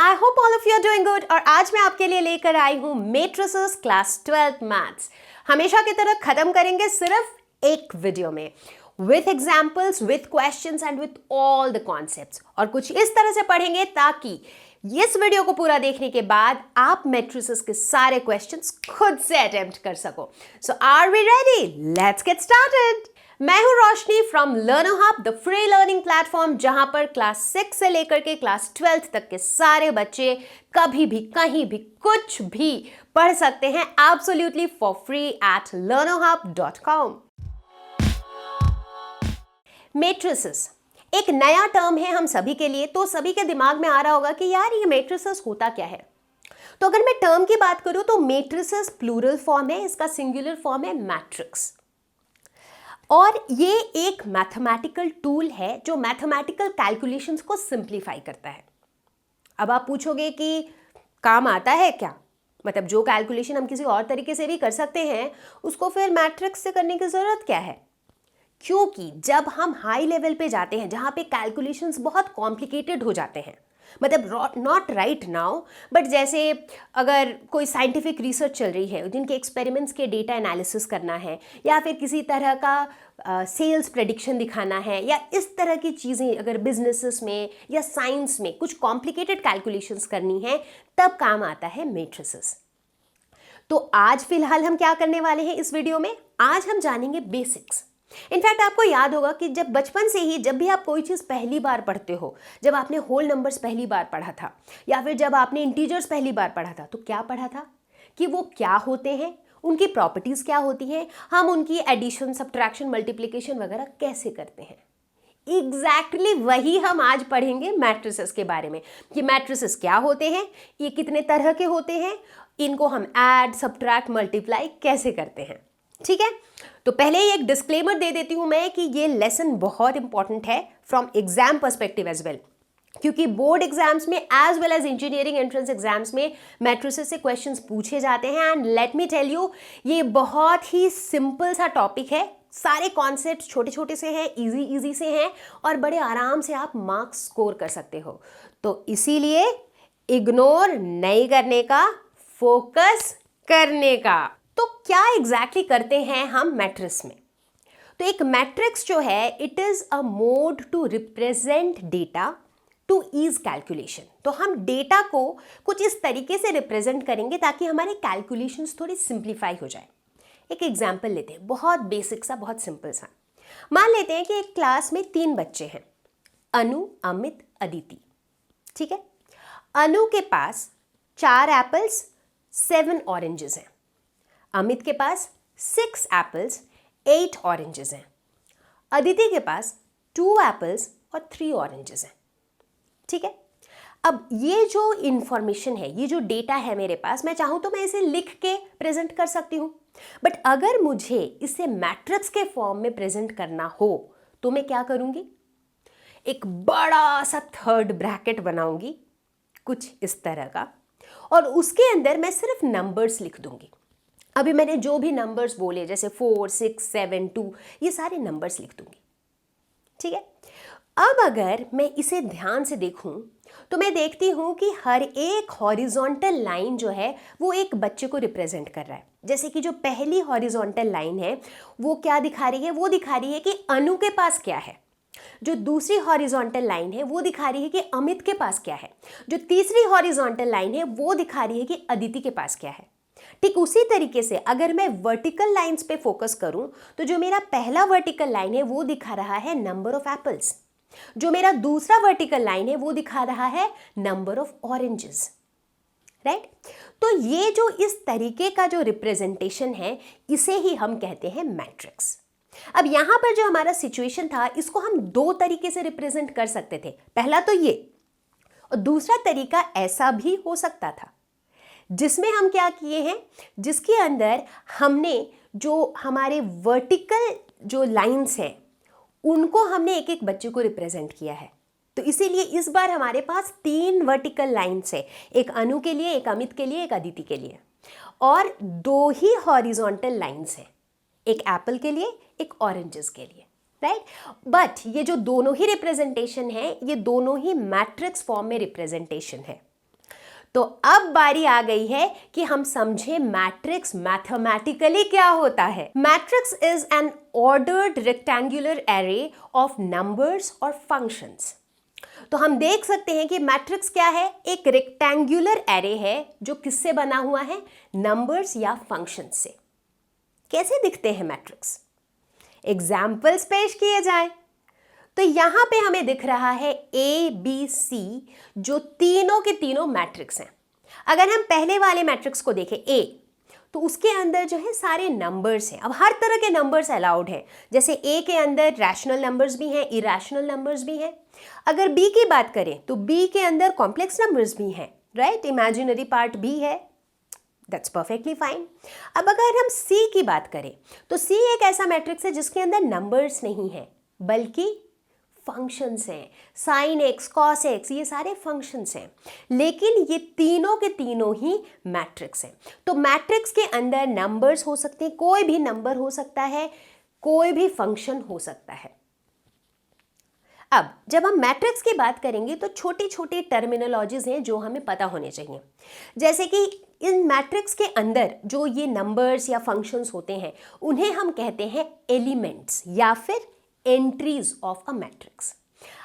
I hope all of you are doing good. और आज मैं आपके लिए लेकर आई हूं मेट्रिसेस क्लास 12 मैथ्स। हमेशा की तरह खत्म करेंगे सिर्फ एक वीडियो में, with examples, with questions and with all the concepts. और कुछ इस तरह से पढ़ेंगे ताकि इस वीडियो को पूरा देखने के बाद आप मेट्रिसेस के सारे क्वेश्चंस खुद से अटेम्प्ट कर सको। So are we ready? Let's get started. मैं हूं Roshni from Learner Hub, the free learning platform, जहां पर क्लास 6 से लेकर के क्लास 12 तक के सारे बच्चे कभी भी कहीं भी कुछ भी पढ़ सकते हैं absolutely for free at learnerhub.com। Matrices एक नया टर्म है हम सभी के लिए, तो सभी के दिमाग में आ रहा होगा कि यार ये मेट्रिसेस होता क्या है। तो अगर मैं टर्म की बात करूं तो मेट्रिसेस प्लूरल फॉर्म है, इसका सिंगुलर फॉर्म है मैट्रिक्स। और ये एक मैथमेटिकल टूल है जो मैथमेटिकल कैलकुलेशंस को सिंप्लीफाई करता है। अब आप पूछोगे कि काम आता है क्या, मतलब जो कैलकुलेशन हम किसी और तरीके से भी कर सकते हैं उसको फिर मैट्रिक्स से करने की ज़रूरत क्या है? क्योंकि जब हम हाई लेवल पे जाते हैं जहाँ पे कैलकुलेशंस बहुत कॉम्प्लिकेटेड हो जाते हैं, मतलब नॉट राइट नाउ बट जैसे अगर कोई साइंटिफिक रिसर्च चल रही है जिनके एक्सपेरिमेंट्स के डेटा एनालिसिस करना है, या फिर किसी तरह का सेल्स प्रेडिक्शन दिखाना है, या इस तरह की चीज़ें अगर बिजनेसेस में या साइंस में कुछ कॉम्प्लिकेटेड कैलकुलेशंस करनी है, तब काम आता है मेट्रिसेस। तो आज फिलहाल हम क्या करने वाले हैं इस वीडियो में? आज हम जानेंगे बेसिक्स। इनफैक्ट आपको याद होगा कि जब बचपन से ही जब भी आप कोई चीज़ पहली बार पढ़ते हो, जब आपने होल नंबर्स पहली बार पढ़ा था या फिर जब आपने इंटीजर्स पहली बार पढ़ा था, तो क्या पढ़ा था कि वो क्या होते हैं, उनकी प्रॉपर्टीज़ क्या होती हैं, हम उनकी एडिशन, सब्ट्रैक्शन, मल्टीप्लिकेशन वगैरह कैसे करते हैं। एग्जैक्टली वही हम आज पढ़ेंगे मैट्रिसेस के बारे में, कि मैट्रिसेस क्या होते हैं, ये कितने तरह के होते हैं, इनको हम ऐड, सब्ट्रैक्ट, मल्टीप्लाई कैसे करते हैं। ठीक है, तो पहले ही एक डिस्क्लेमर दे देती हूं मैं कि ये लेसन बहुत इंपॉर्टेंट है from exam perspective as well, क्योंकि बोर्ड एग्जाम्स में as well as engineering entrance exams में मैट्रिसेस से क्वेश्चंस पूछे जाते हैं। And let me tell you, ये बहुत ही सिंपल सा टॉपिक है, सारे कॉन्सेप्ट छोटे छोटे से हैं, इजी से हैं और बड़े आराम से आप मार्क्स स्कोर कर सकते हो। तो इसीलिए इग्नोर नहीं करने का, फोकस करने का। तो क्या एग्जैक्टली करते हैं हम मैट्रिक्स में? तो एक मैट्रिक्स जो है, it is a mode to represent data to ease calculation. तो हम डेटा को कुछ इस तरीके से रिप्रेजेंट करेंगे ताकि हमारे कैलकुलेशंस थोड़ी सिंप्लीफाई हो जाए। एक एग्जाम्पल लेते हैं, बहुत बेसिक सा, बहुत सिंपल सा। मान लेते हैं कि एक क्लास में 3 बच्चे हैं, अनु, अमित, अदिति। ठीक है, अनु के पास 4 एप्पल्स, 7 ऑरेंजेस हैं। अमित के पास 6 एप्पल्स, 8 ऑरेंजेस हैं। अदिति के पास 2 एप्पल्स और 3 ऑरेंजेस हैं। ठीक है, अब ये जो इंफॉर्मेशन है, ये जो डेटा है मेरे पास, मैं चाहूँ तो मैं इसे लिख के प्रेजेंट कर सकती हूँ, बट अगर मुझे इसे मैट्रिक्स के फॉर्म में प्रेजेंट करना हो तो मैं क्या करूँगी? एक बड़ा सा थर्ड ब्रैकेट बनाऊंगी कुछ इस तरह का, और उसके अंदर मैं सिर्फ नंबर्स लिख दूंगी। अभी मैंने जो भी नंबर्स बोले, जैसे 4, 6, 7, 2, ये सारे नंबर्स लिख दूंगी। ठीक है, अब अगर मैं इसे ध्यान से देखूं तो मैं देखती हूं कि हर एक हॉरिजॉन्टल लाइन जो है वो एक बच्चे को रिप्रेजेंट कर रहा है। जैसे कि जो पहली हॉरिजॉन्टल लाइन है वो क्या दिखा रही है? वो दिखा रही है कि अनु के पास क्या है। जो दूसरी हॉरिजॉन्टल लाइन है वो दिखा रही है कि अमित के पास क्या है। जो तीसरी हॉरिजॉन्टल लाइन है वो दिखा रही है कि अदिति के पास क्या है। ठीक उसी तरीके से अगर मैं वर्टिकल लाइंस पे फोकस करूं तो जो मेरा पहला वर्टिकल लाइन है वो दिखा रहा है नंबर ऑफ एप्पल्स, जो मेरा दूसरा वर्टिकल लाइन है वो दिखा रहा है नंबर ऑफ ऑरेंजेस। राइट, तो ये जो इस तरीके का जो रिप्रेजेंटेशन है, इसे ही हम कहते हैं मैट्रिक्स। अब यहां पर जो हमारा सिचुएशन था, इसको हम 2 तरीके से रिप्रेजेंट कर सकते थे। पहला तो ये, और दूसरा तरीका ऐसा भी हो सकता था जिसमें हम क्या किए हैं, जिसके अंदर हमने जो हमारे वर्टिकल जो लाइंस हैं उनको हमने एक एक बच्चे को रिप्रेजेंट किया है। तो इसीलिए इस बार हमारे पास 3 वर्टिकल लाइंस है, एक अनु के लिए, एक अमित के लिए, एक अदिति के लिए, और 2 ही हॉरिजॉन्टल लाइंस हैं, एक एप्पल के लिए, एक ऑरेंजेस के लिए। राइट, बट ये जो दोनों ही रिप्रेजेंटेशन है, ये दोनों ही मैट्रिक्स फॉर्म में रिप्रेजेंटेशन है। तो अब बारी आ गई है कि हम समझें मैट्रिक्स मैथमेटिकली क्या होता है। Matrix is an ordered rectangular array of numbers और फंक्शंस। तो हम देख सकते हैं कि मैट्रिक्स क्या है, एक रेक्टेंगुलर एरे है जो किससे बना हुआ है, नंबर्स या फंक्शंस से। कैसे दिखते हैं मैट्रिक्स, एग्जाम्पल्स पेश किए जाए तो यहां पे हमें दिख रहा है ए बी सी, जो तीनों के तीनों मैट्रिक्स हैं। अगर हम पहले वाले मैट्रिक्स को देखें ए, तो उसके अंदर जो है सारे नंबर्स हैं। अब हर तरह के नंबर्स अलाउड हैं, जैसे ए के अंदर रैशनल नंबर्स भी हैं, इरैशनल नंबर्स भी हैं। अगर बी की बात करें तो बी के अंदर कॉम्प्लेक्स नंबर्स भी हैं, राइट, इमेजिनरी पार्ट भी है, दैट्स परफेक्टली फाइन। अब अगर हम सी की बात करें तो सी एक ऐसा मैट्रिक्स है जिसके अंदर नंबर्स नहीं है बल्कि फंक्शंस हैं, साइन एक्स, कॉस एक्स, ये सारे फंक्शंस हैं, लेकिन ये तीनों के तीनों ही मैट्रिक्स हैं। तो मैट्रिक्स के अंदर नंबर्स हो सकते हैं, कोई भी नंबर हो सकता है, कोई भी फंक्शन हो सकता है। अब जब हम मैट्रिक्स की बात करेंगे तो छोटी छोटी टर्मिनोलॉजीज हैं जो हमें पता होने चाहिए, जैसे कि इन मैट्रिक्स के अंदर जो ये नंबर्स या फंक्शंस होते हैं उन्हें हम कहते हैं एलिमेंट्स या फिर एंट्रीज ऑफ अ मैट्रिक्स।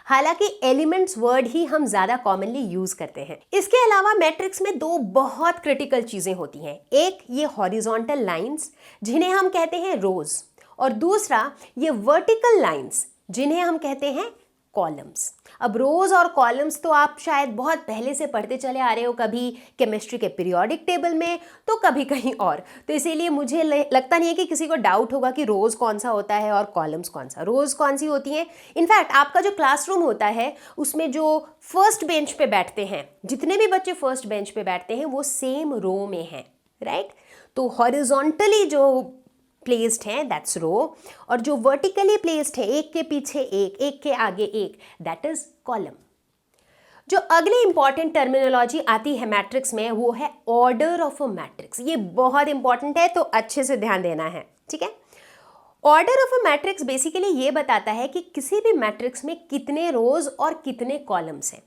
हालांकि एलिमेंट्स वर्ड ही हम ज्यादा कॉमनली यूज करते हैं। इसके अलावा मैट्रिक्स में दो बहुत क्रिटिकल चीजें होती हैं, एक ये हॉरिजॉन्टल लाइंस जिन्हें हम कहते हैं रोज, और दूसरा ये वर्टिकल लाइंस जिन्हें हम कहते हैं कॉलम्स। अब रोज और कॉलम्स तो आप शायद बहुत पहले से पढ़ते चले आ रहे हो, कभी केमिस्ट्री के पीरियोडिक टेबल में तो कभी कहीं और, तो इसीलिए मुझे लगता नहीं है कि किसी को डाउट होगा कि रोज कौन सा होता है और कॉलम्स कौन सा। रोज कौन सी होती हैं, इनफैक्ट आपका जो क्लासरूम होता है उसमें जो फर्स्ट बेंच पे बैठते हैं, जितने भी बच्चे फर्स्ट बेंच पे बैठते हैं वो सेम रो में हैं, राइट। तो हॉरिजॉन्टली जो प्लेस्ड हैं दैट्स रो, और जो वर्टिकली प्लेस्ड है एक के पीछे एक के आगे एक, दैट इज कॉलम। जो अगली इंपॉर्टेंट टर्मिनोलॉजी आती है मैट्रिक्स में वो है ऑर्डर ऑफ अ मैट्रिक्स। ये बहुत इंपॉर्टेंट है तो अच्छे से ध्यान देना है, ठीक है। Order of a matrix basically ये बताता है कि किसी भी मैट्रिक्स में कितने रोज और कितने कॉलम्स हैं,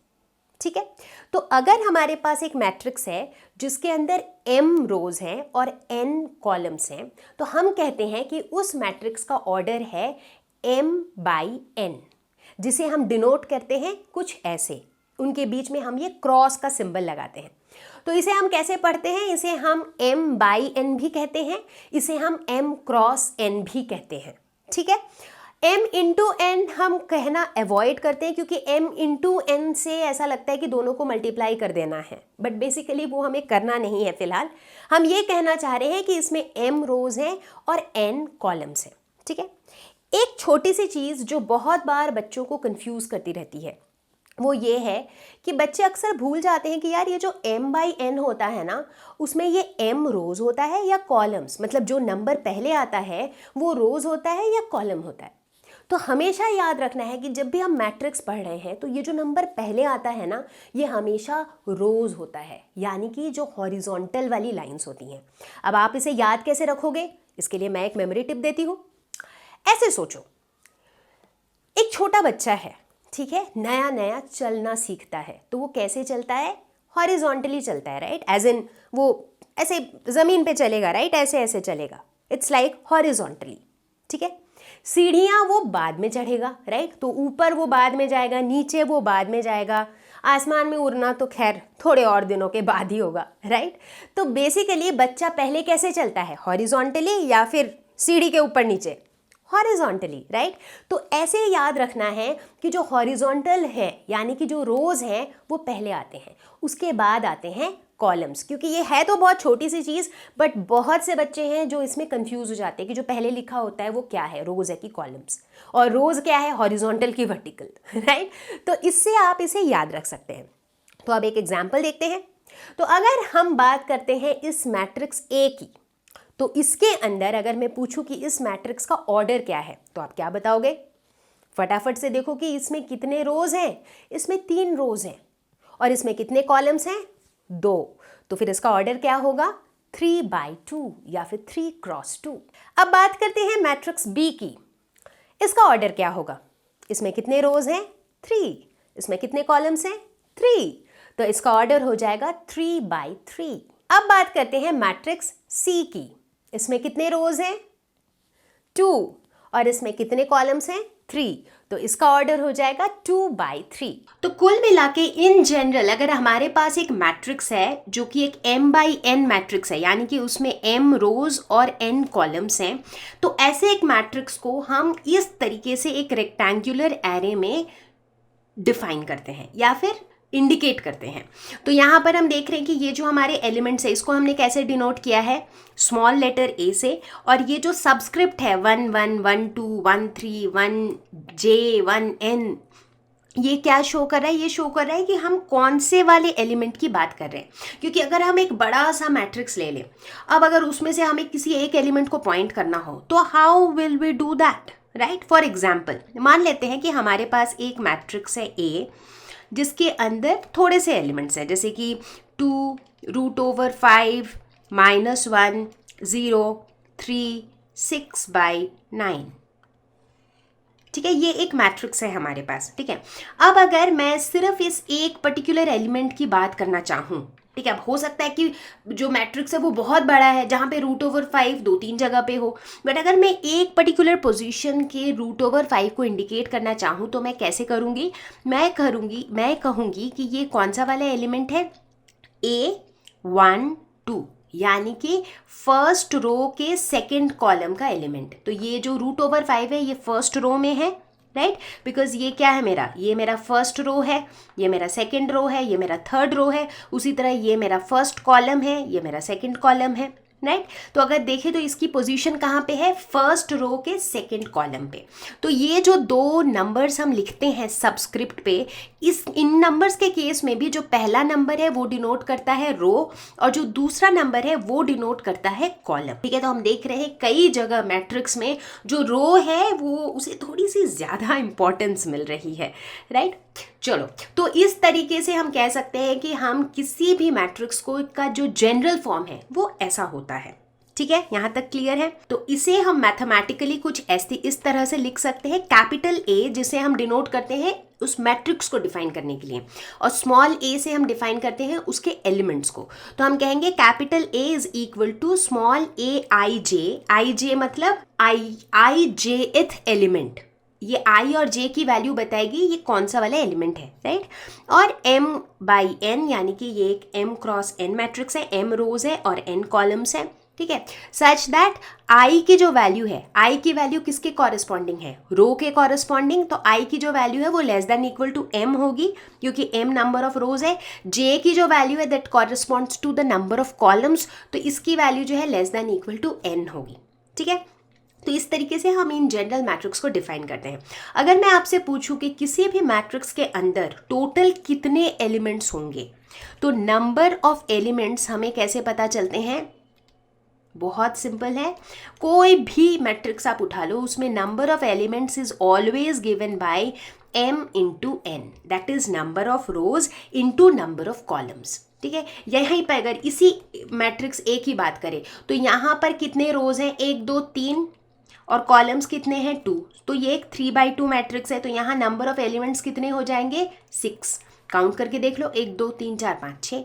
ठीक है। तो अगर हमारे पास एक मैट्रिक्स है जिसके अंदर m रोज हैं और n कॉलम्स हैं, तो हम कहते हैं कि उस मैट्रिक्स का ऑर्डर है m/n, जिसे हम डिनोट करते हैं कुछ ऐसे, उनके बीच में हम ये क्रॉस का सिंबल लगाते हैं। तो इसे हम कैसे पढ़ते हैं, इसे हम m/n भी कहते हैं, इसे हम m×n भी कहते हैं, ठीक है। m×n हम कहना अवॉइड करते हैं क्योंकि m×n से ऐसा लगता है कि दोनों को मल्टीप्लाई कर देना है, बट बेसिकली वो हमें करना नहीं है। फिलहाल हम ये कहना चाह रहे हैं कि इसमें m रोज हैं और n कॉलम्स हैं, ठीक है। एक छोटी सी चीज़ जो बहुत बार बच्चों को कंफ्यूज करती रहती है वो ये है कि बच्चे अक्सर भूल जाते हैं कि यार ये जो m/n होता है ना, उसमें ये m रोज होता है या कॉलम्स, मतलब जो नंबर पहले आता है वो रोज होता है या कॉलम होता है। तो हमेशा याद रखना है कि जब भी हम मैट्रिक्स पढ़ रहे हैं तो ये जो नंबर पहले आता है ना, ये हमेशा रोज होता है, यानी कि जो हॉरिजॉन्टल वाली लाइंस होती हैं। अब आप इसे याद कैसे रखोगे, इसके लिए मैं एक मेमोरी टिप देती हूँ। ऐसे सोचो, एक छोटा बच्चा है, ठीक है, नया नया चलना सीखता है, तो वो कैसे चलता है, हॉरिजॉन्टली चलता है, राइट, एज इन वो ऐसे ज़मीन पे चलेगा, राइट, ऐसे ऐसे चलेगा, इट्स लाइक हॉरिजॉन्टली, ठीक है। सीढ़ियाँ वो बाद में चढ़ेगा, राइट, तो ऊपर वो बाद में जाएगा, नीचे वो बाद में जाएगा, आसमान में उड़ना तो खैर थोड़े और दिनों के बाद ही होगा, राइट। तो बेसिकली बच्चा पहले कैसे चलता है, हॉरिजॉन्टली या फिर सीढ़ी के ऊपर नीचे, हॉरिजॉन्टली, राइट। तो ऐसे याद रखना है कि जो हॉरिजॉन्टल है यानी कि जो रोज हैं वो पहले आते हैं, उसके बाद आते हैं कॉलम्स, क्योंकि ये है तो बहुत छोटी सी चीज़, बट बहुत से बच्चे हैं जो इसमें कंफ्यूज हो जाते हैं कि जो पहले लिखा होता है वो क्या है, रोज है कि कॉलम्स, और रोज क्या है, हॉरिजॉन्टल की वर्टिकल, राइट। तो इससे आप इसे याद रख सकते हैं। तो अब एक एग्जाम्पल देखते हैं। तो अगर हम बात करते हैं इस मैट्रिक्स ए की, तो इसके अंदर अगर मैं पूछूं कि इस मैट्रिक्स का ऑर्डर क्या है, तो आप क्या बताओगे, फटाफट से देखो कि इसमें कितने रोज हैं, इसमें 3 रोज हैं, और इसमें कितने कॉलम्स हैं, 2, तो फिर इसका ऑर्डर क्या होगा, 3/2 या फिर 3×2। अब बात करते हैं मैट्रिक्स बी की, इसका ऑर्डर क्या होगा, इसमें कितने रोज हैं, 3, इसमें कितने कॉलम्स हैं, 3, तो इसका ऑर्डर हो जाएगा 3/3। अब बात करते हैं मैट्रिक्स सी की। इसमें कितने रोज हैं? 2। और इसमें कितने कॉलम्स हैं? 3। तो इसका ऑर्डर हो जाएगा 2/3। तो कुल मिला के इन जनरल अगर हमारे पास एक मैट्रिक्स है जो कि एक m/n मैट्रिक्स है, यानी कि उसमें m रोज और n कॉलम्स हैं, तो ऐसे एक मैट्रिक्स को हम इस तरीके से एक रेक्टेंगुलर एरे में डिफाइन करते हैं या फिर इंडिकेट करते हैं। तो यहाँ पर हम देख रहे हैं कि ये जो हमारे एलिमेंट्स है इसको हमने कैसे डिनोट किया है? स्मॉल लेटर a से, और ये जो सबस्क्रिप्ट है 1 1 1 2 1 3 1 j 1 n, ये क्या शो कर रहा है? ये शो कर रहा है कि हम कौन से वाले एलिमेंट की बात कर रहे हैं। क्योंकि अगर हम एक बड़ा सा मैट्रिक्स ले लें, अब अगर उसमें से हमें किसी एक एलिमेंट को पॉइंट करना हो तो how will we do that, right? For example मान लेते हैं कि हमारे पास एक मैट्रिक्स है A जिसके अंदर थोड़े से एलिमेंट्स हैं, जैसे कि 2 √5 -1 0 3 6/9। ठीक है, ये एक मैट्रिक्स है हमारे पास। ठीक है, अब अगर मैं सिर्फ इस एक पर्टिकुलर एलिमेंट की बात करना चाहूँ, ठीक है, अब हो सकता है कि जो मैट्रिक्स है वो बहुत बड़ा है जहाँ पे √5 2-3 जगह पे हो, बट अगर मैं एक पर्टिकुलर पोजीशन के √5 को इंडिकेट करना चाहूँ तो मैं कैसे करूँगी? मैं कहूँगी कि ये कौन सा वाला एलिमेंट है? A1 2, यानी कि फर्स्ट रो के सेकंड कॉलम का एलिमेंट। तो ये जो √5 है ये फर्स्ट रो में है, राइट? बिकॉज ये क्या है मेरा? ये मेरा फर्स्ट रो है, ये मेरा सेकंड रो है, ये मेरा थर्ड रो है, उसी तरह ये मेरा फर्स्ट कॉलम है, ये मेरा सेकंड कॉलम है, राइट? तो अगर देखें तो इसकी पोजीशन कहाँ पे है? फर्स्ट रो के सेकंड कॉलम पे। तो ये जो दो नंबर्स हम लिखते हैं सबस्क्रिप्ट पे, इन नंबर्स के केस में भी जो पहला नंबर है वो डिनोट करता है रो, और जो दूसरा नंबर है वो डिनोट करता है कॉलम। ठीक है, तो हम देख रहे हैं कई जगह मैट्रिक्स में जो रो है वो उसे थोड़ी सी ज़्यादा इंपॉर्टेंस मिल रही है, राइट? चलो, तो इस तरीके से हम कह सकते हैं कि हम किसी भी मैट्रिक्स को का जो जनरल फॉर्म है वो ऐसा होता है। ठीक है, यहाँ तक क्लियर है? तो इसे हम मैथमेटिकली कुछ ऐसे इस तरह से लिख सकते हैं, कैपिटल A जिसे हम डिनोट करते हैं उस मैट्रिक्स को डिफाइन करने के लिए, और स्मॉल a से हम डिफाइन करते हैं उसके एलिमेंट्स को। तो हम कहेंगे capital A is equal to small a i j मतलब i jth एलिमेंट। ये i और j की वैल्यू बताएगी ये कौन सा वाला एलिमेंट है, राइट? और m/n यानी कि ये एक m×n मैट्रिक्स है, m रोज है और n कॉलम्स है। ठीक है, सच दैट i की जो वैल्यू है, i की वैल्यू किसके कॉरेस्पॉन्डिंग है? रो के कॉरेस्पॉन्डिंग। तो i की जो वैल्यू है वो less than equal to m होगी क्योंकि m नंबर ऑफ रोज है। j की जो वैल्यू है that corresponds to the number of columns, तो इसकी वैल्यू जो है less than equal to n होगी। ठीक है, तो इस तरीके से हम इन जनरल मैट्रिक्स को डिफाइन करते हैं। अगर मैं आपसे पूछूं कि किसी भी मैट्रिक्स के अंदर टोटल कितने एलिमेंट्स होंगे, तो नंबर ऑफ एलिमेंट्स हमें कैसे पता चलते हैं? बहुत सिंपल है, कोई भी मैट्रिक्स आप उठा लो उसमें number of elements is always given by m into n, that is number of rose into number of columns. ठीक है, यहीं पर अगर इसी मैट्रिक्स A की बात करें तो यहाँ पर कितने रोज हैं? 1 2 3, और कॉलम्स कितने हैं? 2। तो ये एक 3/2 मैट्रिक्स है, तो यहाँ नंबर ऑफ एलिमेंट्स कितने हो जाएंगे? 6। काउंट करके देख लो, 1 2 3 4 5 6,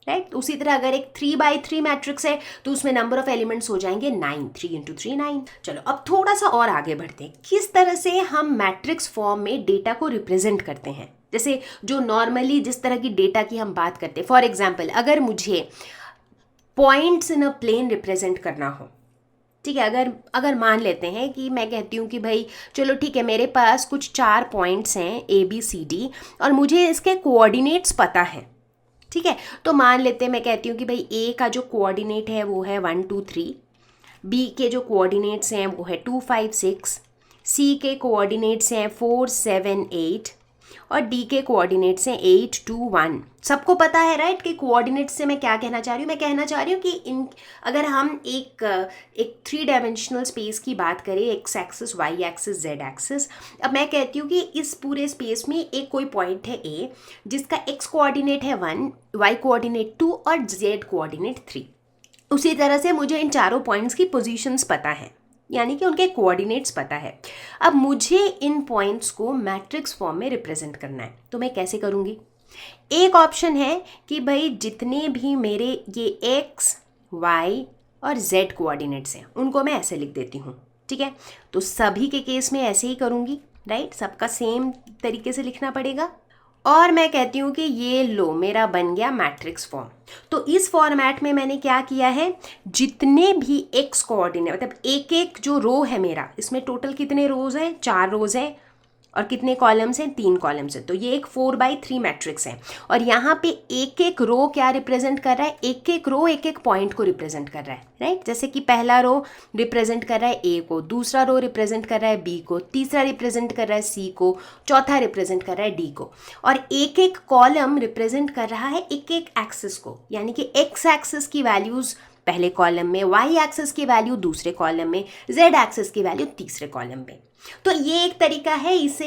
राइट? उसी तरह अगर एक 3/3 मैट्रिक्स है तो उसमें नंबर ऑफ एलिमेंट्स हो जाएंगे 9, 3 × 3 9। चलो अब थोड़ा सा और आगे बढ़ते हैं, किस तरह से हम मैट्रिक्स फॉर्म में डेटा को रिप्रेजेंट करते हैं। जैसे जो नॉर्मली जिस तरह की डेटा की हम बात करते हैं, फॉर एग्जाम्पल अगर मुझे points in a plane represent करना हो, ठीक है, अगर मान लेते हैं कि मैं कहती हूँ कि भाई चलो ठीक है, मेरे पास कुछ 4 पॉइंट्स हैं ABCD और मुझे इसके कोऑर्डिनेट्स पता है। ठीक है, तो मान लेते हैं मैं कहती हूँ कि भाई A का जो कोऑर्डिनेट है वो है 1 2 3, B के जो कोऑर्डिनेट्स हैं वो है 2 5 6, C के कोऑर्डिनेट्स हैं 4 7 8 और D के कोऑर्डिनेट्स हैं 8 2 1। सबको पता है, राइट, कि कोऑर्डिनेट्स से मैं क्या कहना चाह रही हूँ? मैं कहना चाह रही हूँ कि अगर हम एक 3 डायमेंशनल स्पेस की बात करें, x axis y axis z axis, अब मैं कहती हूँ कि इस पूरे स्पेस में एक कोई पॉइंट है A जिसका x कोऑर्डिनेट है 1, y कोऑर्डिनेट 2 और z कोऑर्डिनेट 3। उसी तरह से मुझे इन चारों पॉइंट्स की पोजीशंस पता है, यानी कि उनके कोऑर्डिनेट्स पता है। अब मुझे इन पॉइंट्स को मैट्रिक्स फॉर्म में रिप्रेजेंट करना है, तो मैं कैसे करूँगी? एक ऑप्शन है कि भाई जितने भी मेरे ये एक्स वाई और जेड कोऑर्डिनेट्स हैं उनको मैं ऐसे लिख देती हूँ, ठीक है। तो सभी के केस में ऐसे ही करूँगी, राइट, सबका सेम तरीके से लिखना पड़ेगा। और मैं कहती हूँ कि ये लो मेरा बन गया मैट्रिक्स फॉर्म। तो इस फॉर्मेट में मैंने क्या किया है, जितने भी एक्स कोऑर्डिनेट मतलब एक एक जो रो है मेरा, इसमें टोटल कितने रोज हैं, 4 रोज हैं, और कितने कॉलम्स हैं, 3 कॉलम्स हैं। तो ये एक 4x3 मैट्रिक्स है। और यहाँ पे एक एक रो क्या रिप्रेजेंट कर रहा है, एक एक रो एक एक पॉइंट को रिप्रेजेंट कर रहा है, राइट। जैसे कि पहला रो रिप्रेजेंट कर रहा है ए को, दूसरा रो रिप्रेजेंट कर रहा है बी को, तीसरा रिप्रेजेंट कर रहा है सी को, चौथा रिप्रेजेंट कर रहा है डी को। और एक एक कॉलम रिप्रेजेंट कर रहा है एक एक एक्सिस को, यानी कि एक्स एक्सिस की वैल्यूज पहले कॉलम में, वाई एक्सिस की वैल्यू दूसरे कॉलम में, जेड एक्सिस की वैल्यू तीसरे कॉलम में। तो ये एक तरीका है इसे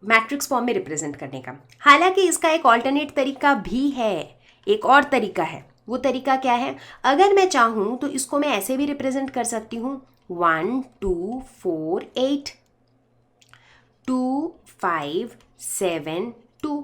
मैट्रिक्स फॉर्म में रिप्रेजेंट करने का। हालांकि इसका एक ऑल्टरनेट तरीका भी है, एक और तरीका है। वो तरीका क्या है, अगर मैं चाहूँ तो इसको मैं ऐसे भी रिप्रेजेंट कर सकती हूँ 1 2 4 8 2 5 7 2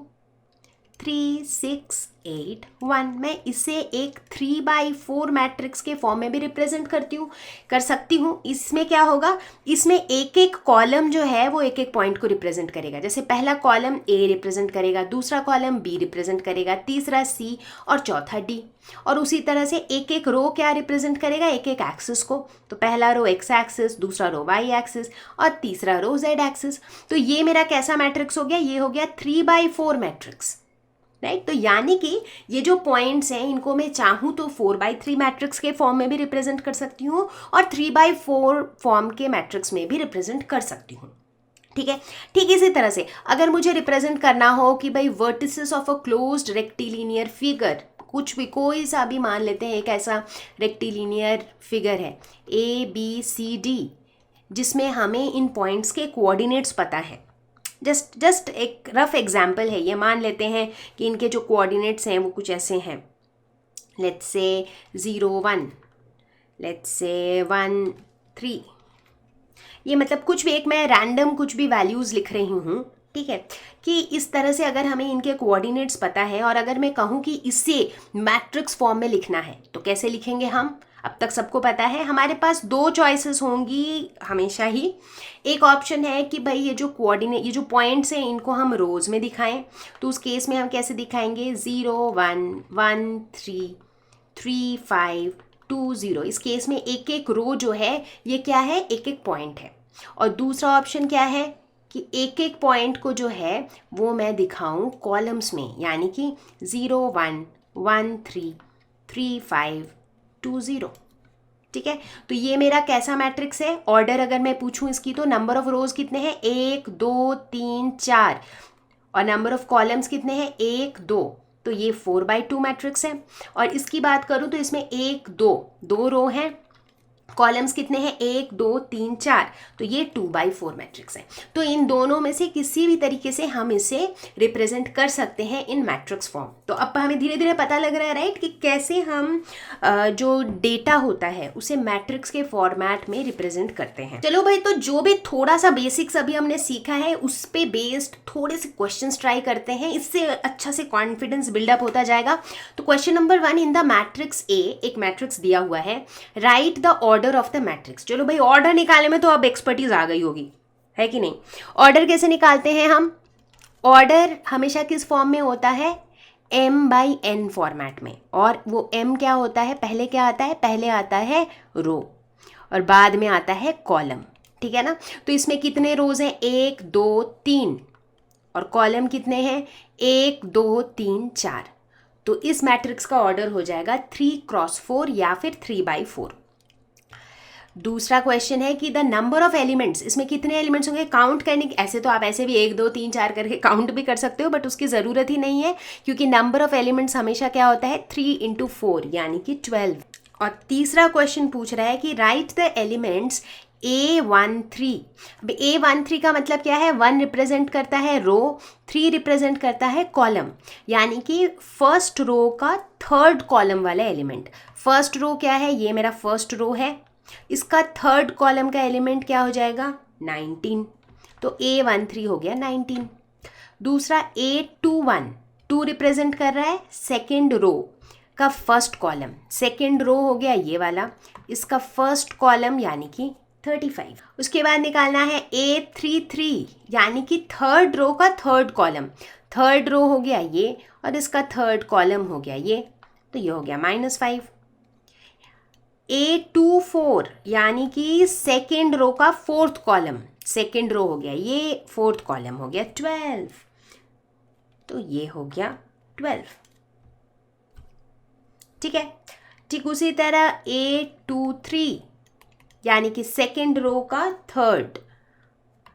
3 6 8 1। मैं इसे एक 3x4 मैट्रिक्स के फॉर्म में भी रिप्रेजेंट कर सकती हूँ। इसमें क्या होगा, इसमें एक एक कॉलम जो है वो एक एक पॉइंट को रिप्रेजेंट करेगा। जैसे पहला कॉलम ए रिप्रेजेंट करेगा, दूसरा कॉलम बी रिप्रेजेंट करेगा, तीसरा सी और चौथा डी। और उसी तरह से एक एक रो क्या रिप्रेजेंट करेगा, एक एक एक्सिस को। तो पहला रो एक्स एक्सिस, दूसरा रो वाई एक्सिस और तीसरा रो जेड एक्सिस। तो ये मेरा कैसा मैट्रिक्स हो गया, ये हो गया 3x4 मैट्रिक्स, राइट। तो यानी कि ये जो पॉइंट्स हैं इनको मैं चाहूँ तो 4x3 मैट्रिक्स के फॉर्म में भी रिप्रेजेंट कर सकती हूँ और 3x4 फॉर्म के मैट्रिक्स में भी रिप्रेजेंट कर सकती हूँ, ठीक है। ठीक इसी तरह से अगर मुझे रिप्रेजेंट करना हो कि भाई vertices of a closed rectilinear figure, कुछ भी कोई सा भी मान लेते हैं, एक ऐसा रेक्टिलिनियर फिगर है ABCD जिसमें हमें इन पॉइंट्स के कोऑर्डिनेट्स पता है। जस्ट एक रफ एग्जाम्पल है ये, मान लेते हैं कि इनके जो कोऑर्डिनेट्स हैं वो कुछ ऐसे हैं, लेट्स से 0 1, लेट्स से 1 3। ये मतलब कुछ भी एक मैं रैंडम कुछ भी वैल्यूज़ लिख रही हूँ, ठीक है। कि इस तरह से अगर हमें इनके कोऑर्डिनेट्स पता है और अगर मैं कहूँ कि इसे मैट्रिक्स फॉर्म में लिखना है तो कैसे लिखेंगे हम, अब तक सबको पता है। हमारे पास 2 चॉइसेस होंगी हमेशा ही। एक ऑप्शन है कि भाई ये जो कोऑर्डिनेट, ये जो पॉइंट्स हैं इनको हम रोज में दिखाएं। तो उस केस में हम कैसे दिखाएंगे, 0 1 1 3 3 5 2 0। इस केस में एक एक रो जो है ये क्या है, एक एक पॉइंट है। और दूसरा ऑप्शन क्या है कि एक एक पॉइंट को जो है वो मैं दिखाऊं कॉलम्स में, यानी कि 0 1 1 3 3 5 2 0, ठीक है। तो ये मेरा कैसा मैट्रिक्स है, ऑर्डर अगर मैं पूछूं इसकी तो नंबर ऑफ रोज कितने हैं, 1 2 3 4, और नंबर ऑफ कॉलम्स कितने हैं, 1 2। तो ये 4x2 मैट्रिक्स है। और इसकी बात करूं तो इसमें 1 2 रो हैं, कॉलम्स कितने हैं, 1 2 3 4। तो ये 2x4 मैट्रिक्स है। तो इन दोनों में से किसी भी तरीके से हम इसे रिप्रेजेंट कर सकते हैं इन मैट्रिक्स फॉर्म। तो अब हमें धीरे धीरे पता लग रहा है, राइट, कि कैसे हम जो डेटा होता है उसे मैट्रिक्स के फॉर्मेट में रिप्रेजेंट करते हैं। चलो भाई, तो जो भी थोड़ा सा बेसिक्स अभी हमने सीखा है उस पे बेस्ड थोड़े से क्वेश्चंस ट्राई करते हैं, इससे अच्छा से कॉन्फिडेंस बिल्डअप होता जाएगा। तो question number 1, in the matrix A, एक मैट्रिक्स दिया हुआ है, right the order of the matrix. चलो भाई, ऑर्डर निकालने में तो अब एक्सपर्टीज आ गई होगी, है कि नहीं। ऑर्डर कैसे निकालते हैं हम, ऑर्डर हमेशा किस फॉर्म में होता है, m/n फॉर्मेट में। और वो m क्या होता है, पहले क्या आता है, पहले आता है रो और बाद में आता है कॉलम, ठीक है ना। तो इसमें कितने रोज हैं, 1 2 3, और कॉलम कितने हैं, 1 2 3 4। तो इस मैट्रिक्स का ऑर्डर हो जाएगा 3x4 या फिर 3x4। दूसरा क्वेश्चन है कि द नंबर ऑफ एलिमेंट्स, इसमें कितने एलिमेंट्स होंगे काउंट करने की। ऐसे तो आप ऐसे भी 1 2 3 4 करके काउंट भी कर सकते हो, बट उसकी ज़रूरत ही नहीं है, क्योंकि नंबर ऑफ एलिमेंट्स हमेशा क्या होता है, 3 × 4 यानी कि 12। और तीसरा क्वेश्चन पूछ रहा है कि राइट द एलिमेंट्स A13। अब A13 का मतलब क्या है, 1 रिप्रेजेंट करता है रो, 3 रिप्रेजेंट करता है कॉलम, यानी कि फर्स्ट रो का थर्ड कॉलम वाला एलिमेंट। फर्स्ट रो क्या है, ये मेरा फर्स्ट रो है, इसका थर्ड कॉलम का एलिमेंट क्या हो जाएगा, 19। तो A13 हो गया 19। दूसरा A21, 2 रिप्रेजेंट कर रहा है सेकेंड रो का फर्स्ट कॉलम, सेकेंड रो हो गया ये वाला, इसका फर्स्ट कॉलम यानी कि 35। उसके बाद निकालना है A33 यानी कि थर्ड रो का थर्ड कॉलम, थर्ड रो हो गया ये और इसका थर्ड कॉलम हो गया ये, तो ये हो गया -5। A24 यानी कि सेकेंड रो का फोर्थ कॉलम, सेकेंड रो हो गया ये, फोर्थ कॉलम हो गया 12, तो ये हो गया 12। ठीक है, ठीक उसी तरह A23 यानी कि सेकेंड रो का थर्ड,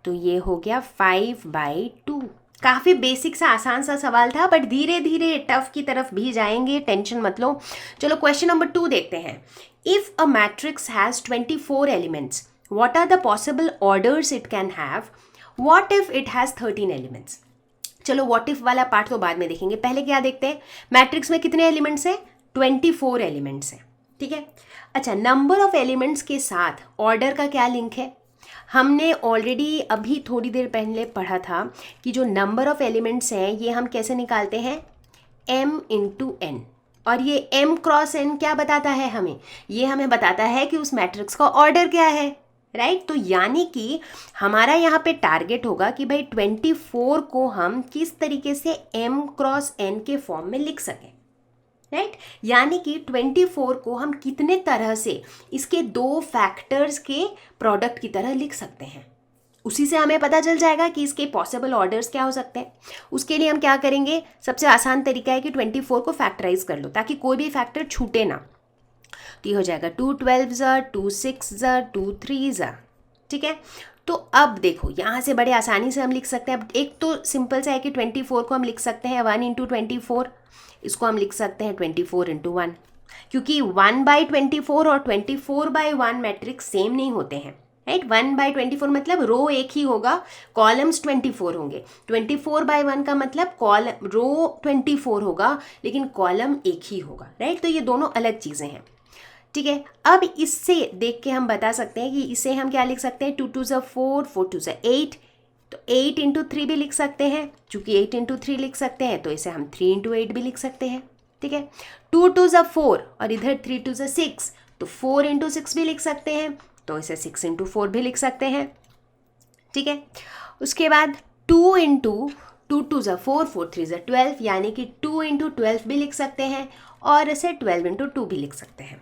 तो ये हो गया 5/2। काफ़ी बेसिक सा आसान सा सवाल था, बट धीरे धीरे टफ की तरफ भी जाएंगे, टेंशन मत लो। चलो क्वेश्चन नंबर 2 देखते हैं। If a matrix has 24 elements, what are the possible orders it can have, what if it has 13 elements. चलो व्हाट इफ वाला पार्ट तो बाद में देखेंगे, पहले क्या देखते हैं, मैट्रिक्स में कितने एलिमेंट्स हैं, 24 एलिमेंट्स हैं। ठीक है, अच्छा नंबर ऑफ एलिमेंट्स के साथ ऑर्डर का क्या लिंक है, हमने ऑलरेडी अभी थोड़ी देर पहले पढ़ा था कि जो नंबर ऑफ एलिमेंट्स हैं ये हम कैसे निकालते हैं, m इंटू n, और ये m क्रॉस n क्या बताता है हमें, ये हमें बताता है कि उस मैट्रिक्स का ऑर्डर क्या है, राइट। तो यानी कि हमारा यहाँ पे टारगेट होगा कि भाई 24 को हम किस तरीके से m क्रॉस n के फॉर्म में लिख सकें, राइट। यानी कि 24 को हम कितने तरह से इसके दो फैक्टर्स के प्रोडक्ट की तरह लिख सकते हैं, उसी से हमें पता चल जाएगा कि इसके पॉसिबल ऑर्डर्स क्या हो सकते हैं। उसके लिए हम क्या करेंगे, सबसे आसान तरीका है कि 24 को फैक्टराइज कर लो ताकि कोई भी फैक्टर छूटे ना। तो ये हो जाएगा 2 12 2 6 2 3। ठीक है, तो अब देखो यहाँ से बड़े आसानी से हम लिख सकते हैं। अब एक तो सिंपल सा है कि 24 को हम लिख सकते हैं 1 इंटू 24, इसको हम लिख सकते हैं 24 इंटू 1, क्योंकि 1/24 और 24/1 मैट्रिक्स सेम नहीं होते हैं, राइट। 1/24 मतलब रो एक ही होगा, कॉलम्स 24 होंगे। 24/1 का मतलब कॉलम रो 24 होगा लेकिन कॉलम एक ही होगा, राइट। तो ये दोनों अलग चीज़ें हैं। ठीक है, अब इससे देख के हम बता सकते हैं कि इसे हम क्या लिख सकते हैं, 2 2 4 4 2 8, तो 8 इंटू 3 भी लिख सकते हैं। चूंकि 8 इंटू 3 लिख सकते हैं तो इसे हम 3 इंटू 8 भी लिख सकते हैं। ठीक है, 2 2 4 और इधर 3 2 6, तो 4 इंटू 6 भी लिख सकते हैं, तो इसे 6 इंटू 4 भी लिख सकते हैं। ठीक है, उसके बाद 2 इंटू 2 2 4 4 3 12, यानी कि 2 इंटू 12 भी लिख सकते हैं और इसे 12 इंटू 2 भी लिख सकते हैं।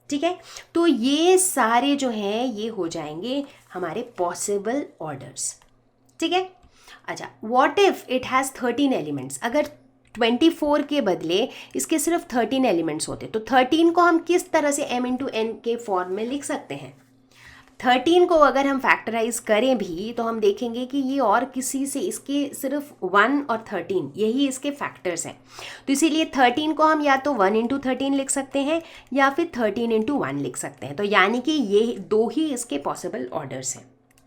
ठीक है, तो ये सारे जो हैं ये हो जाएंगे हमारे पॉसिबल ऑर्डर्स। ठीक है, अच्छा what if it has 13 elements, अगर 24 के बदले इसके सिर्फ 13 एलिमेंट्स होते तो 13 को हम किस तरह से m इंटू n के फॉर्म में लिख सकते हैं। 13 को अगर हम फैक्टराइज करें भी तो हम देखेंगे कि ये और किसी से इसके सिर्फ 1 और 13 यही इसके फैक्टर्स हैं, तो इसीलिए 13 को हम या तो 1 इंटू 13 लिख सकते हैं या फिर 13 इंटू 1 लिख सकते हैं। तो यानी कि ये दो ही इसके पॉसिबल ऑर्डर्स हैं।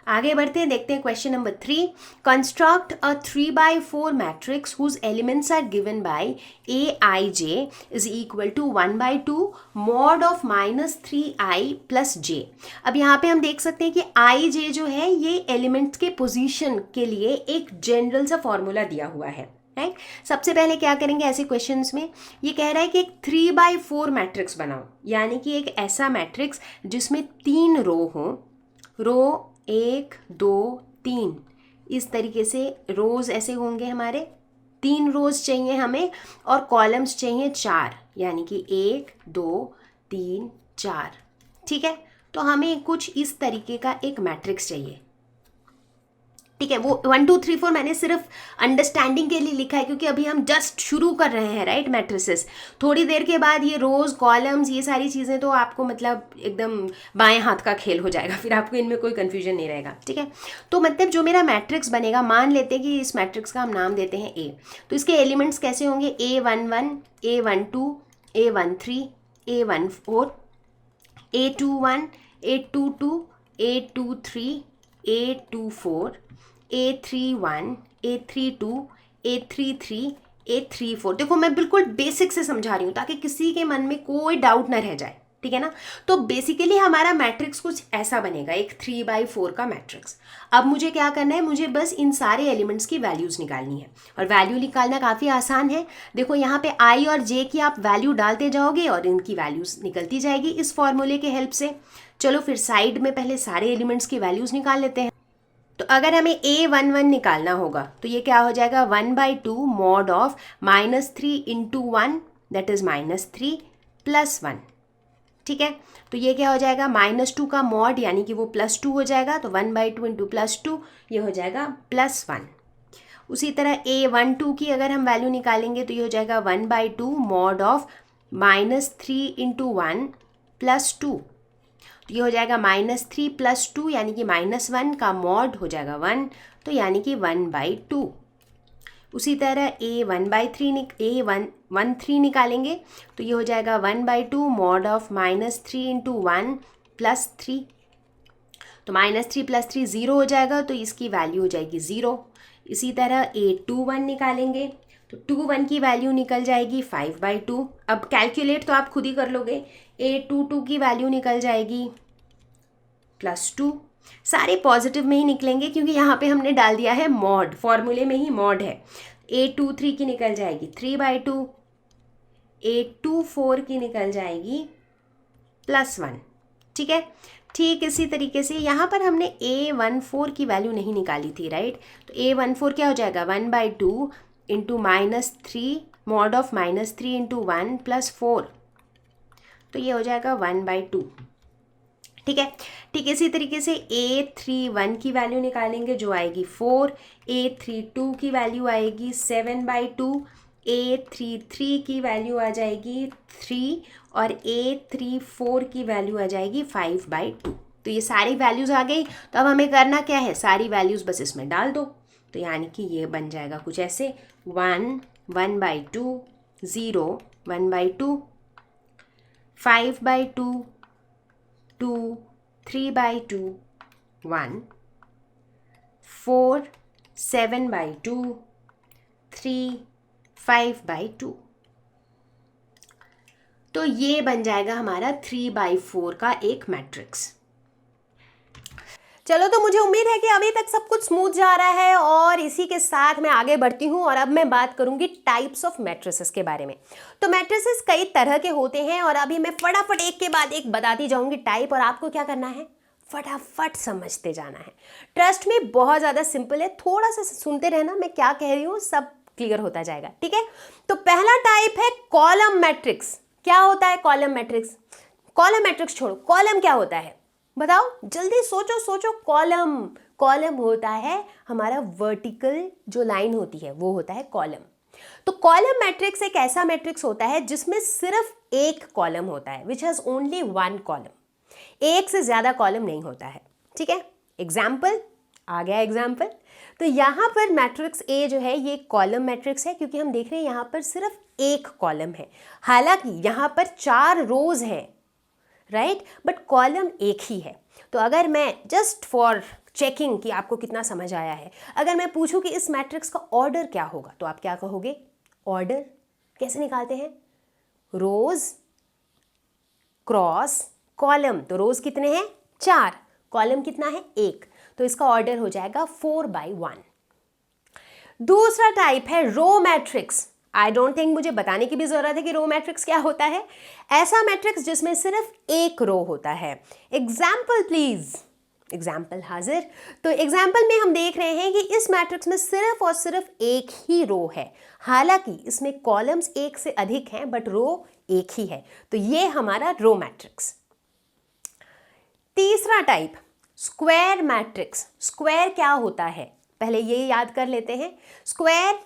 आगे बढ़ते हैं, देखते हैं question number 3। Construct a 3/4 matrix whose elements are given by aij is equal to 1/2 mod of -3i plus j। अब यहाँ पे हम देख सकते हैं कि ij जो है ये एलिमेंट्स के पोजीशन के लिए एक जनरल सा फॉर्मूला दिया हुआ है, राइट। सबसे पहले क्या करेंगे ऐसे क्वेश्चंस में, ये कह रहा है कि एक 3/4 मैट्रिक्स बनाओ, यानी कि एक ऐसा मैट्रिक्स जिसमें 3 रो हो, रो 1 2 3 इस तरीके से रोज़ ऐसे होंगे, हमारे 3 रोज़ चाहिए हमें और कॉलम्स चाहिए 4, यानी कि 1 2 3 4। ठीक है, तो हमें कुछ इस तरीके का एक मैट्रिक्स चाहिए। ठीक है, वो 1 2 3 4 मैंने सिर्फ अंडरस्टैंडिंग के लिए लिखा है क्योंकि अभी हम जस्ट शुरू कर रहे हैं, राइट, मैट्रिसेस। थोड़ी देर के बाद ये रोज़ कॉलम्स ये सारी चीज़ें तो आपको मतलब एकदम बाएं हाथ का खेल हो जाएगा, फिर आपको इनमें कोई कन्फ्यूजन नहीं रहेगा। ठीक है, तो मतलब जो मेरा मैट्रिक्स बनेगा, मान लेते हैं कि इस मैट्रिक्स का हम नाम देते हैं ए, तो इसके एलिमेंट्स कैसे होंगे, A11 A12 A13 A14 A21 A22 A23 A24 A31 A32 A33 A34। देखो मैं बिल्कुल बेसिक से समझा रही हूँ ताकि किसी के मन में कोई डाउट ना रह जाए, ठीक है ना। तो बेसिकली हमारा मैट्रिक्स कुछ ऐसा बनेगा, एक 3/4 का मैट्रिक्स। अब मुझे क्या करना है, मुझे बस इन सारे एलिमेंट्स की वैल्यूज़ निकालनी है, और वैल्यू निकालना काफ़ी आसान है। देखो यहाँ पे आई और जे की आप वैल्यू डालते जाओगे और इनकी वैल्यूज़ निकलती जाएगी इस फॉर्मूले के हेल्प से। चलो फिर साइड में पहले सारे एलिमेंट्स की वैल्यूज़ निकाल लेते हैं। तो अगर हमें A11 निकालना होगा तो ये क्या हो जाएगा, 1/2 mod of -3 into 1 that is -3 plus 1। ठीक है, तो ये क्या हो जाएगा, -2 का मॉड यानी कि वो +2 हो जाएगा, तो 1/2 इंटू +2 ये हो जाएगा +1। उसी तरह A12 की अगर हम वैल्यू निकालेंगे तो ये हो जाएगा 1/2 मॉड ऑफ -3 इंटू 1 +2, तो ये हो जाएगा -3 + 2 यानी कि -1 का मॉड हो जाएगा 1, तो यानी कि 1/2। उसी तरह A13 निकालेंगे तो ये हो जाएगा 1/2 मॉड ऑफ -3 इंटू 1 +3, तो -3 + 3 0 हो जाएगा, तो इसकी वैल्यू हो जाएगी 0। इसी तरह A21 निकालेंगे तो 21 की वैल्यू निकल जाएगी 5/2। अब कैलकुलेट तो आप खुद ही कर लोगे। A22 की वैल्यू निकल जाएगी +2। सारे पॉजिटिव में ही निकलेंगे क्योंकि यहाँ पे हमने डाल दिया है मॉड, फॉर्मूले में ही मॉड है। A23 की निकल जाएगी 3/2, A24 की निकल जाएगी +1। ठीक है, ठीक इसी तरीके से यहाँ पर हमने A14 की वैल्यू नहीं निकाली थी, राइट। तो A14 क्या हो जाएगा, 1/2 इंटू -3 मॉड ऑफ -3 इंटू 1 +4, तो ये हो जाएगा 1/2। ठीक है, ठीक इसी तरीके से A31 की वैल्यू निकालेंगे जो आएगी 4, A32 की वैल्यू आएगी 7/2, A33 की वैल्यू आ जाएगी 3 और A34 की वैल्यू आ जाएगी 5/2। तो ये सारी वैल्यूज़ आ गई। तो अब हमें करना क्या है, सारी वैल्यूज़ बस इसमें डाल दो। तो यानी कि ये बन जाएगा कुछ ऐसे, 1 1/2, 0 1/2, 5/2, 2 3/2, 1, 4 7/2, 3 5/2। तो ये बन जाएगा हमारा 3/4 का एक मैट्रिक्स। चलो, तो मुझे उम्मीद है कि अभी तक सब कुछ स्मूथ जा रहा है, और इसी के साथ मैं आगे बढ़ती हूँ और अब मैं बात करूंगी टाइप्स ऑफ मैट्रिसेस के बारे में। तो मैट्रिसेस कई तरह के होते हैं और अभी मैं फटाफट एक के बाद एक बताती जाऊंगी टाइप, और आपको क्या करना है, फटाफट समझते जाना है। ट्रस्ट में बहुत ज़्यादा सिंपल है, थोड़ा सा सुनते रहना, मैं क्या कह रही हूँ सब क्लियर होता जाएगा। ठीक है, तो पहला टाइप है कॉलम मैट्रिक्स। क्या होता है कॉलम मैट्रिक्स? कॉलम मैट्रिक्स छोड़ो, कॉलम क्या होता है बताओ, जल्दी सोचो सोचो। कॉलम होता है हमारा वर्टिकल जो लाइन होती है वो होता है कॉलम। तो कॉलम मैट्रिक्स एक ऐसा मैट्रिक्स होता है जिसमें सिर्फ एक कॉलम होता है, विच हैज ओनली 1 कॉलम। एक से ज्यादा कॉलम नहीं होता है। ठीक है, एग्जाम्पल आ गया एग्जाम्पल। तो यहाँ पर मैट्रिक्स ए जो है ये कॉलम मैट्रिक्स है, क्योंकि हम देख रहे हैं यहाँ पर सिर्फ एक कॉलम है, हालांकि यहाँ पर 4 रोज हैं, राइट, बट कॉलम एक ही है। तो अगर मैं जस्ट फॉर चेकिंग कि आपको कितना समझ आया है, अगर मैं पूछूं कि इस मैट्रिक्स का ऑर्डर क्या होगा, तो आप क्या कहोगे? ऑर्डर कैसे निकालते हैं? रोज क्रॉस कॉलम। तो रोज कितने हैं? 4, कॉलम कितना है? 1, तो इसका ऑर्डर हो जाएगा 4/1। दूसरा टाइप है row matrix. I don't think मुझे बताने की भी जरूरत है कि रो मैट्रिक्स क्या होता है। ऐसा मैट्रिक्स जिसमें सिर्फ एक रो होता है। Example please. एग्जाम्पल हाजिर। तो एग्जाम्पल में हम देख रहे हैं कि इस मैट्रिक्स में सिर्फ और सिर्फ एक ही रो है, हालांकि इसमें कॉलम्स एक से अधिक हैं बट रो एक ही है। तो ये हमारा रो मैट्रिक्स। तीसरा टाइप स्क्वायर मैट्रिक्स। स्क्वायर क्या होता है पहले ये याद कर लेते हैं। स्क्वायर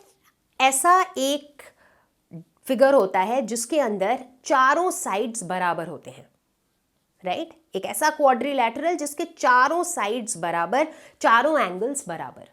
ऐसा एक फिगर होता है जिसके अंदर चारों साइड्स बराबर होते हैं, राइट। एक ऐसा क्वाड्रिलैटरल जिसके चारों साइड्स बराबर, चारों एंगल्स बराबर।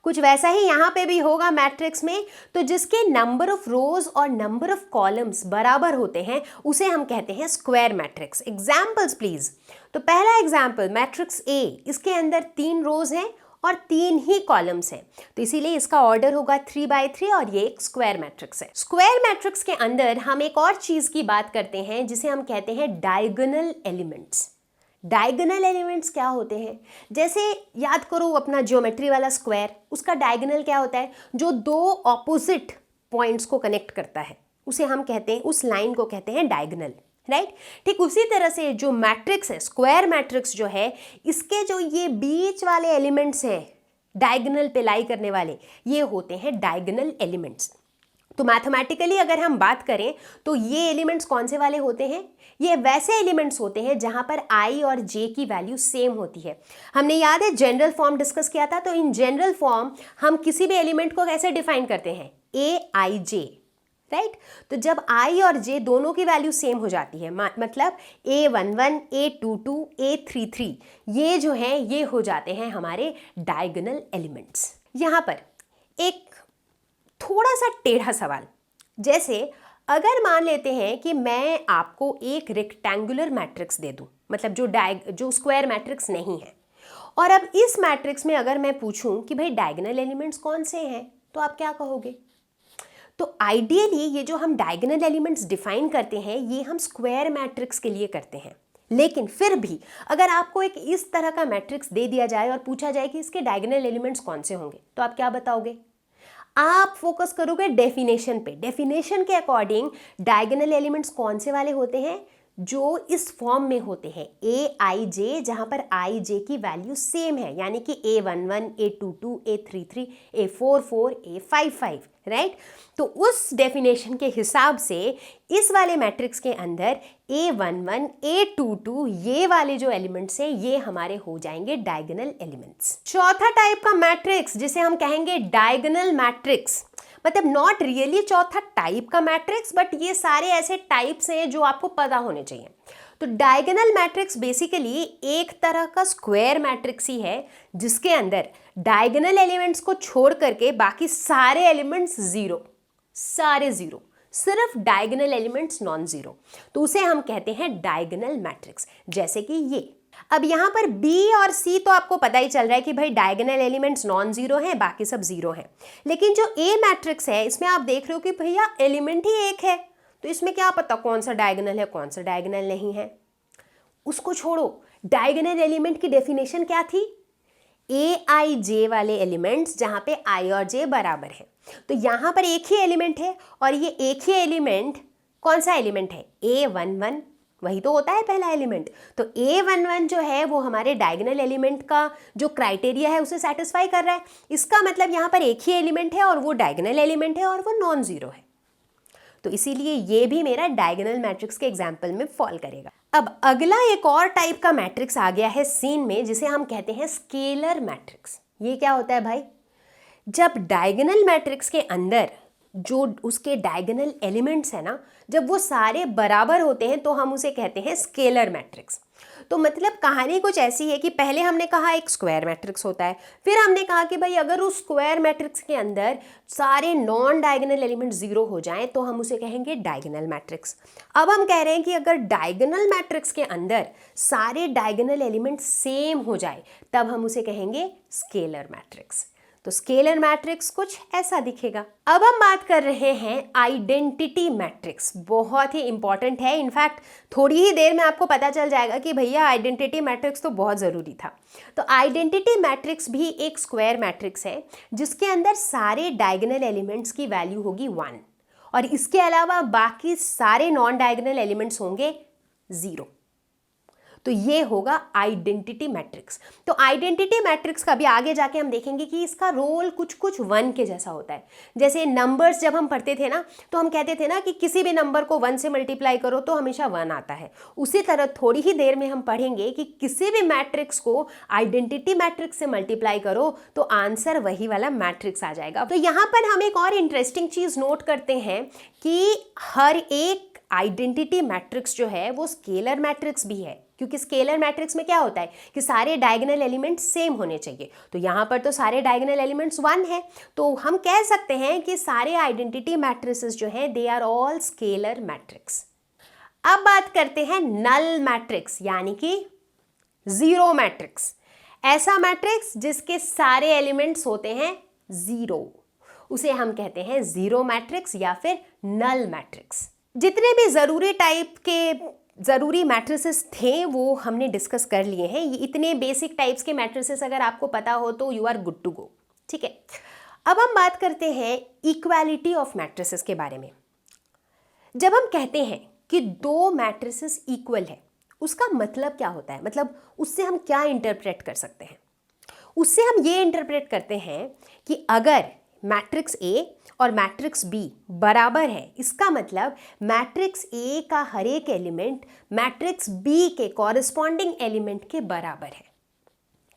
कुछ वैसा ही यहां पे भी होगा मैट्रिक्स में। तो जिसके नंबर ऑफ रोज और नंबर ऑफ कॉलम्स बराबर होते हैं उसे हम कहते हैं स्क्वायर मैट्रिक्स। Examples please. तो पहला एग्जाम्पल मैट्रिक्स ए, इसके अंदर 3 रोज हैं और 3 ही कॉलम्स हैं, तो इसीलिए इसका ऑर्डर होगा 3/3 और ये एक स्क्वायर मैट्रिक्स है। स्क्वायर मैट्रिक्स के अंदर हम एक और चीज की बात करते हैं जिसे हम कहते हैं डायगोनल एलिमेंट्स। डायगोनल एलिमेंट्स क्या होते हैं? जैसे याद करो अपना ज्योमेट्री वाला स्क्वायर, उसका डायगोनल क्या होता है? जो दो ऑपोजिट पॉइंट्स को कनेक्ट करता है उसे हम कहते हैं, उस लाइन को कहते हैं डायगोनल, राइट? ठीक उसी तरह से जो मैट्रिक्स है, स्क्वायर मैट्रिक्स जो है, इसके जो ये बीच वाले एलिमेंट्स हैं डायगोनल पे लाई करने वाले, ये होते हैं डायगोनल एलिमेंट्स। तो मैथमेटिकली अगर हम बात करें तो ये एलिमेंट्स कौन से वाले होते हैं? ये वैसे एलिमेंट्स होते हैं जहां पर i और j की वैल्यू सेम होती है। हमने याद है जनरल फॉर्म डिस्कस किया था, तो इन जनरल फॉर्म हम किसी भी एलिमेंट को कैसे डिफाइन करते हैं? aij, right? तो जब i और j दोनों की वैल्यू सेम हो जाती है, मतलब a11, a22, a33, ये जो है ये हो जाते हैं हमारे डायगोनल एलिमेंट्स। यहाँ पर एक थोड़ा सा टेढ़ा सवाल, जैसे अगर मान लेते हैं कि मैं आपको एक रेक्टेंगुलर मैट्रिक्स दे दूं, मतलब जो स्क्वायर मैट्रिक्स नहीं है, और अब इस मैट्रिक्स में अगर मैं पूछूं कि भाई डायगोनल एलिमेंट्स कौन से हैं, तो आप क्या कहोगे? तो आइडियली ये जो हम डायगोनल एलिमेंट्स डिफाइन करते हैं ये हम स्क्वायर मैट्रिक्स के लिए करते हैं, लेकिन फिर भी अगर आपको एक इस तरह का मैट्रिक्स दे दिया जाए और पूछा जाए कि इसके डायगोनल एलिमेंट्स कौन से होंगे, तो आप क्या बताओगे? आप फोकस करोगे डेफिनेशन पे। डेफिनेशन के अकॉर्डिंग डायगोनल एलिमेंट्स कौन से वाले होते हैं? जो इस फॉर्म में होते हैं aij, जहां पर ij की वैल्यू सेम है, यानी कि a11, a22, a33, a44, a55, right? तो उस डेफिनेशन के हिसाब से इस वाले मैट्रिक्स के अंदर a11, a22 ये वाले जो एलिमेंट्स हैं ये हमारे हो जाएंगे डायगोनल एलिमेंट्स। चौथा टाइप का मैट्रिक्स जिसे हम कहेंगे डायगोनल मैट्रिक्स, मतलब नॉट रियली चौथा टाइप का मैट्रिक्स, बट ये सारे ऐसे टाइप्स हैं जो आपको पता होने चाहिए। तो डायगोनल मैट्रिक्स बेसिकली एक तरह का स्क्वायर मैट्रिक्स ही है जिसके अंदर डायगोनल एलिमेंट्स को छोड़ करके बाकी सारे एलिमेंट्स जीरो, सारे जीरो, सिर्फ डायगोनल एलिमेंट्स नॉन जीरो, तो उसे हम कहते हैं डायगोनल मैट्रिक्स। जैसे कि ये अब यहाँ पर B और C तो आपको पता ही चल रहा है कि भाई डायगोनल एलिमेंट्स नॉन जीरो हैं, बाकी सब जीरो हैं, लेकिन जो A मैट्रिक्स है इसमें आप देख रहे हो कि भैया एलिमेंट ही एक है, तो इसमें क्या पता कौन सा डायगोनल है कौन सा डायगोनल नहीं है। उसको छोड़ो, डायगोनल एलिमेंट की डेफिनेशन क्या थी? aij वाले एलिमेंट्स जहाँ पे i और j बराबर है। तो यहाँ पर एक ही एलिमेंट है और ये एक ही एलिमेंट कौन सा एलिमेंट है? a11, वही तो होता है पहला एलिमेंट। तो a11 जो है वो हमारे डायगोनल एलिमेंट का जो क्राइटेरिया है उसे सेटिस्फाई कर रहा है। इसका मतलब यहाँ पर एक ही एलिमेंट है और वो डायगोनल एलिमेंट है और वो नॉन जीरो है, तो इसीलिए ये भी मेरा डायगोनल मैट्रिक्स के एग्जाम्पल में फॉल करेगा। अब अगला एक और टाइप का मैट्रिक्स आ गया है सीन में जिसे हम कहते हैं स्केलर मैट्रिक्स। ये क्या होता है भाई? जब डायगोनल मैट्रिक्स के अंदर जो उसके डायगोनल एलिमेंट्स है ना, जब वो सारे बराबर होते हैं तो हम उसे कहते हैं स्केलर मैट्रिक्स। तो मतलब कहानी कुछ ऐसी है कि पहले हमने कहा एक स्क्वायर मैट्रिक्स होता है, फिर हमने कहा कि भाई अगर उस स्क्वायर मैट्रिक्स के अंदर सारे नॉन डायगोनल एलिमेंट जीरो हो जाएं तो हम उसे कहेंगे डायगोनल मैट्रिक्स। अब हम कह रहे हैं कि अगर डायगोनल मैट्रिक्स के अंदर सारे डायगोनल एलिमेंट सेम हो जाए तब हम उसे कहेंगे स्केलर मैट्रिक्स। तो स्केलर मैट्रिक्स कुछ ऐसा दिखेगा। अब हम बात कर रहे हैं आइडेंटिटी मैट्रिक्स। बहुत ही इंपॉर्टेंट है, इनफैक्ट थोड़ी ही देर में आपको पता चल जाएगा कि भैया आइडेंटिटी मैट्रिक्स तो बहुत ज़रूरी था। तो आइडेंटिटी मैट्रिक्स भी एक स्क्वायर मैट्रिक्स है जिसके अंदर सारे डायगोनल एलिमेंट्स की वैल्यू होगी 1 और इसके अलावा बाकी सारे नॉन डायगोनल एलिमेंट्स होंगे 0। तो ये होगा आइडेंटिटी मैट्रिक्स। तो आइडेंटिटी मैट्रिक्स का भी आगे जाके हम देखेंगे कि इसका रोल कुछ कुछ 1 के जैसा होता है। जैसे नंबर्स जब हम पढ़ते थे ना तो हम कहते थे ना कि किसी भी नंबर को 1 से मल्टीप्लाई करो तो हमेशा 1 आता है। उसी तरह थोड़ी ही देर में हम पढ़ेंगे कि किसी भी मैट्रिक्स को आइडेंटिटी मैट्रिक्स से मल्टीप्लाई करो तो आंसर वही वाला मैट्रिक्स आ जाएगा। तो यहाँ पर हम एक और इंटरेस्टिंग चीज़ नोट करते हैं कि हर एक आइडेंटिटी मैट्रिक्स जो है वो स्केलर मैट्रिक्स भी है, क्योंकि स्केलर मैट्रिक्स में क्या होता है कि सारे डायगोनल एलिमेंट्स सेम होने चाहिए। तो यहाँ पर तो सारे डायगोनल एलिमेंट्स 1 है, तो हम कह सकते हैं कि सारे आइडेंटिटी मैट्रिसेस जो हैं they are all scalar matrix. अब बात करते हैं नल मैट्रिक्स यानी कि जीरो मैट्रिक्स। ऐसा मैट्रिक्स जिसके सारे एलिमेंट्स होते हैं जीरो, उसे हम कहते हैं जीरो मैट्रिक्स या फिर नल मैट्रिक्स। जितने भी जरूरी टाइप के ज़रूरी मैट्रिसेस थे वो हमने डिस्कस कर लिए हैं। ये इतने बेसिक टाइप्स के मैट्रिसेस अगर आपको पता हो तो you are good to go. ठीक है, अब हम बात करते हैं इक्वालिटी ऑफ मैट्रिसेस के बारे में। जब हम कहते हैं कि दो मैट्रिसेस इक्वल है, उसका मतलब क्या होता है, मतलब उससे हम क्या इंटरप्रेट कर सकते हैं? उससे हम ये इंटरप्रेट करते हैं कि अगर मैट्रिक्स ए और मैट्रिक्स बी बराबर है, इसका मतलब मैट्रिक्स ए का हर एक एलिमेंट मैट्रिक्स बी के कॉरेस्पॉन्डिंग एलिमेंट के बराबर है।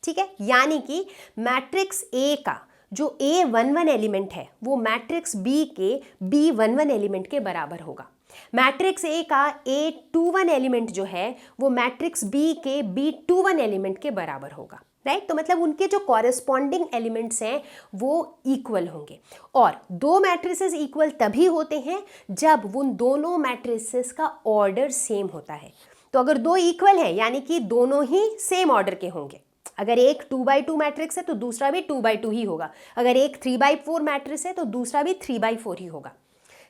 ठीक है, यानी कि मैट्रिक्स ए का जो A11 एलिमेंट है वो मैट्रिक्स बी के B11 एलिमेंट के बराबर होगा। मैट्रिक्स ए का A21 एलिमेंट जो है वो मैट्रिक्स बी के B21 एलिमेंट के बराबर होगा। राइट, तो मतलब उनके जो कॉरेस्पॉन्डिंग एलिमेंट्स हैं वो इक्वल होंगे। और दो मैट्रिसेस इक्वल तभी होते हैं जब उन दोनों मैट्रिसेस का ऑर्डर सेम होता है। तो अगर दो इक्वल है यानी कि दोनों ही सेम ऑर्डर के होंगे। अगर एक 2x2 मैट्रिक्स है तो दूसरा भी 2x2 ही होगा। अगर एक 3x4 मैट्रिक्स है तो दूसरा भी 3x4 ही होगा।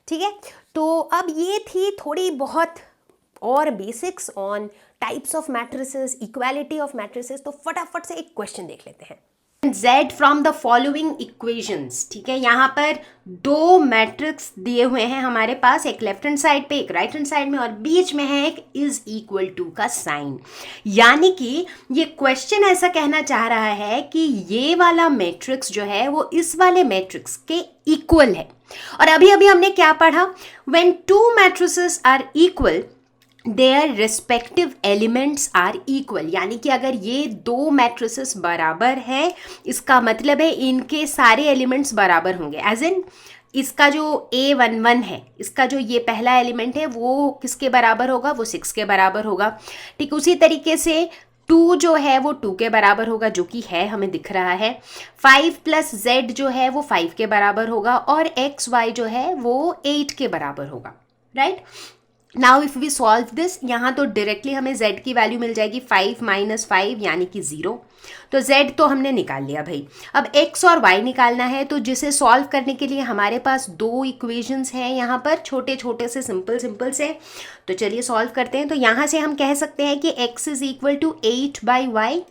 ठीक है, तो अब ये थी थोड़ी बहुत और basics on types of matrices, equality of matrices. तो फटाफट से एक क्वेश्चन देख लेते हैं। Z from the following equations. ठीक है, यहाँ पर दो मैट्रिक्स दिए हुए हैं हमारे पास, एक लेफ्ट हैंड साइड पे एक राइट हैंड साइड में, और बीच में है एक इज इक्वल टू का साइन। यानी कि ये क्वेश्चन ऐसा कहना चाह रहा है कि ये वाला मैट्रिक्स जो है वो इस वाले मैट्रिक्स के इक्वल है। और अभी अभी हमने क्या पढ़ा, when two matrices are equal their respective elements are equal. यानी कि अगर ये दो मैट्रिसेस बराबर है इसका मतलब है इनके सारे एलिमेंट्स बराबर होंगे। एज इन इसका जो A11 है, इसका जो ये पहला एलिमेंट है वो किसके बराबर होगा, वो 6 के बराबर होगा। ठीक उसी तरीके से 2 जो है वो 2 के बराबर होगा, जो कि है हमें दिख रहा है। 5 + Z जो है वो 5 के बराबर होगा, और XY जो है वो 8 के बराबर होगा। Right, now if we solve this, यहाँ तो डायरेक्टली हमें z की वैल्यू मिल जाएगी 5 - 5 यानी कि 0। तो z तो हमने निकाल लिया भाई। अब x और y निकालना है, तो जिसे सॉल्व करने के लिए हमारे पास दो इक्वेशंस हैं यहाँ पर, छोटे छोटे से सिंपल से। तो चलिए सॉल्व करते हैं। तो यहाँ से हम कह सकते हैं कि x = 8/y,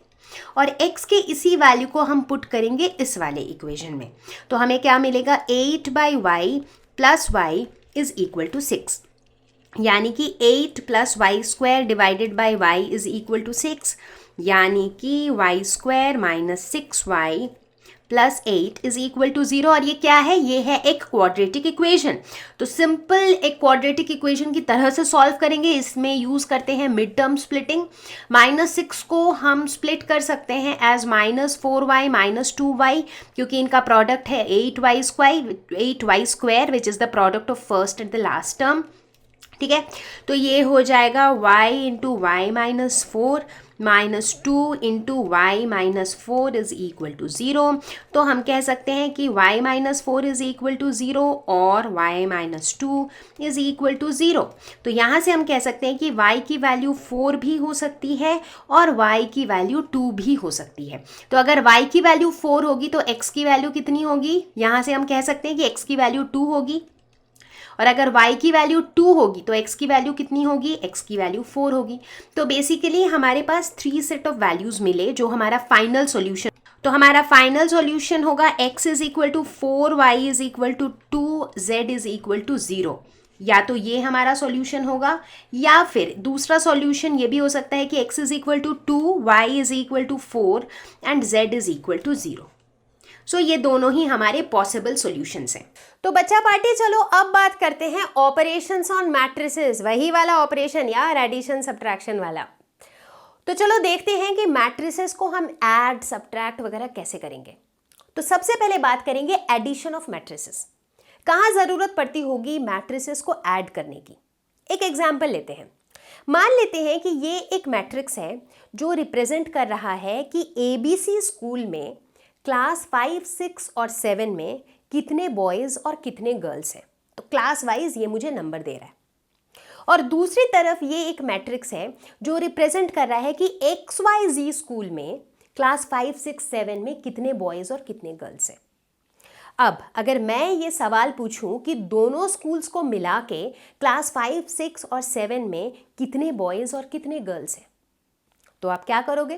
और x के इसी वैल्यू को हम पुट करेंगे इस वाले इक्वेशन में। तो हमें क्या मिलेगा, 8/y + y = 6, यानी कि 8 + y² डिवाइडेड बाई y = 6, यानी कि y² - 6y + 8 = 0। और ये क्या है, ये है एक क्वाड्रेटिक इक्वेशन। तो सिंपल एक क्वाड्रेटिक इक्वेशन की तरह से सॉल्व करेंगे। इसमें यूज़ करते हैं मिड टर्म स्प्लिटिंग। -6 को हम स्प्लिट कर सकते हैं एज -4y - 2y, क्योंकि इनका प्रोडक्ट है 8y² which is the product of first and the last term. ठीक है, तो ये हो जाएगा y × y - 4 -2 × y - 4 = 0। तो हम कह सकते हैं कि y - 4 = 0 और y - 2 = 0। तो यहाँ से हम कह सकते हैं कि y की वैल्यू 4 भी हो सकती है और y की वैल्यू 2 भी हो सकती है। तो अगर y की वैल्यू 4 होगी तो x की वैल्यू कितनी होगी, यहाँ से हम कह सकते हैं कि x की वैल्यू 2 होगी, और अगर y की वैल्यू 2 होगी तो x की वैल्यू कितनी होगी, x की वैल्यू 4 होगी। तो बेसिकली हमारे पास 3 सेट ऑफ वैल्यूज़ मिले जो हमारा फाइनल सॉल्यूशन। तो हमारा फाइनल सॉल्यूशन होगा x = 4, y = 2, z = 0। या तो ये हमारा सॉल्यूशन होगा, या फिर दूसरा सॉल्यूशन ये भी हो सकता है कि x = 2, y = 4 एंड z = 0। सो ये दोनों ही हमारे पॉसिबल सॉल्यूशंस हैं। तो बच्चा पार्टी, चलो अब बात करते हैं ऑपरेशंस ऑन मैट्रिसेस, वही वाला ऑपरेशन यार, एडिशन सब्ट्रैक्शन वाला। तो चलो देखते हैं कि मैट्रिसेस को हम ऐड सब्ट्रैक्ट वगैरह कैसे करेंगे। तो सबसे पहले बात करेंगे एडिशन ऑफ मैट्रिसेस। कहाँ ज़रूरत पड़ती होगी मैट्रिसेस को ऐड करने की। एक एग्जाम्पल लेते हैं। मान लेते हैं कि ये एक मैट्रिक्स है जो रिप्रेजेंट कर रहा है कि ABC स्कूल में क्लास 5, 6 और 7 में कितने बॉयज़ और कितने गर्ल्स हैं। तो क्लास वाइज ये मुझे नंबर दे रहा है। और दूसरी तरफ ये एक मैट्रिक्स है जो रिप्रेजेंट कर रहा है कि XYZ स्कूल में क्लास 5, 6, 7 में कितने बॉयज़ और कितने गर्ल्स हैं। अब अगर मैं ये सवाल पूछूं कि दोनों स्कूल्स को मिला के क्लास 5, 6 और 7 में कितने बॉयज़ और कितने गर्ल्स हैं, तो आप क्या करोगे?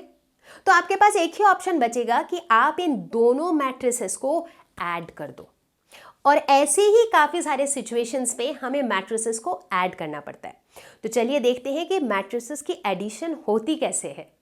तो आपके पास एक ही ऑप्शन बचेगा कि आप इन दोनों मैट्रिसेस को ऐड कर दो। और ऐसे ही काफ़ी सारे सिचुएशंस पे हमें मैट्रिसेस को ऐड करना पड़ता है। तो चलिए देखते हैं कि मैट्रिसेस की एडिशन होती कैसे है।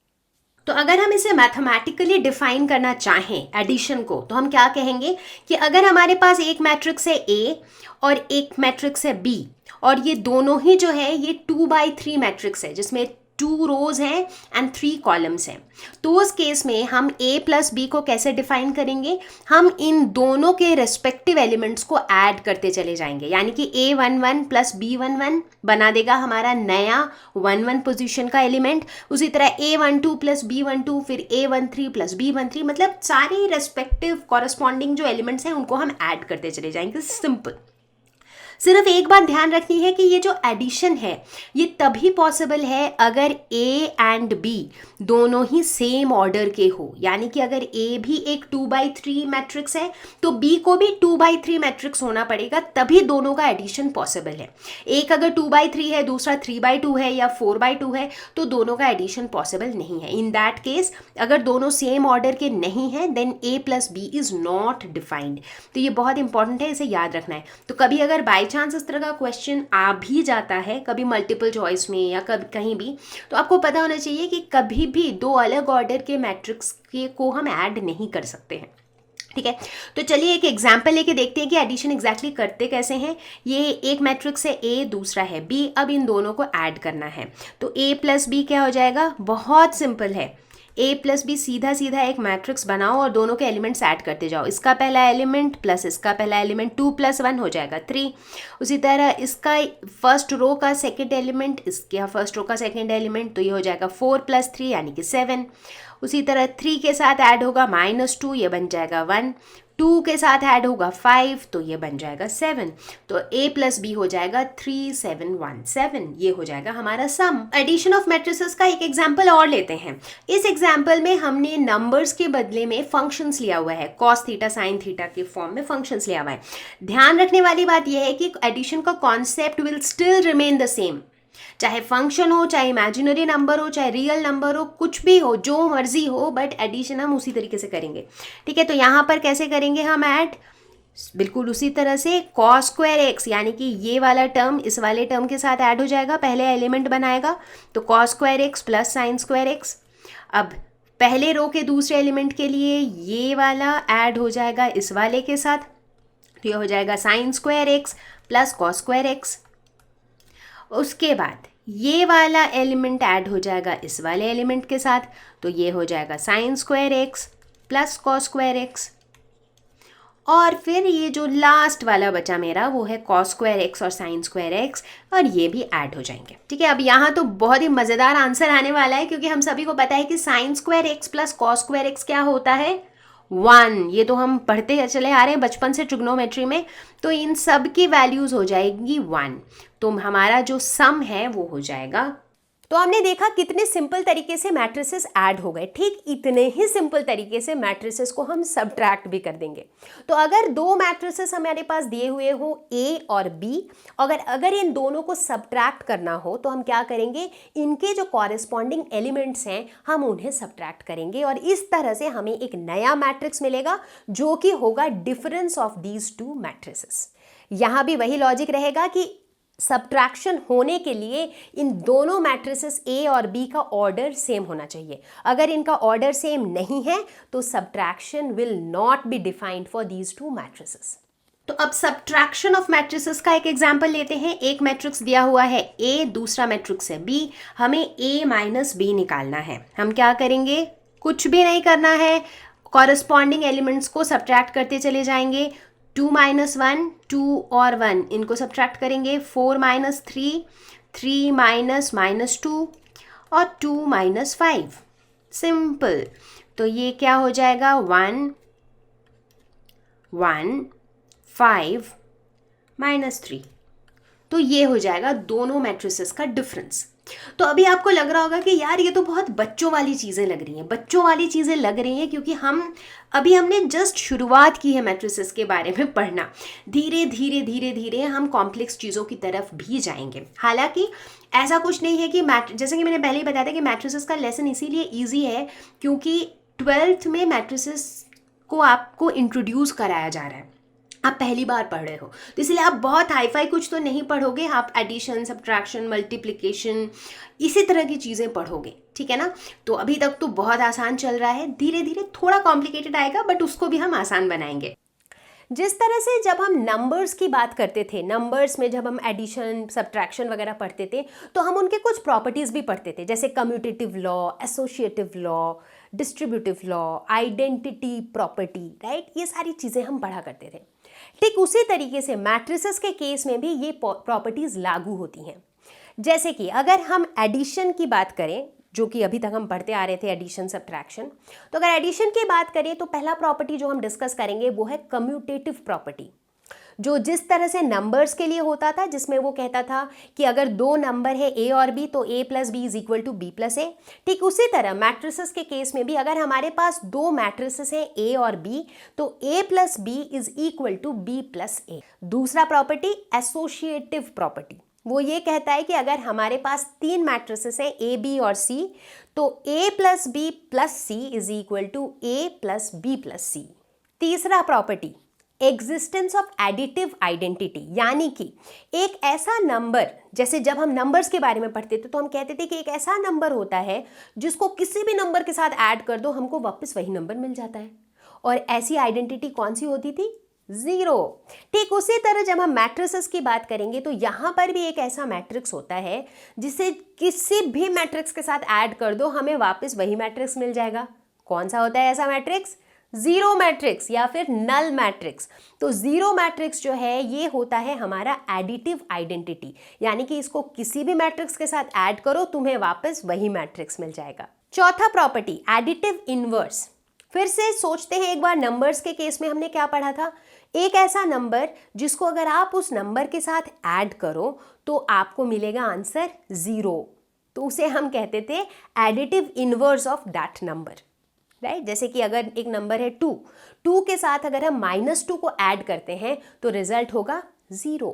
तो अगर हम इसे मैथमेटिकली डिफाइन करना चाहें एडिशन को, तो हम क्या कहेंगे कि अगर हमारे पास एक मैट्रिक्स है A और एक मैट्रिक्स है B, और ये दोनों ही जो है ये 2/3 मैट्रिक्स है जिसमें 2 रोज हैं एंड 3 कॉलम्स हैं, तो उस केस में हम A प्लस B को कैसे डिफाइन करेंगे? हम इन दोनों के रेस्पेक्टिव एलिमेंट्स को ऐड करते चले जाएंगे, यानी कि A11 प्लस B11 बना देगा हमारा नया 1 पोजीशन का एलिमेंट। उसी तरह A12 प्लस B12, फिर A13 प्लस B13, मतलब सारे रेस्पेक्टिव कॉरस्पॉन्डिंग जो एलिमेंट्स हैं उनको हम ऐड करते चले जाएंगे। सिंपल। सिर्फ एक बात ध्यान रखनी है कि ये जो एडिशन है ये तभी पॉसिबल है अगर A एंड B दोनों ही सेम ऑर्डर के हो, यानी कि अगर A भी एक 2/3 मैट्रिक्स है तो B को भी 2/3 मैट्रिक्स होना पड़ेगा, तभी दोनों का एडिशन पॉसिबल है। एक अगर 2/3 है, दूसरा 3/2 है या 4/2 है, तो दोनों का एडिशन पॉसिबल नहीं है। इन दैट केस अगर दोनों सेम ऑर्डर के नहीं हैं then A plus B is not defined. तो ये बहुत इंपॉर्टेंट है, इसे याद रखना है। तो कभी अगर बाई चांस इस तरह का क्वेश्चन आ भी जाता है, कभी मल्टीपल चॉइस में या कभी कहीं भी, तो आपको पता होना चाहिए कि कभी भी 2 अलग ऑर्डर के मैट्रिक्स के को हम ऐड नहीं कर सकते हैं। ठीक है, तो चलिए एक एग्जाम्पल लेके देखते हैं कि एडिशन एग्जैक्टली करते कैसे हैं। ये एक मैट्रिक्स है A, दूसरा है B, अब इन दोनों को ऐड करना है। तो A प्लस B क्या हो जाएगा? बहुत सिंपल है, A प्लस बी सीधा सीधा एक मैट्रिक्स बनाओ और दोनों के एलिमेंट्स ऐड करते जाओ। इसका पहला एलिमेंट प्लस इसका पहला एलिमेंट, 2 + 1 हो जाएगा 3। उसी तरह इसका फर्स्ट रो का सेकंड एलिमेंट, इसके फर्स्ट रो का सेकंड एलिमेंट, तो ये हो जाएगा 4 + 3 यानी कि 7। उसी तरह 3 के साथ ऐड होगा -2, ये बन जाएगा 1। 2 के साथ ऐड होगा 5, तो ये बन जाएगा 7। तो A प्लस B हो जाएगा 3, 7, 1, 7। ये हो जाएगा हमारा सम। एडिशन ऑफ मैट्रिसेस का एक एग्जाम्पल और लेते हैं। इस एग्जाम्पल में हमने नंबर्स के बदले में फंक्शंस लिया हुआ है, cos थीटा sin थीटा के फॉर्म में फंक्शंस लिया हुआ है। ध्यान रखने वाली बात यह है कि एडिशन का concept will still remain the same, चाहे फंक्शन हो, चाहे इमेजिनरी नंबर हो, चाहे रियल नंबर हो, कुछ भी हो, जो मर्जी हो, बट एडिशन हम उसी तरीके से करेंगे। ठीक है, तो यहाँ पर कैसे करेंगे हम ऐड? बिल्कुल उसी तरह से cos स्क्वायर एक्स, यानी कि ये वाला टर्म इस वाले टर्म के साथ ऐड हो जाएगा, पहले एलिमेंट बनाएगा, तो cos square x plus sine square x. अब पहले रो के दूसरे एलिमेंट के लिए ये वाला ऐड हो जाएगा इस वाले के साथ, तो ये हो जाएगा sine square x plus cos square x. उसके बाद ये वाला एलिमेंट ऐड हो जाएगा इस वाले एलिमेंट के साथ, तो ये हो जाएगा sine square x plus cos square x. और फिर ये जो लास्ट वाला बचा मेरा वो है cos स्क्वायर एक्स और साइन स्क्वायर एक्स, और ये भी ऐड हो जाएंगे। ठीक है, अब यहाँ तो बहुत ही मज़ेदार आंसर आने वाला है, क्योंकि हम सभी को पता है कि sine square x plus cos square x क्या होता है? 1। ये तो हम पढ़ते चले आ रहे हैं बचपन से ट्रिग्नोमेट्री में, तो इन सब की वैल्यूज़ हो जाएगी 1। तो हमारा जो सम है वो हो जाएगा। तो हमने देखा कितने सिंपल तरीके से मैट्रिसेस ऐड हो गए, ठीक इतने ही सिंपल तरीके से मैट्रिसेस को हम सब्ट्रैक्ट भी कर देंगे। तो अगर 2 मैट्रिसेस हमारे पास दिए हुए हो A और B, अगर इन दोनों को सब्ट्रैक्ट करना हो तो हम क्या करेंगे? इनके जो कॉरेस्पॉन्डिंग एलिमेंट्स हैं हम उन्हें सब्ट्रैक्ट करेंगे, और इस तरह से हमें एक नया मैट्रिक्स मिलेगा जो कि होगा डिफरेंस ऑफ दीज 2 मैट्रिसेस। यहाँ भी वही लॉजिक रहेगा कि सब्ट्रैक्शन होने के लिए इन दोनों मैट्रिसेस A और B का ऑर्डर सेम होना चाहिए। अगर इनका ऑर्डर सेम नहीं है तो subtraction will not be defined for these 2 matrices. तो अब सब्ट्रैक्शन ऑफ मैट्रिसेस का एक एग्जांपल लेते हैं। एक मैट्रिक्स दिया हुआ है A, दूसरा मैट्रिक्स है B, हमें A माइनस B निकालना है। हम क्या करेंगे? कुछ भी नहीं करना है, कॉरेस्पॉन्डिंग एलिमेंट्स को सब्ट्रैक्ट करते चले जाएंगे। 2 - 1, 2 और 1 इनको सब्ट्रैक्ट करेंगे। 4 - 3, 3 - -2 और 2 - 5। सिंपल। तो ये क्या हो जाएगा? 1, 1, 5 - 3। तो ये हो जाएगा दोनों मैट्रिसेस का डिफरेंस। तो अभी आपको लग रहा होगा कि यार ये तो बहुत बच्चों वाली चीज़ें लग रही हैं, बच्चों वाली चीज़ें लग रही हैं क्योंकि हमने जस्ट शुरुआत की है मैट्रिसेस के बारे में पढ़ना। धीरे धीरे धीरे धीरे हम कॉम्प्लेक्स चीज़ों की तरफ भी जाएंगे। हालांकि ऐसा कुछ नहीं है कि जैसे कि मैंने पहले ही बताया था कि मैट्रिसेस का लेसन इसीलिए ईजी है क्योंकि 12th में मैट्रिसेस को आपको इंट्रोड्यूस कराया जा रहा है, आप पहली बार पढ़ रहे हो, तो इसलिए आप बहुत हाईफाई कुछ तो नहीं पढ़ोगे, आप एडिशन, सब्ट्रैक्शन, मल्टीप्लिकेशन इसी तरह की चीज़ें पढ़ोगे, ठीक है ना। तो अभी तक तो बहुत आसान चल रहा है, धीरे धीरे थोड़ा कॉम्प्लिकेटेड आएगा बट उसको भी हम आसान बनाएंगे। जिस तरह से जब हम नंबर्स की बात करते थे, नंबर्स में जब हम एडिशन, सब्ट्रैक्शन वगैरह पढ़ते थे तो हम उनके कुछ प्रॉपर्टीज़ भी पढ़ते थे, जैसे commutative law, associative law, distributive law, identity property, right, ये सारी चीज़ें हम पढ़ा करते थे। ठीक उसी तरीके से मैट्रिसेस के केस में भी ये प्रॉपर्टीज़ लागू होती हैं। जैसे कि अगर हम एडिशन की बात करें, जो कि अभी तक हम पढ़ते आ रहे थे, एडिशन, सब्ट्रैक्शन, तो अगर एडिशन की बात करें तो पहला प्रॉपर्टी जो हम डिस्कस करेंगे वो है कम्यूटेटिव प्रॉपर्टी, जो जिस तरह से नंबर्स के लिए होता था, जिसमें वो कहता था कि अगर दो नंबर है a और b तो a plus B is equal to b plus a. ठीक उसी तरह मैट्रिसेस के केस में भी अगर हमारे पास दो मैट्रिसेस हैं a और b तो a plus B is equal to b plus a. दूसरा प्रॉपर्टी एसोसिएटिव प्रॉपर्टी, वो ये कहता है कि अगर हमारे पास तीन मैट्रिसेस हैं a b और c तो a plus b plus c is equal to a plus b plus c. तीसरा property existence of additive identity, यानी कि एक ऐसा नंबर, जैसे जब हम नंबर्स के बारे में पढ़ते थे तो हम कहते थे कि एक ऐसा नंबर होता है जिसको किसी भी नंबर के साथ ऐड कर दो हमको वापस वही नंबर मिल जाता है, और ऐसी आइडेंटिटी कौन सी होती थी? जीरो। ठीक उसी तरह जब हम मैट्रिसेस की बात करेंगे तो यहाँ पर भी एक ऐसा मैट्रिक्स होता है जिसे किसी भी मैट्रिक्स के साथ ऐड कर दो हमें वापस वही मैट्रिक्स मिल जाएगा। कौन सा होता है ऐसा मैट्रिक्स? जीरो मैट्रिक्स या फिर नल मैट्रिक्स। तो जीरो मैट्रिक्स जो है ये होता है हमारा एडिटिव आइडेंटिटी, यानी कि इसको किसी भी मैट्रिक्स के साथ ऐड करो तुम्हें वापस वही मैट्रिक्स मिल जाएगा। चौथा प्रॉपर्टी एडिटिव इनवर्स। फिर से सोचते हैं एक बार, नंबर्स के केस में हमने क्या पढ़ा था? एक ऐसा नंबर जिसको अगर आप उस नंबर के साथ ऐड करो तो आपको मिलेगा आंसर जीरो, तो उसे हम कहते थे additive inverse of that number, right. जैसे कि अगर एक नंबर है 2 के साथ अगर हम -2 को ऐड करते हैं तो रिजल्ट होगा जीरो।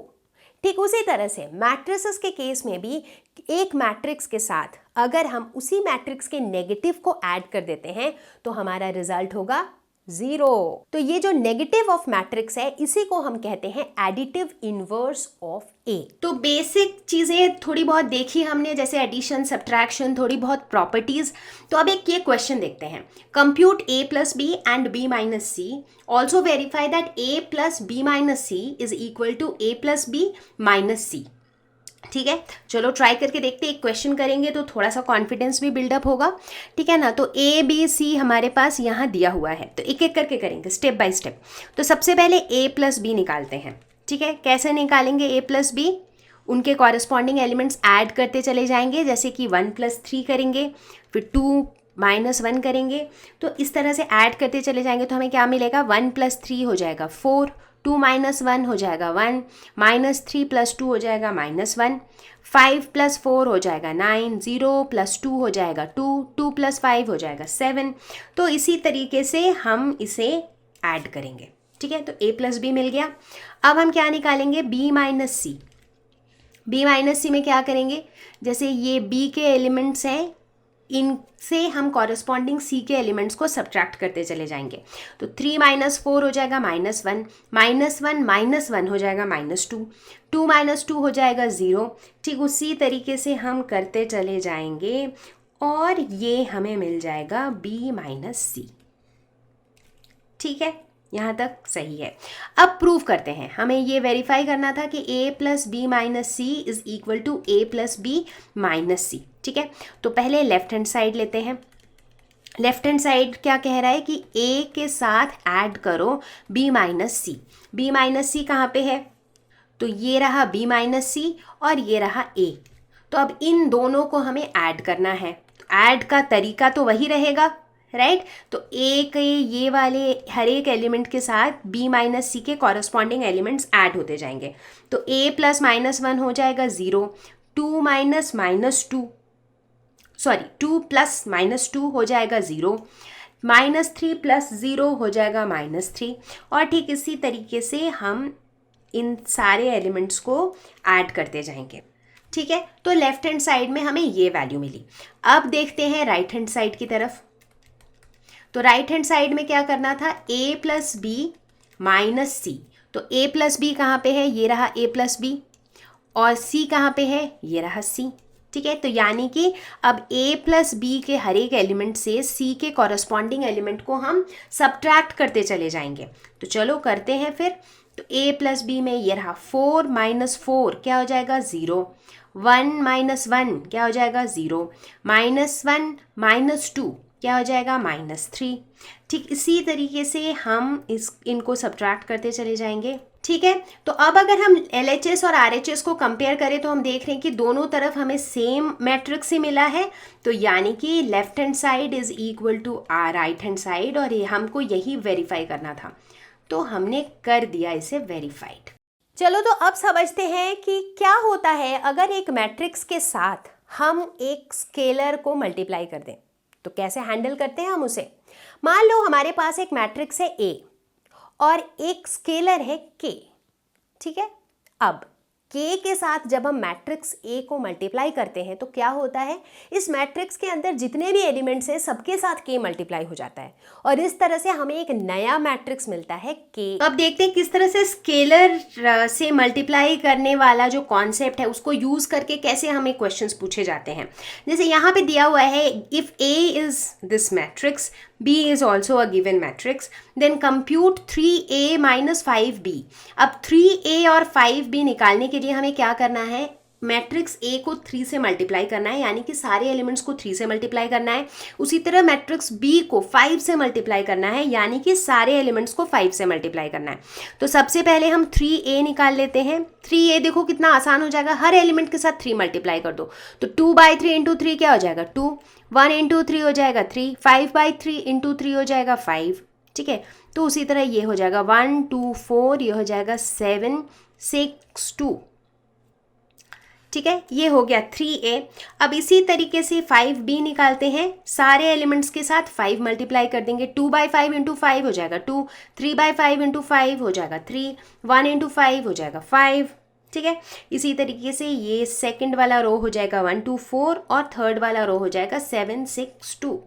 ठीक उसी तरह से मैट्रिसेस के केस में भी एक मैट्रिक्स के साथ अगर हम उसी मैट्रिक्स के नेगेटिव को ऐड कर देते हैं तो हमारा रिजल्ट होगा जीरो। तो ये जो नेगेटिव ऑफ मैट्रिक्स है इसी को हम कहते हैं एडिटिव इनवर्स ऑफ ए। तो बेसिक चीजें थोड़ी बहुत देखी हमने, जैसे एडिशन, सब्ट्रैक्शन, थोड़ी बहुत प्रॉपर्टीज। तो अब एक ये क्वेश्चन देखते हैं, compute a plus b and b minus c, also verify that a plus b minus c is equal to a plus b minus c. ठीक है, चलो ट्राई करके देखते हैं। एक क्वेश्चन करेंगे तो थोड़ा सा कॉन्फिडेंस भी बिल्डअप होगा, ठीक है ना। तो ए बी सी हमारे पास यहाँ दिया हुआ है, तो एक एक करके करेंगे स्टेप बाय स्टेप। तो सबसे पहले ए प्लस बी निकालते हैं, ठीक है। कैसे निकालेंगे ए प्लस बी? उनके कॉरेस्पॉन्डिंग एलिमेंट्स ऐड करते चले जाएंगे, जैसे कि 1 + 3 करेंगे, फिर 2 - 1 करेंगे, तो इस तरह से ऐड करते चले जाएंगे। तो हमें क्या मिलेगा? 1 + 3 हो जाएगा 4, 2 - 1 हो जाएगा 1, -3 + 2 हो जाएगा -1, 5 + 4 हो जाएगा 9, 0 + 2 हो जाएगा 2, 2 + 5 हो जाएगा 7। तो इसी तरीके से हम इसे ऐड करेंगे, ठीक है। तो a प्लस बी मिल गया। अब हम क्या निकालेंगे? b माइनस सी। b माइनस सी में क्या करेंगे? जैसे ये b के एलिमेंट्स हैं, इनसे हम कॉरेस्पॉन्डिंग c के एलिमेंट्स को सब्ट्रैक्ट करते चले जाएंगे। तो 3 - 4 हो जाएगा -1, -1 - 1 हो जाएगा -2, 2 - 2 हो जाएगा 0। ठीक उसी तरीके से हम करते चले जाएंगे और ये हमें मिल जाएगा b माइनस सी। ठीक है, यहाँ तक सही है। अब प्रूव करते हैं, हमें ये वेरीफाई करना था कि a plus b minus c is equal to a plus b minus c, ठीक है। तो पहले लेफ्ट हैंड साइड लेते हैं। लेफ्ट हैंड साइड क्या कह रहा है कि a के साथ ऐड करो b माइनस सी। b माइनस सी कहाँ पे है? तो ये रहा b माइनस सी और ये रहा a। तो अब इन दोनों को हमें ऐड करना है। ऐड का तरीका तो वही रहेगा, राइट तो ए के ये वाले हर एक एलिमेंट के साथ बी माइनस सी के कॉरस्पॉन्डिंग एलिमेंट्स ऐड होते जाएंगे। तो ए प्लस -1 हो जाएगा 0, 2 प्लस -2 हो जाएगा 0, -3 प्लस 0 हो जाएगा -3, और ठीक इसी तरीके से हम इन सारे एलिमेंट्स को ऐड करते जाएंगे। ठीक है, तो लेफ्ट हैंड साइड में हमें ये वैल्यू मिली। अब देखते हैं राइट हैंड साइड की तरफ। तो राइट हैंड साइड में क्या करना था, a प्लस बी माइनस सी। तो a प्लस बी कहाँ पे है, ये रहा a प्लस बी, और c कहाँ पे है, ये रहा c। ठीक है, तो यानी कि अब a प्लस बी के हर एक एलिमेंट से c के कॉरस्पॉन्डिंग एलिमेंट को हम सब्ट्रैक्ट करते चले जाएंगे। तो चलो करते हैं फिर। तो a प्लस बी में ये रहा 4 माइनस 4 क्या हो जाएगा 0, 1 माइनस 1 क्या हो जाएगा 0, -1 -2 क्या हो जाएगा -3। ठीक इसी तरीके से हम इनको सब्ट्रैक्ट करते चले जाएंगे। ठीक है, तो अब अगर हम LHS और RHS को कंपेयर करें तो हम देख रहे हैं कि दोनों तरफ हमें सेम मैट्रिक्स ही मिला है। तो यानी कि left hand side is equal to right hand side, और ये हमको यही वेरीफाई करना था, तो हमने कर दिया इसे वेरीफाइड। चलो तो अब समझते हैं कि क्या होता है अगर एक मैट्रिक्स के साथ हम एक स्केलर को मल्टीप्लाई कर दें। तो कैसे हैंडल करते हैं हम उसे। मान लो हमारे पास एक मैट्रिक्स है A और एक स्केलर है K। ठीक है, अब K के साथ जब हम मैट्रिक्स A को मल्टीप्लाई करते हैं तो क्या होता है, इस मैट्रिक्स के अंदर जितने भी एलिमेंट्स हैं सबके साथ K मल्टीप्लाई हो जाता है, और इस तरह से हमें एक नया मैट्रिक्स मिलता है K। अब देखते हैं किस तरह से स्केलर से मल्टीप्लाई करने वाला जो कॉन्सेप्ट है उसको यूज करके कैसे हमें क्वेश्चंस पूछे जाते हैं। जैसे यहाँ पे दिया हुआ है, if A is this matrix, B is also a given matrix, then compute 3A minus 5B। अब 3A और 5B निकालने के लिए हमें क्या करना है, मैट्रिक्स A को 3 से मल्टीप्लाई करना है, यानी कि सारे एलिमेंट्स को 3 से मल्टीप्लाई करना है। उसी तरह मैट्रिक्स B को 5 से मल्टीप्लाई करना है, यानी कि सारे एलिमेंट्स को 5 से मल्टीप्लाई करना है। तो सबसे पहले हम 3A निकाल लेते हैं। 3A देखो कितना आसान हो जाएगा, हर एलिमेंट के साथ 3 मल्टीप्लाई कर दो। तो 2/3 इंटू 3 क्या हो जाएगा 2, 1 इंटू 3 हो जाएगा 3, 5/3 इंटू 3 हो जाएगा 5। ठीक है, तो उसी तरह ये हो जाएगा 1 2 4, ये हो जाएगा 7 6 2। ठीक है, ये हो गया 3A। अब इसी तरीके से 5B निकालते हैं, सारे एलिमेंट्स के साथ 5 मल्टीप्लाई कर देंगे। 2/5 इंटू 5 हो जाएगा 2, 3/5 इंटू 5 हो जाएगा 3, 1 इंटू 5 हो जाएगा 5। ठीक है, इसी तरीके से ये सेकंड वाला रो हो जाएगा 1 2 4, और थर्ड वाला रो हो जाएगा 7 6 2।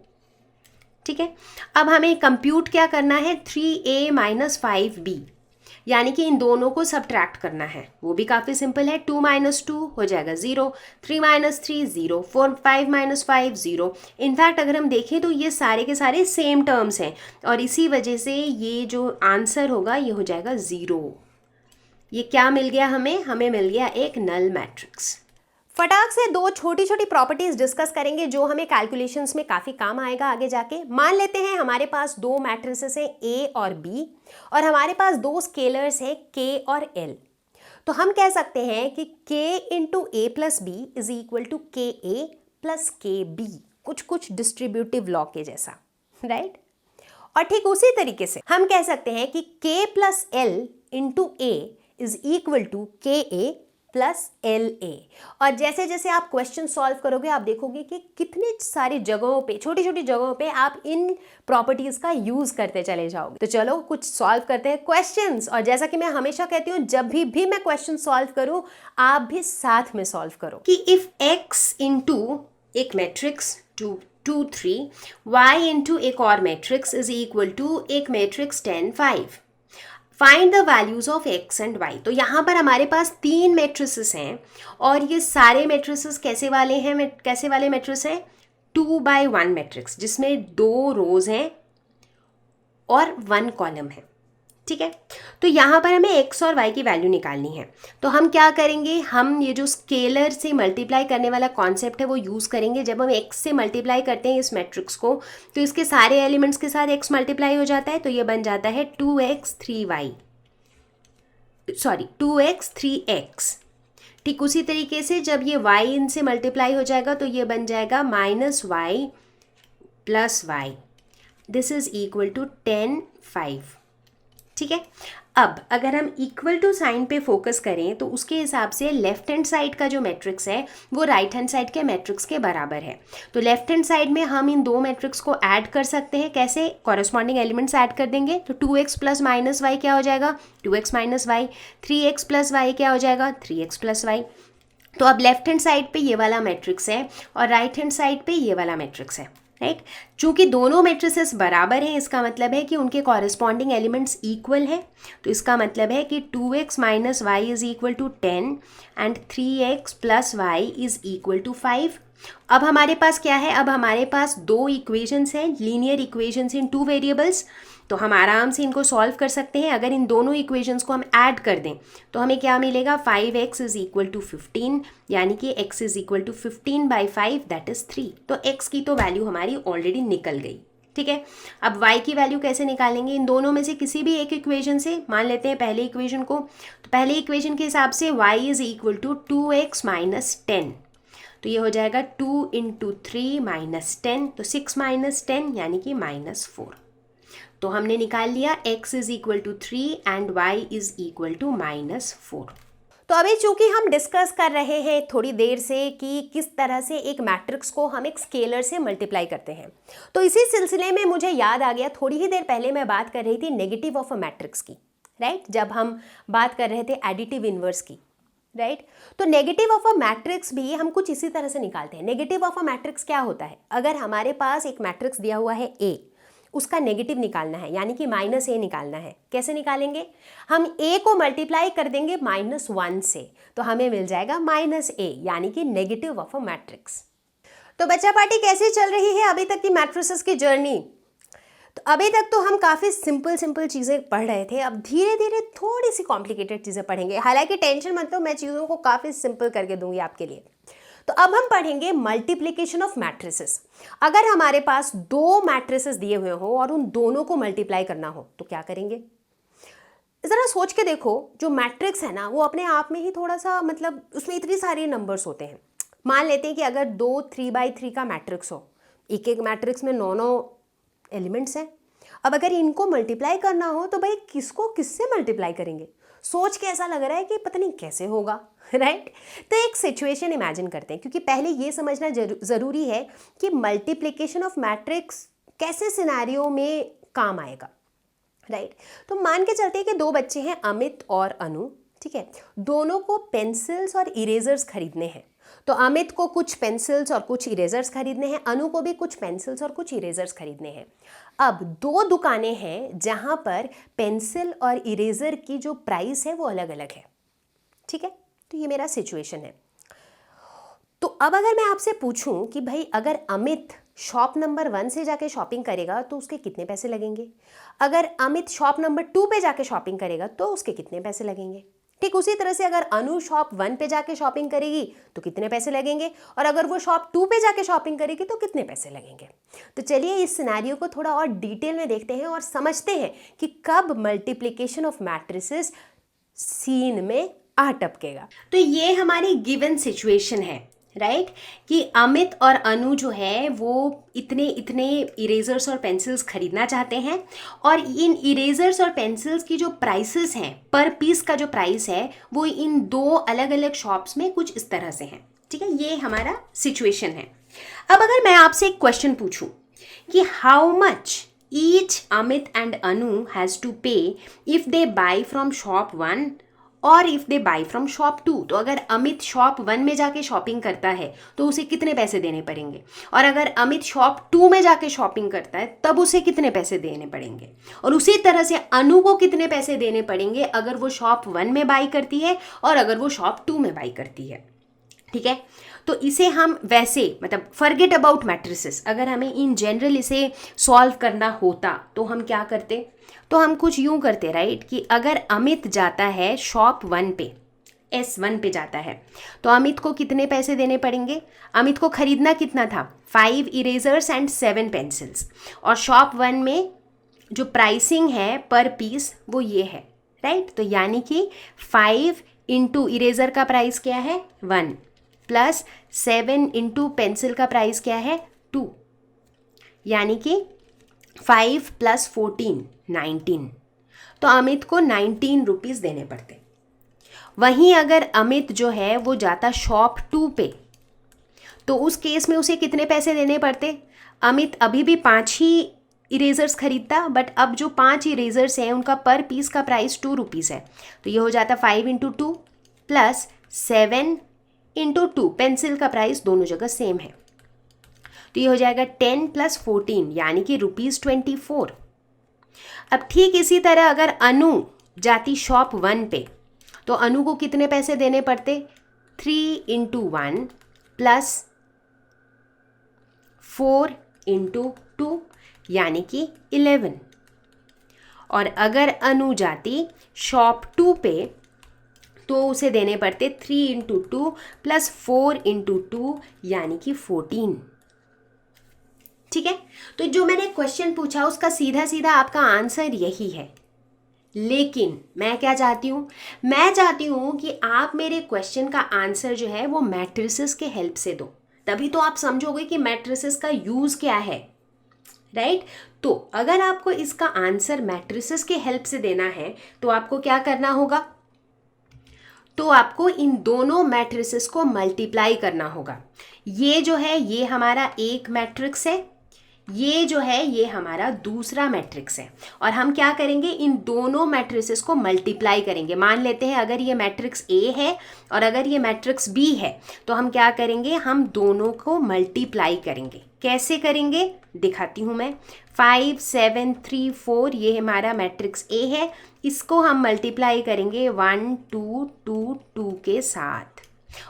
ठीक है, अब हमें कंप्यूट क्या करना है, 3A माइनस 5B, यानी कि इन दोनों को सब्ट्रैक्ट करना है। वो भी काफ़ी सिंपल है, 2 - 2 हो जाएगा 0, 3 - 3 0, 4 5 - 5 0। इनफैक्ट अगर हम देखें तो ये सारे के सारे सेम टर्म्स हैं, और इसी वजह से ये जो आंसर होगा ये हो जाएगा 0। ये क्या मिल गया हमें, हमें मिल गया एक नल मैट्रिक्स। फटाक से दो छोटी छोटी प्रॉपर्टीज डिस्कस करेंगे जो हमें कैलकुलेशंस में काफ़ी काम आएगा आगे जाके। मान लेते हैं हमारे पास दो मैट्रिसेस हैं A और B, और हमारे पास दो स्केलर्स हैं K और L। तो हम कह सकते हैं कि K into A plus B is equal to KA plus KB, कुछ डिस्ट्रीब्यूटिव लॉ के जैसा, राइट। और ठीक उसी तरीके से हम कह सकते हैं कि K plus L into A is equal to KA plus LA। और जैसे जैसे आप क्वेश्चन सॉल्व करोगे आप देखोगे कि कितनी सारी जगहों पे, छोटी छोटी जगहों पे आप इन प्रॉपर्टीज का यूज करते चले जाओगे। तो चलो कुछ सॉल्व करते हैं क्वेश्चंस। और जैसा कि मैं हमेशा कहती हूँ, जब भी मैं क्वेश्चन सॉल्व करूँ आप भी साथ में सॉल्व करो। कि इफ x इंटू एक मैट्रिक्स 2 2 3, y इंटू एक और मैट्रिक्स इज इक्वल टू एक matrix 10 5, find the values of x and y। तो यहाँ पर हमारे पास 3 मैट्रिसेस हैं, और ये सारे मैट्रिसेस कैसे वाले हैं, कैसे वाले मैट्रिक्स हैं, 2/1 मैट्रिक्स, जिसमें 2 रोज हैं और 1 कॉलम है। ठीक है, तो यहाँ पर हमें x और y की वैल्यू निकालनी है। तो हम क्या करेंगे, हम ये जो स्केलर से मल्टीप्लाई करने वाला कॉन्सेप्ट है वो यूज़ करेंगे। जब हम x से मल्टीप्लाई करते हैं इस मैट्रिक्स को, तो इसके सारे एलिमेंट्स के साथ x मल्टीप्लाई हो जाता है, तो ये बन जाता है 2x 3x। ठीक उसी तरीके से जब ये y इनसे मल्टीप्लाई हो जाएगा तो ये बन जाएगा -y + y। This is equal to 10 5। ठीक है, अब अगर हम इक्वल टू साइन पे फोकस करें तो उसके हिसाब से लेफ्ट हैंड साइड का जो मैट्रिक्स है वो राइट हैंड साइड के मैट्रिक्स के बराबर है। तो लेफ्ट हैंड साइड में हम इन दो मैट्रिक्स को ऐड कर सकते हैं। कैसे? कॉरेस्पॉन्डिंग एलिमेंट्स ऐड कर देंगे। तो 2x प्लस माइनस वाई क्या हो जाएगा? 2x minus Y. 3x plus Y क्या हो जाएगा? 3x plus Y. तो अब लेफ्ट हैंड साइड पे ये वाला मैट्रिक्स है और राइट हैंड साइड पे ये वाला मैट्रिक्स है, राइट। चूंकि दोनों मैट्रिसेस बराबर हैं, इसका मतलब है कि उनके कॉरेस्पॉन्डिंग एलिमेंट्स इक्वल है। तो इसका मतलब है कि 2x minus y is equal to 10 and 3x plus y is equal to 5। अब हमारे पास क्या है? अब हमारे पास दो इक्वेशंस हैं, लीनियर इक्वेशंस इन टू वेरिएबल्स। तो हम आराम से इनको सॉल्व कर सकते हैं। अगर इन दोनों इक्वेशंस को हम ऐड कर दें तो हमें क्या मिलेगा? 5x इज इक्वल टू 15, यानी कि x is equal to 15 by 5 that is 3। तो x की तो वैल्यू हमारी ऑलरेडी निकल गई। ठीक है, अब y की वैल्यू कैसे निकालेंगे? इन दोनों में से किसी भी एक इक्वेशन से। मान लेते हैं पहले इक्वेशन को, तो पहले इक्वेशन के हिसाब से y is equal to 2x minus 10। तो ये हो जाएगा 2 इंटू 3 माइनस 10, तो 6 माइनस 10 यानी कि माइनस 4। तो हमने निकाल लिया x is equal to 3 and y is equal to minus 4। तो अभी चूंकि हम डिस्कस कर रहे हैं थोड़ी देर से कि किस तरह से एक मैट्रिक्स को हम एक स्केलर से मल्टीप्लाई करते हैं, तो इसी सिलसिले में मुझे याद आ गया, थोड़ी ही देर पहले मैं बात कर रही थी नेगेटिव ऑफ अ मैट्रिक्स की, राइट। जब हम बात कर रहे थे एडिटिव इनवर्स की, राइट। तो नेगेटिव ऑफ अ मैट्रिक्स भी हम कुछ इसी तरह से निकालते हैं। नेगेटिव ऑफ अ मैट्रिक्स क्या होता है? अगर हमारे पास एक मैट्रिक्स दिया हुआ है A, उसका नेगेटिव निकालना है, यानी कि माइनस ए निकालना है। कैसे निकालेंगे? हम ए को मल्टीप्लाई कर देंगे -1 से, तो हमें मिल जाएगा -a, यानी कि नेगेटिव ऑफ अ मैट्रिक्स। तो बच्चा पार्टी कैसे चल रही है अभी तक की मैट्रिसेस की जर्नी? तो अभी तक तो हम काफ़ी सिंपल चीज़ें पढ़ रहे थे, अब धीरे धीरे थोड़ी सी कॉम्प्लिकेटेड चीज़ें पढ़ेंगे। हालांकि टेंशन मत लो, मैं चीज़ों को काफ़ी सिंपल करके दूंगी आपके लिए। तो अब हम पढ़ेंगे मल्टीप्लिकेशन ऑफ मैट्रिसेस। अगर हमारे पास दो मैट्रिसेस दिए हुए हो और उन दोनों को मल्टीप्लाई करना हो तो क्या करेंगे? ज़रा सोच के देखो, जो मैट्रिक्स है ना वो अपने आप में ही थोड़ा सा, मतलब उसमें इतनी सारी नंबर्स होते हैं। मान लेते हैं कि अगर 2 3x3 का मैट्रिक्स हो, एक एक मैट्रिक्स में 9 एलिमेंट्स हैं। अब अगर इनको मल्टीप्लाई करना हो तो भाई किसको किससे मल्टीप्लाई करेंगे? सोच के ऐसा लग रहा है कि पता नहीं कैसे होगा, राइट। तो एक सिचुएशन इमेजिन करते हैं, क्योंकि पहले ये समझना ज़रूरी है कि मल्टीप्लिकेशन ऑफ मैट्रिक्स कैसे सिनेरियो में काम आएगा, राइट। तो मान के चलते हैं कि दो बच्चे हैं, अमित और अनु, ठीक है। दोनों को पेंसिल्स और इरेजर्स खरीदने हैं। तो अमित को कुछ पेंसिल्स और कुछ इरेजर्स खरीदने हैं, अनु को भी कुछ पेंसिल्स और कुछ इरेजर्स खरीदने हैं। अब दो दुकानें हैं जहां पर पेंसिल और इरेजर की जो प्राइस है वो अलग अलग है, ठीक है। तो ये मेरा सिचुएशन है। तो अब अगर मैं आपसे पूछूं कि भाई अगर अमित शॉप नंबर 1 से जाके शॉपिंग करेगा तो उसके कितने पैसे लगेंगे, अगर अमित शॉप नंबर 2 पे जाके शॉपिंग करेगा तो उसके कितने पैसे लगेंगे। ठीक उसी तरह से अगर अनु शॉप 1 पे जाके शॉपिंग करेगी तो कितने पैसे लगेंगे, और अगर वो शॉप 2 पे जाके शॉपिंग करेगी तो कितने पैसे लगेंगे। तो चलिए इस सिनेरियो को थोड़ा और डिटेल में देखते हैं और समझते हैं कि कब मल्टीप्लिकेशन ऑफ मैट्रिसेस सीन में आ टपकेगा। तो ये हमारी गिवन सिचुएशन है, राइट, कि अमित और अनु जो है वो इतने इतने इरेजर्स और पेंसिल्स खरीदना चाहते हैं, और इन इरेजर्स और पेंसिल्स की जो प्राइसेस हैं, पर पीस का जो प्राइस है वो इन दो अलग अलग शॉप्स में कुछ इस तरह से हैं, ठीक है। ये हमारा सिचुएशन है। अब अगर मैं आपसे एक क्वेश्चन पूछूं कि how much each Amit and Anu has to pay if they buy from shop 1 और if they buy from shop 2, तो अगर अमित शॉप 1 में जाके शॉपिंग करता है तो उसे कितने पैसे देने पड़ेंगे, और अगर अमित शॉप 2 में जाके शॉपिंग करता है तब उसे कितने पैसे देने पड़ेंगे, और उसी तरह से अनु को कितने पैसे देने पड़ेंगे अगर वो शॉप 1 में बाई करती है और अगर वो शॉप 2 में बाई करती है, ठीक है। तो इसे हम वैसे, मतलब फॉरगेट अबाउट मैट्रिसेस, अगर हमें इन जनरल इसे सॉल्व करना होता तो हम क्या करते, तो हम कुछ यूं करते, राइट, कि अगर अमित जाता है शॉप 1 पे, S1 पे जाता है, तो अमित को कितने पैसे देने पड़ेंगे। अमित को खरीदना कितना था, 5 इरेजर्स एंड 7 पेंसिल्स, और शॉप 1 में जो प्राइसिंग है पर पीस वो ये है, राइट। तो यानी कि 5 इंटू इरेजर का प्राइस क्या है 1, प्लस 7 इंटू पेंसिल का प्राइस क्या है 2, यानी कि 5 + 14 19, तो अमित को 19 रुपीज़ देने पड़ते। वहीं अगर अमित जो है वो जाता शॉप 2 पे, तो उस केस में उसे कितने पैसे देने पड़ते? अमित अभी भी 5 ही इरेजर्स खरीदता, बट अब जो 5 इरेजर्स हैं उनका पर पीस का प्राइस 2 रुपीज़ है, तो ये हो जाता 5 × 2 + 7 × 2, पेंसिल का प्राइस दोनों जगह सेम है, तो ये हो जाएगा 10 + 14 यानी कि ₹24। अब ठीक इसी तरह अगर अनु जाती शॉप 1 पे, तो अनु को कितने पैसे देने पड़ते? 3 × 1 + 4 × 2 यानी कि 11। और अगर अनु जाती शॉप 2 पे, तो उसे देने पड़ते 3 × 2 + 4 × 2 यानी कि 14। ठीक है, तो जो मैंने क्वेश्चन पूछा उसका सीधा सीधा आपका आंसर यही है। लेकिन मैं क्या चाहती हूँ? मैं चाहती हूँ कि आप मेरे क्वेश्चन का आंसर जो है वो मैट्रिसेस के हेल्प से दो, तभी तो आप समझोगे कि मैट्रिसेस का यूज़ क्या है, राइट? तो अगर आपको इसका आंसर मैट्रिसेस के हेल्प से देना है तो आपको क्या करना होगा? तो आपको इन दोनों मैट्रिसेस को मल्टीप्लाई करना होगा। ये जो है ये हमारा एक मैट्रिक्स है, ये जो है ये हमारा दूसरा मैट्रिक्स है, और हम क्या करेंगे? इन दोनों मैट्रिसेस को मल्टीप्लाई करेंगे। मान लेते हैं अगर ये मैट्रिक्स ए है और अगर ये मैट्रिक्स बी है, तो हम क्या करेंगे? हम दोनों को मल्टीप्लाई करेंगे। कैसे करेंगे दिखाती हूँ मैं। 5 7 3 4 ये हमारा मैट्रिक्स ए है, इसको हम मल्टीप्लाई करेंगे 1 2 2 2 के साथ,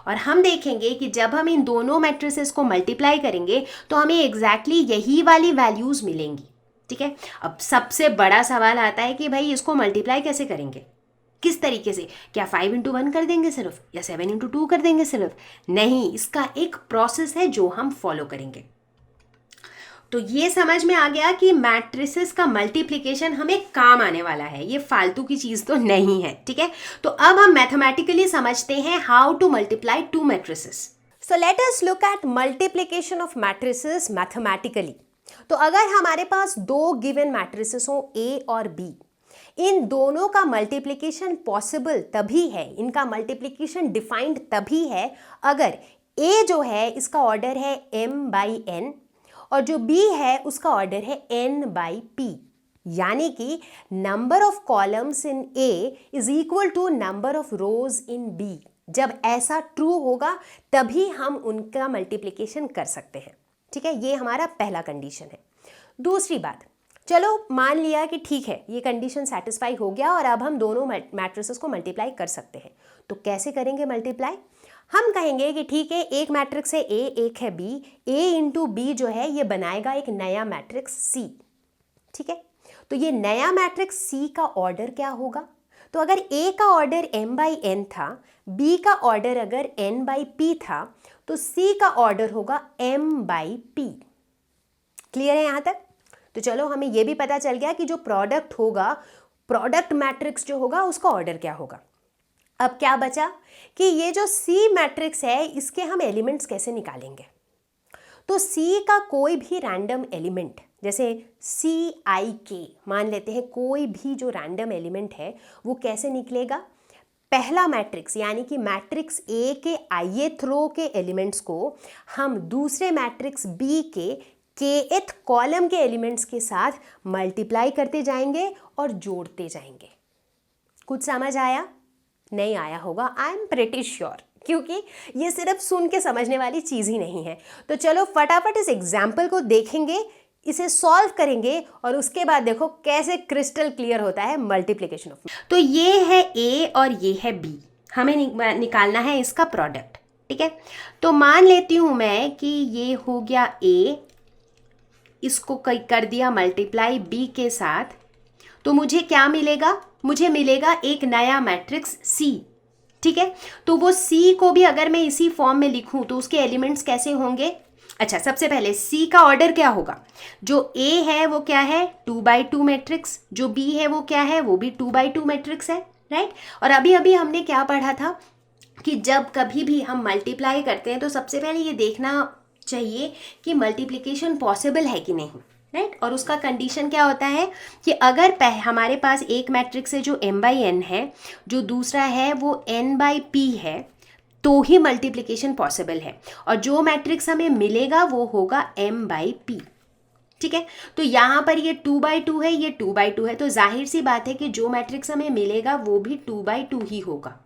और हम देखेंगे कि जब हम इन दोनों मैट्रिसेस को मल्टीप्लाई करेंगे तो हमें एग्जैक्टली यही वाली वैल्यूज़ मिलेंगी। ठीक है, अब सबसे बड़ा सवाल आता है कि भाई इसको मल्टीप्लाई कैसे करेंगे, किस तरीके से? क्या 5 × 1 कर देंगे सिर्फ, या 7 × 2 कर देंगे सिर्फ? नहीं, इसका एक प्रोसेस है जो हम फॉलो करेंगे। तो ये समझ में आ गया कि मैट्रिसेस का मल्टीप्लिकेशन हमें काम आने वाला है, ये फालतू की चीज़ तो नहीं है। ठीक है, तो अब हम मैथमेटिकली समझते हैं how to multiply two matrices. So let us look at multiplication of matrices mathematically. तो अगर हमारे पास दो गिवन मैट्रिसेस हो ए और बी, इन दोनों का मल्टीप्लिकेशन पॉसिबल तभी है, इनका मल्टीप्लिकेशन डिफाइंड तभी है अगर ए जो है इसका ऑर्डर है m/n और जो b है उसका ऑर्डर है n/p, यानी कि number of columns in a is equal to number of rows in b। जब ऐसा ट्रू होगा तभी हम उनका मल्टीप्लिकेशन कर सकते हैं। ठीक है, ये हमारा पहला कंडीशन है। दूसरी बात, चलो मान लिया कि ठीक है ये कंडीशन सेटिस्फाई हो गया और अब हम दोनों मैट्रिसेस को मल्टीप्लाई कर सकते हैं। तो कैसे करेंगे मल्टीप्लाई? हम कहेंगे कि ठीक है एक मैट्रिक्स है ए, एक है बी, ए × बी जो है ये बनाएगा एक नया मैट्रिक्स सी। ठीक है, तो ये नया मैट्रिक्स सी का ऑर्डर क्या होगा? तो अगर ए का ऑर्डर m/n था, बी का ऑर्डर अगर n/p था, तो सी का ऑर्डर होगा m/p। क्लियर है यहाँ तक? तो चलो हमें यह भी पता चल गया कि जो प्रोडक्ट होगा, प्रोडक्ट मैट्रिक्स जो होगा उसका ऑर्डर क्या होगा। अब क्या बचा कि ये जो सी मैट्रिक्स है इसके हम एलिमेंट्स कैसे निकालेंगे। तो सी का कोई भी रैंडम एलिमेंट, जैसे CIK मान लेते हैं, कोई भी जो रैंडम एलिमेंट है वो कैसे निकलेगा? पहला मैट्रिक्स यानी कि मैट्रिक्स ए के ith रो के एलिमेंट्स को हम दूसरे मैट्रिक्स बी के kth कॉलम के एलिमेंट्स के साथ मल्टीप्लाई करते जाएंगे और जोड़ते जाएंगे। कुछ समझ आया? नहीं आया होगा, आई एम प्रिटी श्योर, क्योंकि ये सिर्फ सुन के समझने वाली चीज़ ही नहीं है। तो चलो फटाफट इस एग्जाम्पल को देखेंगे, इसे सॉल्व करेंगे और उसके बाद देखो कैसे क्रिस्टल क्लियर होता है मल्टीप्लिकेशन ऑफ। तो ये है ए और ये है बी, हमें निकालना है इसका प्रोडक्ट। ठीक है, तो मान लेती हूँ मैं कि ये हो गया ए, इसको कर दिया मल्टीप्लाई बी के साथ, तो मुझे क्या मिलेगा? मुझे मिलेगा एक नया मैट्रिक्स सी। ठीक है, तो वो सी को भी अगर मैं इसी फॉर्म में लिखूं तो उसके एलिमेंट्स कैसे होंगे? अच्छा, सबसे पहले सी का ऑर्डर क्या होगा? जो ए है वो क्या है? 2/2 मैट्रिक्स, जो बी है वो क्या है? वो भी 2/2 मैट्रिक्स है, राइट? और अभी अभी हमने क्या पढ़ा था कि जब कभी भी हम मल्टीप्लाई करते हैं तो सबसे पहले ये देखना चाहिए कि मल्टीप्लिकेशन पॉसिबल है कि नहीं। राइट। और उसका कंडीशन क्या होता है कि अगर हमारे पास एक मैट्रिक्स है जो m/n है, जो दूसरा है वो n/p है, तो ही मल्टीप्लिकेशन पॉसिबल है। और जो मैट्रिक्स हमें मिलेगा वो होगा m/p। ठीक है, तो यहाँ पर ये 2/2 है, ये 2/2 है, तो जाहिर सी बात है कि जो मैट्रिक्स हमें मिलेगा वो भी 2/2 ही होगा।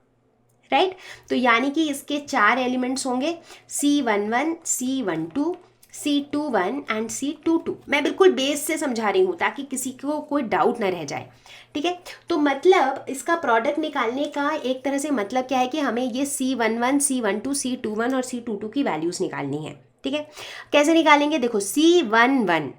राइट। तो यानी कि इसके 4 एलिमेंट्स होंगे, C11, C12, C21 and C22। मैं बिल्कुल बेस से समझा रही हूँ ताकि किसी को कोई डाउट ना रह जाए। ठीक है, तो मतलब इसका प्रोडक्ट निकालने का एक तरह से मतलब क्या है कि हमें ये C11, C12, C21 और C22 की वैल्यूज़ निकालनी है। ठीक है, कैसे निकालेंगे? देखो, C11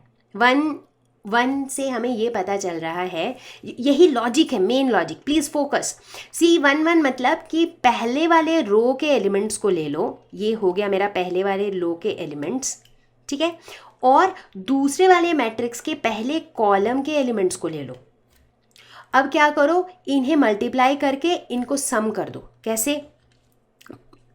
1 से हमें ये पता चल रहा है, यही लॉजिक है, main logic, please focus. C11 मतलब कि पहले वाले रो के एलिमेंट्स को ले लो, ये हो गया मेरा पहले वाले रो के एलिमेंट्स। ठीक है, और दूसरे वाले मैट्रिक्स के पहले कॉलम के एलिमेंट्स को ले लो। अब क्या करो, इन्हें मल्टीप्लाई करके इनको सम कर दो। कैसे?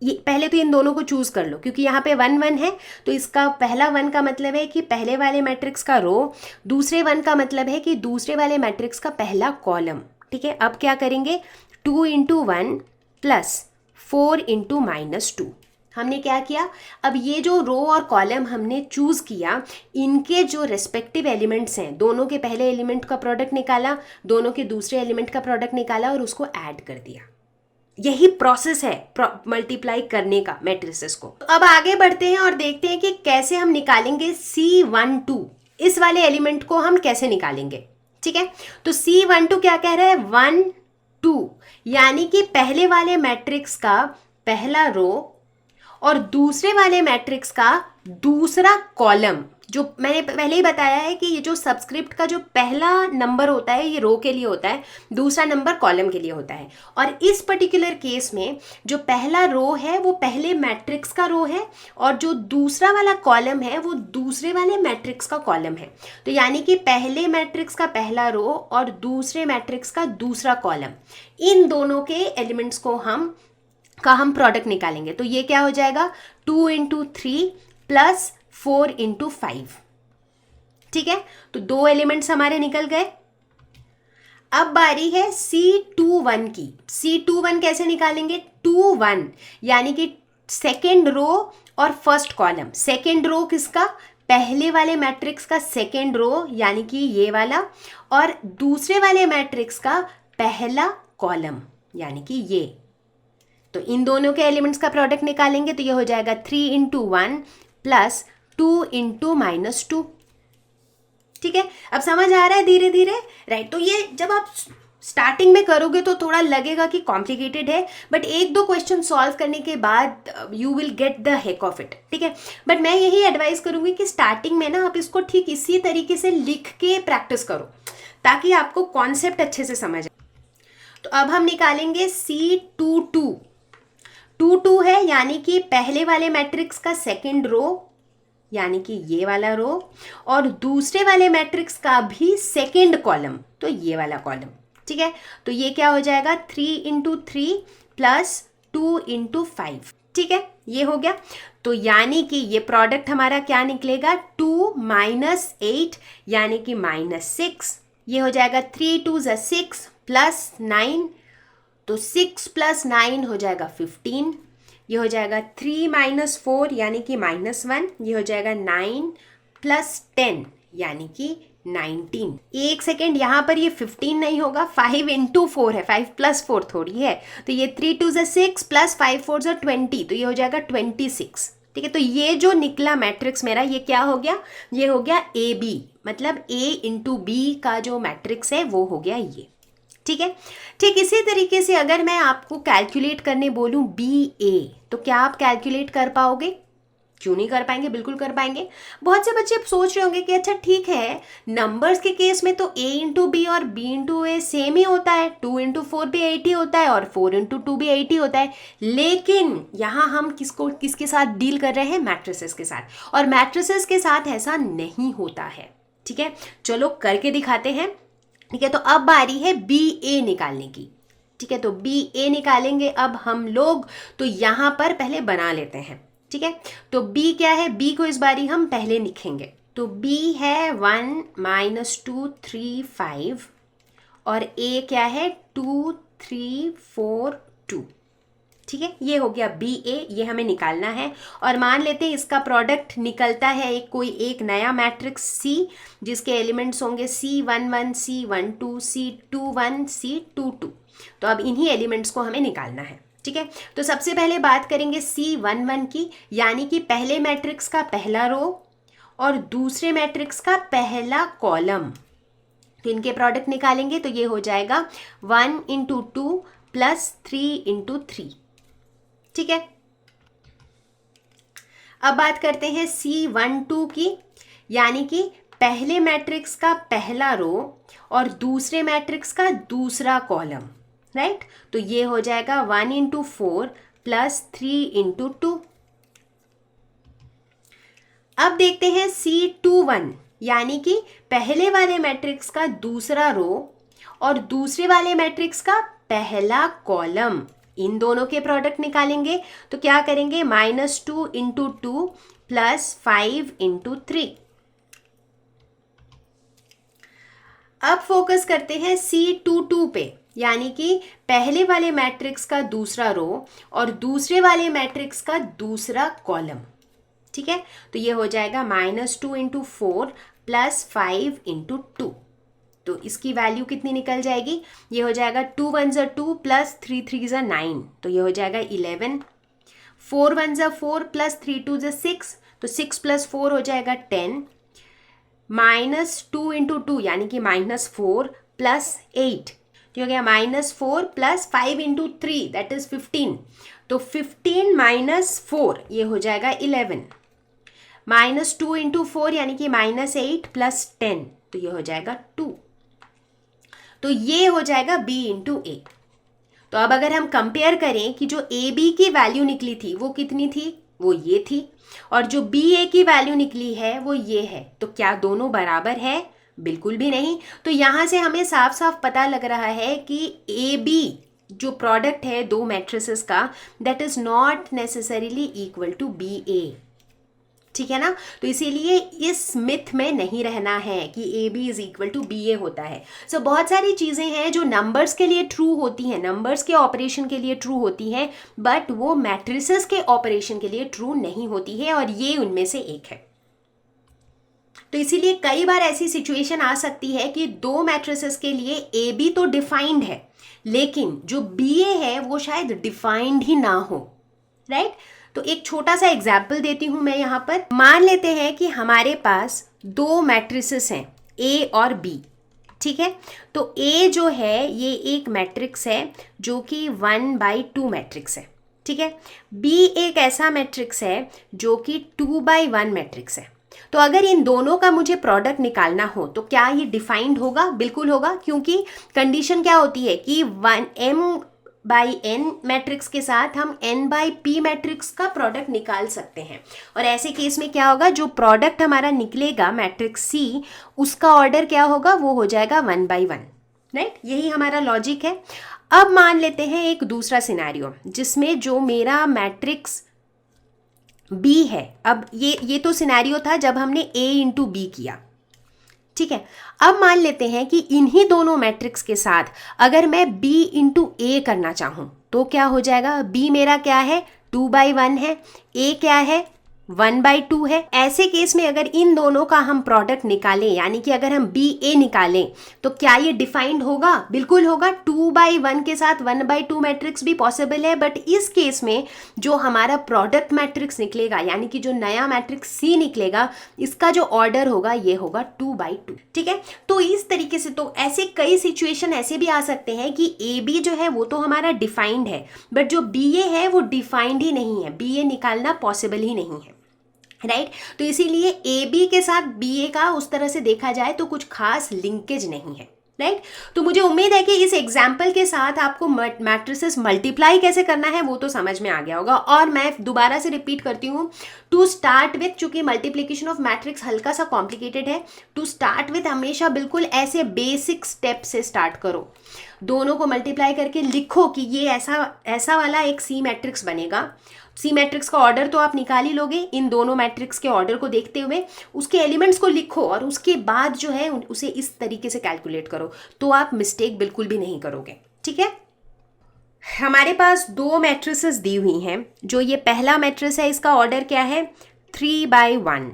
ये पहले तो इन दोनों को चूज कर लो, क्योंकि यहाँ पे 1 1 है, तो इसका पहला 1 का मतलब है कि पहले वाले मैट्रिक्स का रो, दूसरे 1 का मतलब है कि दूसरे वाले मैट्रिक्स का पहला कॉलम। ठीक है, अब क्या करेंगे, 2 × 1 प्लस 4 × -2। हमने क्या किया, अब ये जो रो और कॉलम हमने चूज किया, इनके जो रेस्पेक्टिव एलिमेंट्स हैं, दोनों के पहले एलिमेंट का प्रोडक्ट निकाला, दोनों के दूसरे एलिमेंट का प्रोडक्ट निकाला और उसको ऐड कर दिया। यही प्रोसेस है मल्टीप्लाई करने का मैट्रिसेस को। तो अब आगे बढ़ते हैं और देखते हैं कि कैसे हम निकालेंगे C12, इस वाले एलिमेंट को हम कैसे निकालेंगे। ठीक है, तो C12 क्या कह रहा है, 1 2, यानी कि पहले वाले मैट्रिक्स का पहला रो और दूसरे वाले मैट्रिक्स का दूसरा कॉलम। जो मैंने पहले ही बताया है कि ये जो सबस्क्रिप्ट का जो पहला नंबर होता है ये रो के लिए होता है, दूसरा नंबर कॉलम के लिए होता है। और इस पर्टिकुलर केस में जो पहला रो है वो पहले मैट्रिक्स का रो है और जो दूसरा वाला कॉलम है वो दूसरे वाले मैट्रिक्स का कॉलम है। तो यानी कि पहले मैट्रिक्स का पहला रो और दूसरे मैट्रिक्स का दूसरा कॉलम, इन दोनों के एलिमेंट्स को हम प्रोडक्ट निकालेंगे। तो ये क्या हो जाएगा, 2 × 3 प्लस 4 × 5। ठीक है, तो 2 एलिमेंट्स हमारे निकल गए। अब बारी है C21 की। C21 कैसे निकालेंगे, 2 1, यानी कि सेकेंड रो और फर्स्ट कॉलम। सेकेंड रो किसका, पहले वाले मैट्रिक्स का सेकेंड रो, यानी कि ये वाला, और दूसरे वाले मैट्रिक्स का पहला कॉलम, यानी कि ये। तो इन दोनों के एलिमेंट्स का प्रोडक्ट निकालेंगे तो ये हो जाएगा 3 × 1 प्लस 2 × -2। ठीक है, अब समझ आ रहा है धीरे धीरे, राइट। तो ये जब आप स्टार्टिंग में करोगे तो थोड़ा लगेगा कि कॉम्प्लिकेटेड है, बट 1-2 क्वेश्चन सॉल्व करने के बाद you will get the heck of it. ठीक है, बट मैं यही एडवाइस करूंगी कि स्टार्टिंग में ना आप इसको ठीक इसी तरीके से लिख के प्रैक्टिस करो ताकि आपको कॉन्सेप्ट अच्छे से समझ आए। तो अब हम निकालेंगे C22। 2 2 है, यानी कि पहले वाले मैट्रिक्स का सेकेंड रो, यानी कि ये वाला रो, और दूसरे वाले मैट्रिक्स का भी सेकेंड कॉलम, तो ये वाला कॉलम। ठीक है, तो ये क्या हो जाएगा, 3 × 3 प्लस 2 × 5। ठीक है, ये हो गया। तो यानी कि ये प्रोडक्ट हमारा क्या निकलेगा, 2 - 8 यानी कि -6। ये हो जाएगा 3 2 = 6 प्लस 9, तो 6 + 9 हो जाएगा 15। ये हो जाएगा 3 - 4 यानी कि -1। ये हो जाएगा 9 + 10 यानी कि 19। एक सेकेंड, यहाँ पर ये 15 नहीं होगा, 5 × 4 है, 5 + 4 थोड़ी है। तो ये 3 2 = 6 प्लस 5 4 = 20, तो ये हो जाएगा 26। ठीक है, तो ये जो निकला मैट्रिक्स मेरा, ये क्या हो गया, ये हो गया AB, मतलब A × B का जो मैट्रिक्स है वो हो गया ये। ठीक है, ठीक इसी तरीके से अगर मैं आपको कैलकुलेट करने बोलूं BA, तो क्या आप कैलकुलेट कर पाओगे? क्यों नहीं कर पाएंगे, बिल्कुल कर पाएंगे। बहुत से बच्चे सोच रहे होंगे कि अच्छा ठीक है, नंबर्स के केस में तो A × B और B × A सेम ही होता है, 2 × 4 भी 8 ही होता है और 4 × 2 भी 8 ही होता है। लेकिन यहाँ हम किसके साथ डील कर रहे हैं, मैट्रिसेस के साथ, और मैट्रिसेस के साथ ऐसा नहीं होता है। ठीक है, चलो करके दिखाते हैं। ठीक है, तो अब बारी है BA निकालने की। ठीक है, तो BA निकालेंगे अब हम लोग, तो यहाँ पर पहले बना लेते हैं। ठीक है, तो B क्या है, B को इस बारी हम पहले लिखेंगे। तो B है 1 -2 3 5 और A क्या है 2 3 4 2। ठीक है, ये हो गया बी ए, ये हमें निकालना है। और मान लेते हैं इसका प्रोडक्ट निकलता है एक नया मैट्रिक्स C जिसके एलिमेंट्स होंगे C11 C12 C21 C22। तो अब इन्हीं एलिमेंट्स को हमें निकालना है। ठीक है, तो सबसे पहले बात करेंगे C11 की, यानी कि पहले मैट्रिक्स का पहला रो और दूसरे मैट्रिक्स का पहला कॉलम। तो इनके प्रोडक्ट निकालेंगे तो ये हो जाएगा 1 × 2 + 3 × 3। ठीक है, अब बात करते हैं C12 की, यानी कि पहले मैट्रिक्स का पहला रो और दूसरे मैट्रिक्स का दूसरा कॉलम। राइट, तो ये हो जाएगा 1 × 4 + 3 × 2। अब देखते हैं C21, यानी कि पहले वाले मैट्रिक्स का दूसरा रो और दूसरे वाले मैट्रिक्स का पहला कॉलम। इन दोनों के प्रोडक्ट निकालेंगे तो क्या करेंगे -2 × 2 + 5 × 3। अब फोकस करते हैं C22 पे, यानी कि पहले वाले मैट्रिक्स का दूसरा रो और दूसरे वाले मैट्रिक्स का दूसरा कॉलम। ठीक है, तो ये हो जाएगा -2 × 4 + 5 × 2। तो इसकी वैल्यू कितनी निकल जाएगी, ये हो जाएगा 2 × 1 = 2 + 3 × 3 = 9, तो ये हो जाएगा 11। 4 × 1 = 4 + 3 × 2 = 6, तो 6 + 4 हो जाएगा 10। -2 × 2 यानी कि -4 + 8, तो हो गया -4 + 5 × 3 दैट इज 15, तो 15 - 4 ये हो जाएगा 11। -2 × 4 यानी कि -8 + 10, तो ये हो जाएगा 2, तो ये हो जाएगा B × A। तो अब अगर हम कंपेयर करें कि जो AB की वैल्यू निकली थी वो कितनी थी, वो ये थी, और जो BA की वैल्यू निकली है वो ये है, तो क्या दोनों बराबर है? बिल्कुल भी नहीं। तो यहाँ से हमें साफ साफ पता लग रहा है कि AB जो प्रोडक्ट है दो मैट्रिसेस का, that is not necessarily equal to BA। ठीक है ना, तो इसीलिए इस मिथ में नहीं रहना है कि AB = BA होता है। सो बहुत सारी चीज़ें हैं जो नंबर्स के लिए ट्रू होती हैं, नंबर्स के ऑपरेशन के लिए ट्रू होती हैं, बट वो मैट्रिसेस के ऑपरेशन के लिए ट्रू नहीं होती है, और ये उनमें से एक है। तो इसीलिए कई बार ऐसी सिचुएशन आ सकती है कि दो मैट्रिसेस के लिए AB तो डिफाइंड है, लेकिन जो BA है वो शायद डिफाइंड ही ना हो। राइट, तो एक छोटा सा एग्जाम्पल देती हूं मैं यहाँ पर। मान लेते हैं कि हमारे पास दो मैट्रिसेस हैं A और B। ठीक है, तो A जो है ये एक मैट्रिक्स है जो कि 1/2 मैट्रिक्स है। ठीक है, B एक ऐसा मैट्रिक्स है जो कि 2/1 मैट्रिक्स है। तो अगर इन दोनों का मुझे प्रोडक्ट निकालना हो तो क्या ये डिफाइंड होगा? बिल्कुल होगा, क्योंकि कंडीशन क्या होती है कि M/N मैट्रिक्स के साथ हम N/P मैट्रिक्स का प्रोडक्ट निकाल सकते हैं। और ऐसे केस में क्या होगा, जो प्रोडक्ट हमारा निकलेगा मैट्रिक्स C, उसका ऑर्डर क्या होगा, वो हो जाएगा 1/1। राइट, यही हमारा लॉजिक है। अब मान लेते हैं एक दूसरा सिनेरियो जिसमें जो मेरा मैट्रिक्स B है। अब ये तो सिनेरियो था जब हमने A × B किया। ठीक है, अब मान लेते हैं कि इन्हीं दोनों मैट्रिक्स के साथ अगर मैं B × A करना चाहूँ तो क्या हो जाएगा। B मेरा क्या है, 2/1 है, A क्या है, 1/2 है। ऐसे केस में अगर इन दोनों का हम प्रोडक्ट निकालें, यानी कि अगर हम BA निकालें, तो क्या ये डिफाइंड होगा? बिल्कुल होगा। 2/1 के साथ 1/2 मैट्रिक्स भी पॉसिबल है, बट इस केस में जो हमारा प्रोडक्ट मैट्रिक्स निकलेगा, यानी कि जो नया मैट्रिक्स C निकलेगा, इसका जो ऑर्डर होगा ये होगा 2/2। ठीक है, तो इस तरीके से तो ऐसे कई सिचुएशन ऐसे भी आ सकते हैं कि AB जो है वो तो हमारा डिफाइंड है, बट जो BA है वो डिफाइंड ही नहीं है, BA निकालना पॉसिबल ही नहीं है। राइट, तो इसीलिए AB के साथ BA का उस तरह से देखा जाए तो कुछ खास लिंकेज नहीं है। राइट, तो मुझे उम्मीद है कि इस एग्जाम्पल के साथ आपको मैट्रिसेस मल्टीप्लाई कैसे करना है वो तो समझ में आ गया होगा। और मैं दोबारा से रिपीट करती हूँ, टू स्टार्ट विथ, चूंकि मल्टीप्लिकेशन ऑफ मैट्रिक्स हल्का सा कॉम्प्लिकेटेड है, टू स्टार्ट विथ हमेशा बिल्कुल ऐसे बेसिक स्टेप से स्टार्ट करो। दोनों को मल्टीप्लाई करके लिखो कि ये ऐसा वाला एक C मैट्रिक्स बनेगा, सी मैट्रिक्स का ऑर्डर तो आप निकाल ही लोगे, इन दोनों मैट्रिक्स के ऑर्डर को देखते हुए उसके एलिमेंट्स को लिखो और उसके बाद जो है उसे इस तरीके से कैलकुलेट करो, तो आप मिस्टेक बिल्कुल भी नहीं करोगे। ठीक है, हमारे पास दो मैट्रिसेस दी हुई हैं। जो ये पहला मैट्रिक्स है इसका ऑर्डर क्या है, 3/1।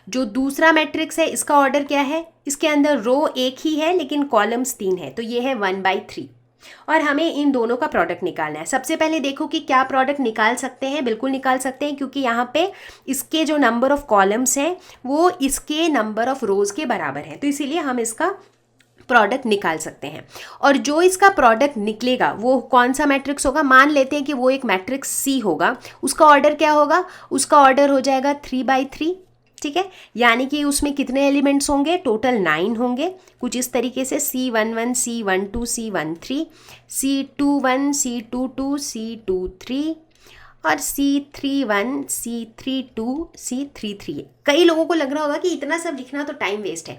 जो दूसरा मैट्रिक्स है इसका ऑर्डर क्या है, इसके अंदर रो एक ही है लेकिन कॉलम्स 3 है, तो ये है 1/3 और हमें इन दोनों का प्रोडक्ट निकालना है। सबसे पहले देखो कि क्या प्रोडक्ट निकाल सकते हैं, बिल्कुल निकाल सकते हैं, क्योंकि यहाँ पे इसके जो नंबर ऑफ कॉलम्स हैं वो इसके नंबर ऑफ रोज के बराबर है, तो इसीलिए हम इसका प्रोडक्ट निकाल सकते हैं। और जो इसका प्रोडक्ट निकलेगा वो कौन सा मैट्रिक्स होगा, मान लेते हैं कि वो एक मैट्रिक्स सी होगा, उसका ऑर्डर क्या होगा, उसका ऑर्डर हो जाएगा 3/3। ठीक है, यानी कि उसमें कितने एलिमेंट्स होंगे, टोटल 9 होंगे, कुछ इस तरीके से C11, C12, C13, C21, C22, C23 और C31, C32, C33। कई लोगों को लग रहा होगा कि इतना सब लिखना तो टाइम वेस्ट है।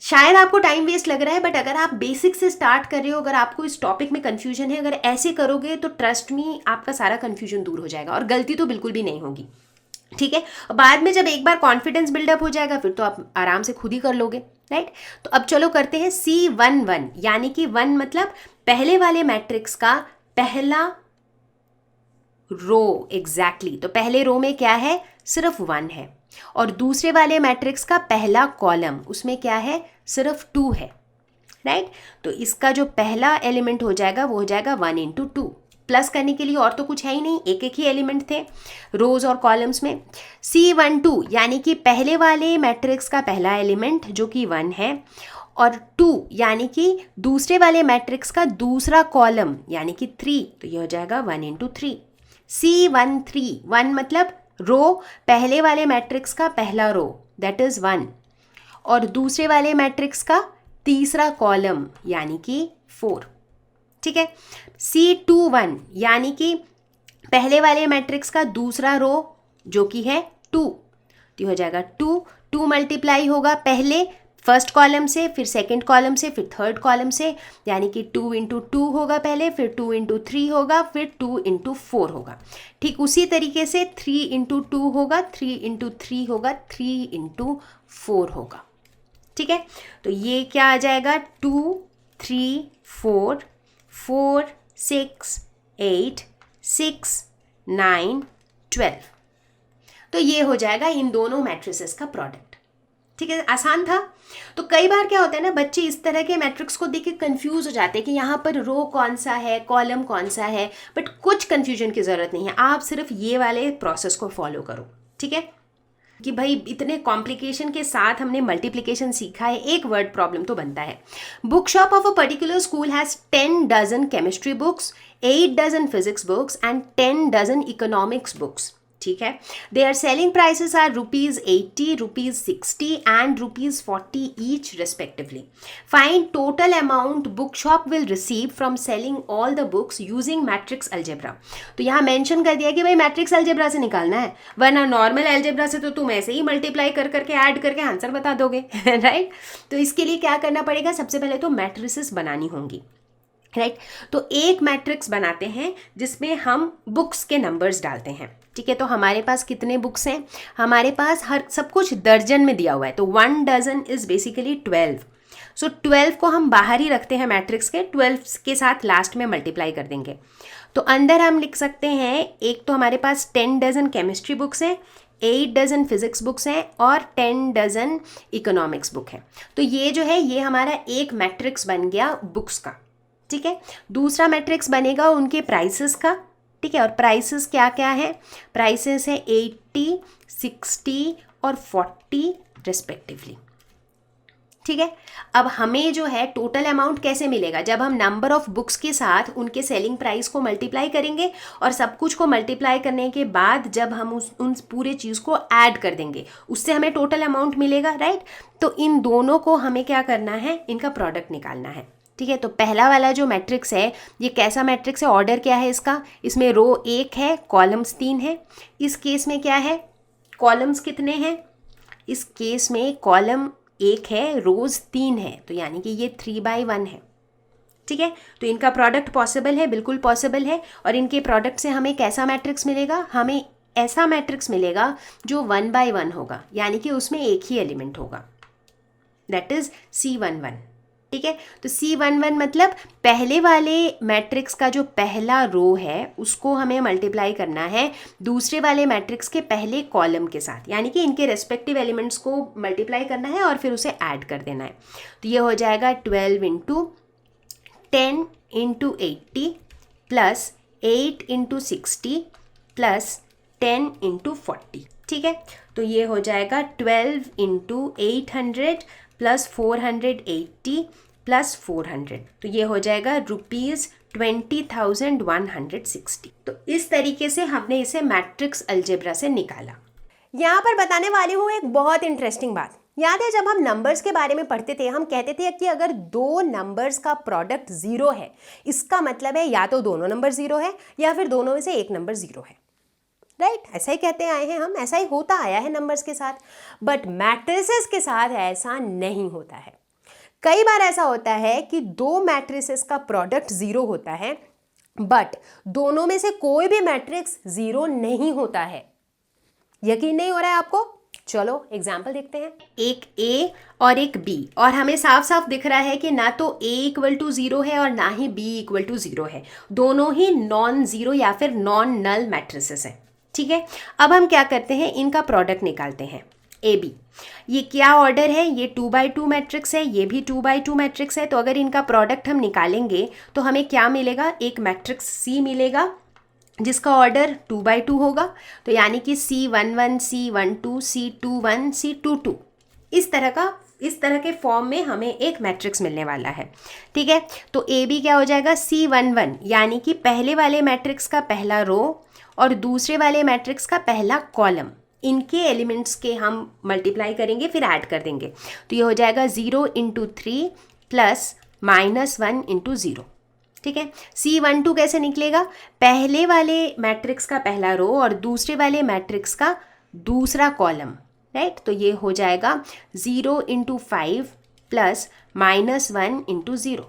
शायद आपको टाइम वेस्ट लग रहा है, बट अगर आप बेसिक से स्टार्ट कर रहे हो, अगर आपको इस टॉपिक में कन्फ्यूजन है, अगर ऐसे करोगे तो ट्रस्ट मी आपका सारा कन्फ्यूजन दूर हो जाएगा और गलती तो बिल्कुल भी नहीं होगी। ठीक है, बाद में जब एक बार कॉन्फिडेंस बिल्डअप हो जाएगा फिर तो आप आराम से खुद ही कर लोगे, राइट। तो अब चलो करते हैं C11, यानी कि 1 मतलब पहले वाले मैट्रिक्स का पहला रो एग्जैक्टली। तो पहले रो में क्या है, सिर्फ 1 है, और दूसरे वाले मैट्रिक्स का पहला कॉलम उसमें क्या है, सिर्फ 2 है, राइट। तो इसका जो पहला एलिमेंट हो जाएगा वो हो जाएगा 1 × 2। प्लस करने के लिए और तो कुछ है ही नहीं, एक एक ही एलिमेंट थे रोज और कॉलम्स में। C12 यानी कि पहले वाले मैट्रिक्स का पहला एलिमेंट जो कि 1 है, और 2 यानी कि दूसरे वाले मैट्रिक्स का दूसरा कॉलम यानी कि 3, तो ये हो जाएगा 1 × 3। C13, 1 मतलब रो, पहले वाले मैट्रिक्स का पहला रो दैट इज 1, और दूसरे वाले मैट्रिक्स का तीसरा कॉलम यानी कि 4। ठीक है, C21 यानी कि पहले वाले मैट्रिक्स का दूसरा रो जो कि है 2, तो हो जाएगा 2 मल्टीप्लाई होगा पहले फर्स्ट कॉलम से, फिर सेकंड कॉलम से, फिर थर्ड कॉलम से, यानी कि 2 × 2 होगा पहले, फिर 2 × 3 होगा, फिर 2 × 4 होगा। ठीक उसी तरीके से 3 × 2 होगा, 3 × 3 होगा, 3 × 4 होगा। ठीक है, तो ये क्या आ जाएगा, 2, 3, 4, 4, 6, 8, 6, 9, 12। तो ये हो जाएगा इन दोनों मैट्रिसेस का प्रोडक्ट। ठीक है, आसान था। तो कई बार क्या होता है ना, बच्चे इस तरह के मैट्रिक्स को देख के कंफ्यूज हो जाते हैं कि यहाँ पर रो कौन सा है, कॉलम कौन सा है, बट कुछ कंफ्यूजन की ज़रूरत नहीं है, आप सिर्फ ये वाले प्रोसेस को फॉलो करो। ठीक है, कि भाई इतने कॉम्प्लिकेशन के साथ हमने मल्टीप्लिकेशन सीखा है, एक वर्ड प्रॉब्लम तो बनता है। Book shop of a particular school has 10 dozen chemistry books, 8 dozen physics books and 10 dozen economics books. ठीक है, their selling prices are ₹80, ₹60 and ₹40 each respectively. Find total amount book shop will receive from selling all the books using matrix algebra. तो यहाँ mention कर दिया कि भाई matrix algebra से निकालना है, वरना नॉर्मल अलजेब्रा से तो तुम ऐसे ही मल्टीप्लाई कर करके ऐड करके आंसर बता दोगे, राइट। तो इसके लिए क्या करना पड़ेगा, सबसे पहले तो मैट्रिसेस बनानी होंगी, राइट। तो एक मैट्रिक्स बनाते हैं जिसमें हम बुक्स के नंबर्स डालते हैं। ठीक है, तो हमारे पास कितने बुक्स हैं, हमारे पास हर सब कुछ दर्जन में दिया हुआ है, तो 1 डजन इज बेसिकली 12। सो 12 को हम बाहर ही रखते हैं मैट्रिक्स के, 12 के साथ लास्ट में मल्टीप्लाई कर देंगे। तो अंदर हम लिख सकते हैं, एक तो हमारे पास 10 डजन केमिस्ट्री बुक्स हैं, 8 डजन फिजिक्स बुक्स हैं और 10 डजन इकोनॉमिक्स बुक है। तो ये जो है ये हमारा एक मैट्रिक्स बन गया बुक्स का। ठीक है, दूसरा मैट्रिक्स बनेगा उनके प्राइसेस का। ठीक है, और प्राइसेस क्या क्या है, प्राइसेस है 80, 60 और 40 रिस्पेक्टिवली। ठीक है, अब हमें जो है टोटल अमाउंट कैसे मिलेगा, जब हम नंबर ऑफ बुक्स के साथ उनके सेलिंग प्राइस को मल्टीप्लाई करेंगे और सब कुछ को मल्टीप्लाई करने के बाद जब हम उन पूरे चीज़ को ऐड कर देंगे उससे हमें टोटल अमाउंट मिलेगा, राइट। तो इन दोनों को हमें क्या करना है, इनका प्रोडक्ट निकालना है। ठीक है, तो पहला वाला जो मैट्रिक्स है ये कैसा मैट्रिक्स है, ऑर्डर क्या है इसका, इसमें रो 1 है, कॉलम्स 3 है। इस केस में क्या है, कॉलम्स कितने हैं, इस केस में कॉलम 1 है, रोज 3 है, तो यानी कि ये 3/1 है। ठीक है, तो इनका प्रोडक्ट पॉसिबल है, बिल्कुल पॉसिबल है। और इनके प्रोडक्ट से हमें कैसा मैट्रिक्स मिलेगा? हमें ऐसा मैट्रिक्स मिलेगा जो 1 by 1 होगा, यानी कि उसमें एक ही एलिमेंट होगा, दैट इज C11। ठीक है, तो C11 मतलब पहले वाले मैट्रिक्स का जो पहला रो है उसको हमें मल्टीप्लाई करना है दूसरे वाले मैट्रिक्स के पहले कॉलम के साथ, यानी कि इनके रेस्पेक्टिव एलिमेंट्स को मल्टीप्लाई करना है और फिर उसे ऐड कर देना है। तो ये हो जाएगा 12 into 10 into 80 plus 8 into 60 plus 10 into 40। ठीक है, तो ये हो जाएगा 12 इंटू 800 प्लस 480 प्लस 400, तो ये हो जाएगा ₹20,160। तो इस तरीके से हमने इसे मैट्रिक्स अलजेब्रा से निकाला। यहाँ पर बताने वाली हूँ एक बहुत इंटरेस्टिंग बात। याद है जब हम नंबर्स के बारे में पढ़ते थे, हम कहते थे कि अगर दो नंबर्स का प्रोडक्ट 0 है, इसका मतलब है या तो दोनों नंबर 0 है या फिर दोनों में से एक नंबर 0 है। राइट, ऐसा ही कहते आए हैं हम, ऐसा ही होता आया है नंबर्स के साथ। बट मैट्रिसेस के साथ ऐसा नहीं होता है। कई बार ऐसा होता है कि दो मैट्रिसेस का प्रोडक्ट 0 होता है, बट दोनों में से कोई भी मैट्रिक्स 0 नहीं होता है। यकीन नहीं हो रहा है आपको? चलो एग्जाम्पल देखते हैं। एक A और एक B, और हमें साफ साफ दिख रहा है कि ना तो A इक्वल टू 0 है और ना ही B इक्वल टू 0 है। दोनों ही नॉन ज़ीरो या फिर नॉन नल मैट्रिसेस हैं। ठीक है, अब हम क्या करते हैं, इनका प्रोडक्ट निकालते हैं। AB, ये क्या ऑर्डर है? ये 2 by 2 मैट्रिक्स है, ये भी 2 by 2 मैट्रिक्स है। तो अगर इनका प्रोडक्ट हम निकालेंगे तो हमें क्या मिलेगा? एक मैट्रिक्स C मिलेगा जिसका ऑर्डर 2 by 2 होगा। तो यानी कि C11, C12, C21, C22, इस तरह के फॉर्म में हमें एक मैट्रिक्स मिलने वाला है। ठीक है, तो AB क्या हो जाएगा? C11, यानी कि पहले वाले मैट्रिक्स का पहला रो और दूसरे वाले मैट्रिक्स का पहला कॉलम, इनके एलिमेंट्स के हम मल्टीप्लाई करेंगे, फिर ऐड कर देंगे। तो ये हो जाएगा 0 इंटू 3 प्लस -1 इंटू 0। ठीक है, C12 कैसे निकलेगा? पहले वाले मैट्रिक्स का पहला रो और दूसरे वाले मैट्रिक्स का दूसरा कॉलम। राइट, तो ये हो जाएगा 0 इंटू 5 प्लस -1 इंटू 0।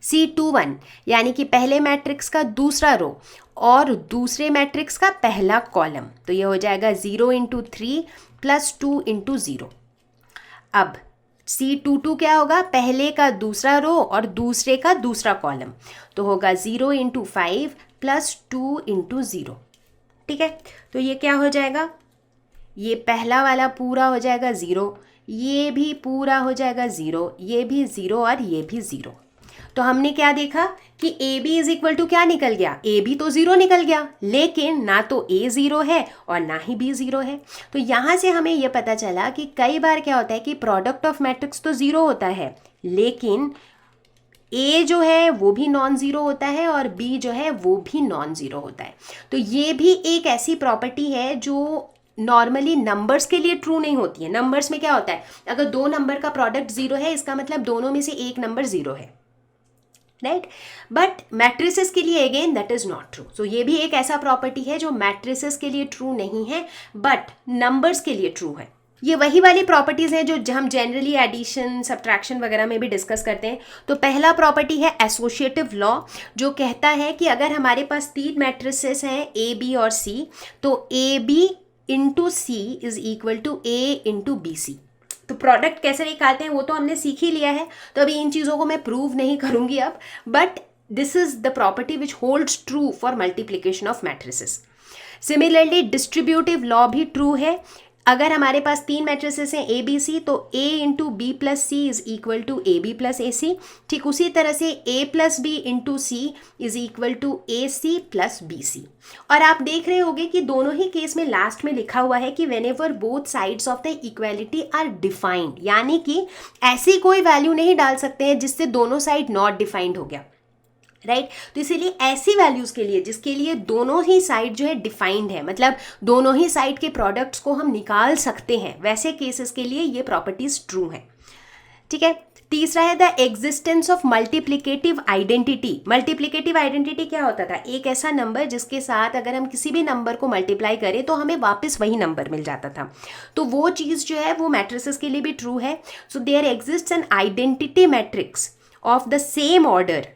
C21, यानी कि पहले मैट्रिक्स का दूसरा रो और दूसरे मैट्रिक्स का पहला कॉलम। तो ये हो जाएगा 0 इंटू 3 प्लस 2 इंटू 0। अब C22 क्या होगा? पहले का दूसरा रो और दूसरे का दूसरा कॉलम, तो होगा 0 इंटू 5 प्लस 2 इंटू 0। ठीक है, तो ये क्या हो जाएगा? ये पहला वाला पूरा हो जाएगा 0, ये भी पूरा हो जाएगा 0, ये भी 0 और ये भी 0। तो हमने क्या देखा कि AB इज इक्वल टू क्या निकल गया? AB तो 0 निकल गया, लेकिन ना तो A 0 है और ना ही B 0 है। तो यहाँ से हमें यह पता चला कि कई बार क्या होता है कि प्रोडक्ट ऑफ मैट्रिक्स तो 0 होता है, लेकिन A जो है वो भी नॉन ज़ीरो होता है और B जो है वो भी नॉन ज़ीरो होता है। तो ये भी एक ऐसी प्रॉपर्टी है जो नॉर्मली नंबर्स के लिए ट्रू नहीं होती है। नंबर्स में क्या होता है, अगर दो नंबर का प्रोडक्ट 0 है, इसका मतलब दोनों में से एक नंबर 0 है। राइट, बट मैट्रिसेस के लिए again that is not true. So ये भी एक ऐसा प्रॉपर्टी है जो मैट्रिसेस के लिए ट्रू नहीं है बट नंबर्स के लिए ट्रू है। ये वही वाली प्रॉपर्टीज हैं जो हम जनरली एडिशन, सब्ट्रैक्शन वगैरह में भी डिस्कस करते हैं। तो पहला प्रॉपर्टी है एसोसिएटिव लॉ, जो कहता है कि अगर हमारे पास 3 मैट्रिसेस हैं A, B और C, तो AB into C is equal to A into BC। तो प्रोडक्ट कैसे निकालते हैं वो तो हमने सीख ही लिया है, तो अभी इन चीज़ों को मैं प्रूव नहीं करूँगी अब, but this is the property which holds true for multiplication of matrices. Similarly distributive law भी ट्रू है। अगर हमारे पास 3 मैट्रिसेस हैं A, B, C, तो A into B plus C is equal to AB plus AC। ठीक उसी तरह से A plus B into C is equal to AC plus BC। और आप देख रहे होंगे कि दोनों ही केस में लास्ट में लिखा हुआ है कि whenever both sides of the equality are defined, यानी कि ऐसी कोई वैल्यू नहीं डाल सकते हैं जिससे दोनों साइड नॉट डिफाइंड हो गया। राइट, तो इसीलिए ऐसी वैल्यूज़ के लिए जिसके लिए दोनों ही साइड जो है डिफाइंड है, मतलब दोनों ही साइड के प्रोडक्ट्स को हम निकाल सकते हैं, वैसे केसेस के लिए ये प्रॉपर्टीज ट्रू हैं। ठीक है, तीसरा है the existence of multiplicative identity. Multiplicative identity क्या होता था? एक ऐसा नंबर जिसके साथ अगर हम किसी भी नंबर को मल्टीप्लाई करें तो हमें वापस वही नंबर मिल जाता था। तो वो चीज़ जो है वो मैट्रिसेस के लिए भी ट्रू है। So there exists an identity matrix of the same order,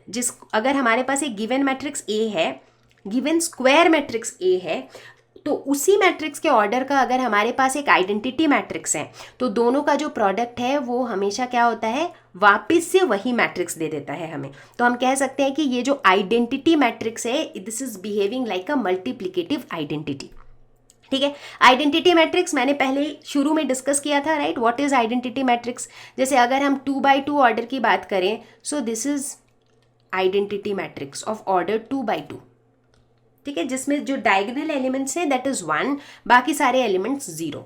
अगर हमारे पास एक गिवन मैट्रिक्स ए है, गिवन स्क्वायर मैट्रिक्स ए है, तो उसी मैट्रिक्स के ऑर्डर का अगर हमारे पास एक आइडेंटिटी मैट्रिक्स है तो दोनों का जो प्रोडक्ट है वो हमेशा क्या होता है, वापस से वही मैट्रिक्स दे देता है हमें। तो हम कह सकते हैं कि ये जो आइडेंटिटी मैट्रिक्स है, this is behaving like a multiplicative identity. ठीक है, आइडेंटिटी मैट्रिक्स मैंने पहले शुरू में डिस्कस किया था, right. What is identity matrix? जैसे अगर हम 2x2 ऑर्डर की बात करें, so this is identity matrix of order 2x2। ठीक है, जिसमें जो डायगोनल एलिमेंट्स हैं दैट इज 1, बाकी सारे एलिमेंट्स 0।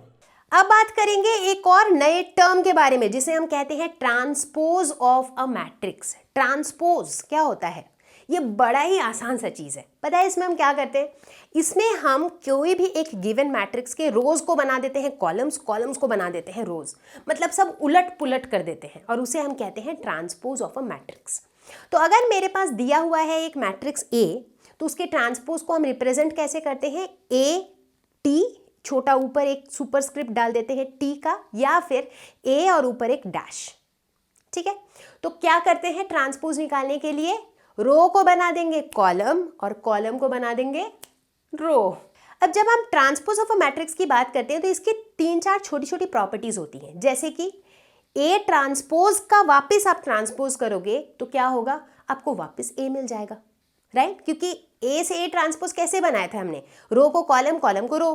अब बात करेंगे एक और नए टर्म के बारे में जिसे हम कहते हैं transpose of a matrix. Transpose क्या होता है? ये बड़ा ही आसान सा चीज़ है। पता है इसमें हम क्या करते हैं? इसमें हम कोई भी एक गिवन मैट्रिक्स के रोज को बना देते हैं कॉलम्स, कॉलम्स को बना देते हैं रोज, मतलब सब उलट पुलट कर देते हैं, और उसे हम कहते हैं ट्रांसपोज ऑफ अ मैट्रिक्स। तो अगर मेरे पास दिया हुआ है एक मैट्रिक्स ए, तो उसके ट्रांसपोज को हम रिप्रेजेंट कैसे करते हैं? ए टी, छोटा ऊपर एक सुपरस्क्रिप्ट डाल देते हैं टी का, या फिर ए और ऊपर एक डैश। ठीक है, तो क्या करते हैं ट्रांसपोज निकालने के लिए? रो को बना देंगे कॉलम और कॉलम को बना देंगे रो। अब जब हम ट्रांसपोज ऑफ अ मैट्रिक्स की बात करते हैं तो इसकी 3-4 छोटी छोटी प्रॉपर्टीज होती हैं, जैसे कि ए ट्रांसपोज का वापस आप ट्रांसपोज करोगे तो क्या होगा? आपको वापस ए मिल जाएगा, राइट। क्योंकि ए से ए ट्रांसपोज कैसे बनाया था हमने? रो को कॉलम, कॉलम को रो।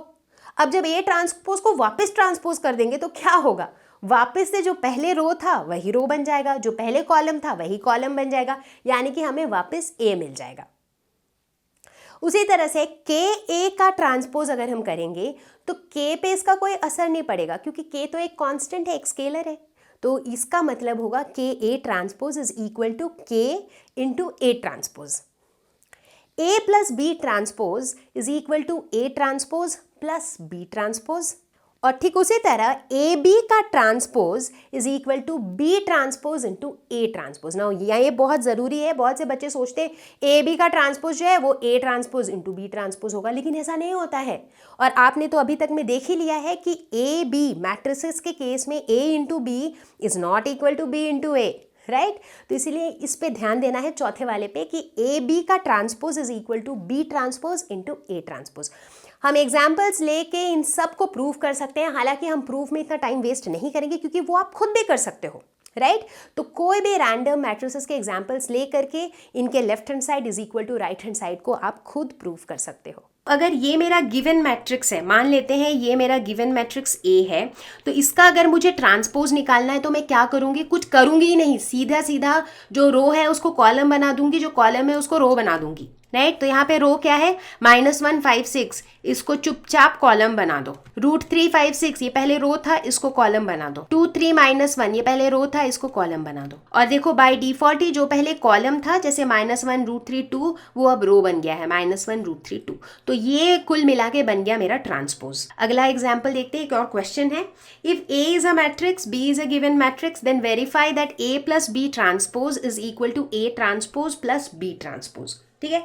अब जब ए ट्रांसपोज को वापस ट्रांसपोज कर देंगे तो क्या होगा? वापस से जो पहले रो था वही रो बन जाएगा, जो पहले कॉलम था वही कॉलम बन जाएगा, यानी कि हमें वापस ए मिल जाएगा। उसी तरह से के ए का ट्रांसपोज अगर हम करेंगे तो के पे इसका कोई असर नहीं पड़ेगा, क्योंकि के तो एक कांस्टेंट है, एक स्केलर है। तो इसका मतलब होगा k a transpose is equal to k into A transpose. A plus B transpose is equal to A transpose plus B transpose. और ठीक उसी तरह ए बी का transpose is equal to B transpose into A transpose. ना ये बहुत ज़रूरी है, बहुत से बच्चे सोचते हैं ए बी का ट्रांसपोज जो है वो A transpose into B transpose होगा, लेकिन ऐसा नहीं होता है। और आपने तो अभी तक में देख ही लिया है कि ए बी मैट्रिसेस के केस में a into b is not equal to b into a, right. तो इसीलिए इस पे ध्यान देना है चौथे वाले पे कि ए बी का transpose is equal to B transpose into A transpose. हम एग्जाम्पल्स लेके इन सब को प्रूव कर सकते हैं, हालांकि हम प्रूफ में इतना टाइम वेस्ट नहीं करेंगे क्योंकि वो आप खुद भी कर सकते हो, राइट। तो कोई भी रैंडम मैट्रिसेस के एग्जाम्पल्स ले करके इनके left hand side is equal to right hand side को आप खुद प्रूव कर सकते हो। अगर ये मेरा गिवन मैट्रिक्स है, मान लेते हैं ये मेरा गिवन मैट्रिक्स ए है, तो इसका अगर मुझे ट्रांसपोज निकालना है तो मैं क्या करूँगी? कुछ करूँगी ही नहीं, सीधा सीधा जो रो है उसको कॉलम बना दूंगी, जो कॉलम है उसको रो बना दूंगी, राइट। तो यहाँ पे रो क्या है? -1 5 6, इसको चुपचाप कॉलम बना दो। √3 5 6, ये पहले रो था, इसको कॉलम बना दो। 2 3 -1, ये पहले रो था, इसको कॉलम बना दो। और देखो बाय डिफॉल्ट ही जो पहले कॉलम था, जैसे -1 √3 2, वो अब रो बन गया है -1 √3 2। तो ये कुल मिला के बन गया मेरा ट्रांसपोज। अगला एग्जाम्पल देखते हैं, एक और क्वेश्चन है। If A is a matrix, B is a given matrix, then verify that A plus B transpose is equal to A transpose plus B transpose. ठीक है,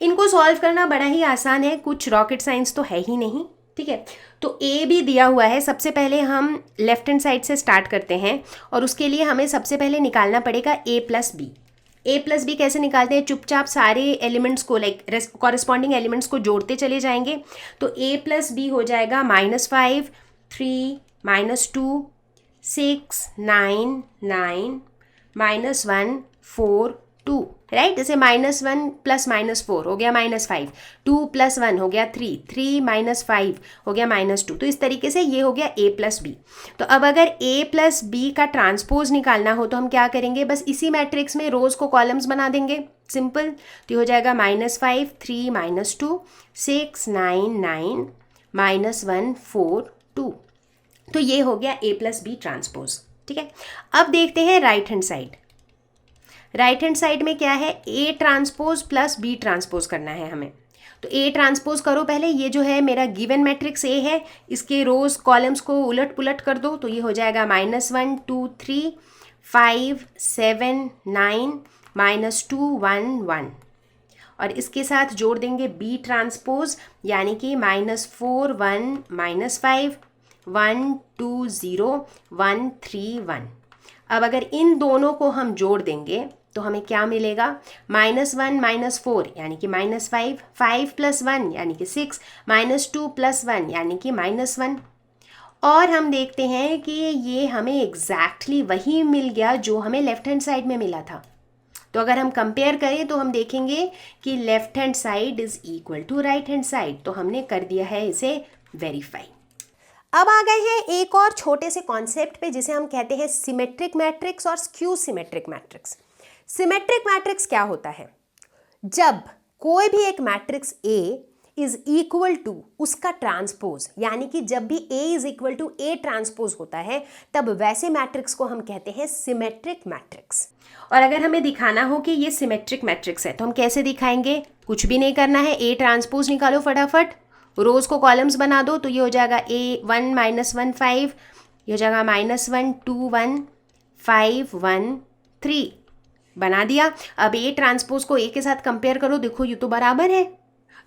इनको सॉल्व करना बड़ा ही आसान है, कुछ रॉकेट साइंस तो है ही नहीं। ठीक है, तो ए भी दिया हुआ है। सबसे पहले हम लेफ्ट हैंड साइड से स्टार्ट करते हैं और उसके लिए हमें सबसे पहले निकालना पड़ेगा ए प्लस बी। ए प्लस बी कैसे निकालते हैं? चुपचाप सारे एलिमेंट्स को लाइक कॉरेस्पॉन्डिंग एलिमेंट्स को जोड़ते चले जाएंगे। तो ए प्लस बी हो जाएगा -5 3 -2 6 9 9 -1 4 2, राइट। जैसे -1 प्लस -4 हो गया -5, 2 + 1 हो गया 3, 3 - 5 हो गया -2। तो इस तरीके से ये हो गया a प्लस बी। तो अब अगर a प्लस बी का ट्रांसपोज निकालना हो तो हम क्या करेंगे? बस इसी मैट्रिक्स में रोज को कॉलम्स बना देंगे, सिंपल। तो ये हो जाएगा -5 3 -2 6 9 9 -1 4 2। तो ये हो गया a प्लस बी ट्रांसपोज। ठीक है, अब देखते हैं right hand side. Right hand side में क्या है? A transpose plus B transpose करना है हमें। तो ए ट्रांसपोज करो पहले, ये जो है मेरा गिवन मैट्रिक्स ए है, इसके रोज कॉलम्स को उलट पुलट कर दो। तो ये हो जाएगा -1 2 3 5 7 9 -2 1 1। और इसके साथ जोड़ देंगे बी ट्रांसपोज, यानी कि -4 1 -5 1 2 0 1 3 1। अब अगर इन दोनों को हम जोड़ देंगे तो हमें क्या मिलेगा, -1 -4 यानी कि -5, 5 + 1 यानी कि 6, -2 + 1 यानी कि -1। और हम देखते हैं कि ये हमें एग्जैक्टली वही मिल गया जो हमें लेफ्ट हैंड साइड में मिला था। तो अगर हम कंपेयर करें तो हम देखेंगे कि left hand side is equal to right hand side, तो हमने कर दिया है इसे वेरीफाई। अब आ गए हैं एक और छोटे से कॉन्सेप्ट पे जिसे हम कहते हैं सिमेट्रिक मैट्रिक्स और skew symmetric matrix. Symmetric matrix क्या होता है, जब कोई भी एक matrix A is equal to उसका ट्रांसपोज, यानी कि जब भी A is equal to A transpose होता है तब वैसे मैट्रिक्स को हम कहते हैं सिमेट्रिक मैट्रिक्स। और अगर हमें दिखाना हो कि ये सिमेट्रिक मैट्रिक्स है तो हम कैसे दिखाएंगे, कुछ भी नहीं करना है, A ट्रांसपोज निकालो फटाफट, रोज को कॉलम्स बना दो, तो ये हो जाएगा A1 -1 5, ये हो जाएगा -1 2 1 5 1 3, बना दिया। अब A ट्रांसपोज को A के साथ कंपेयर करो, देखो ये तो बराबर है,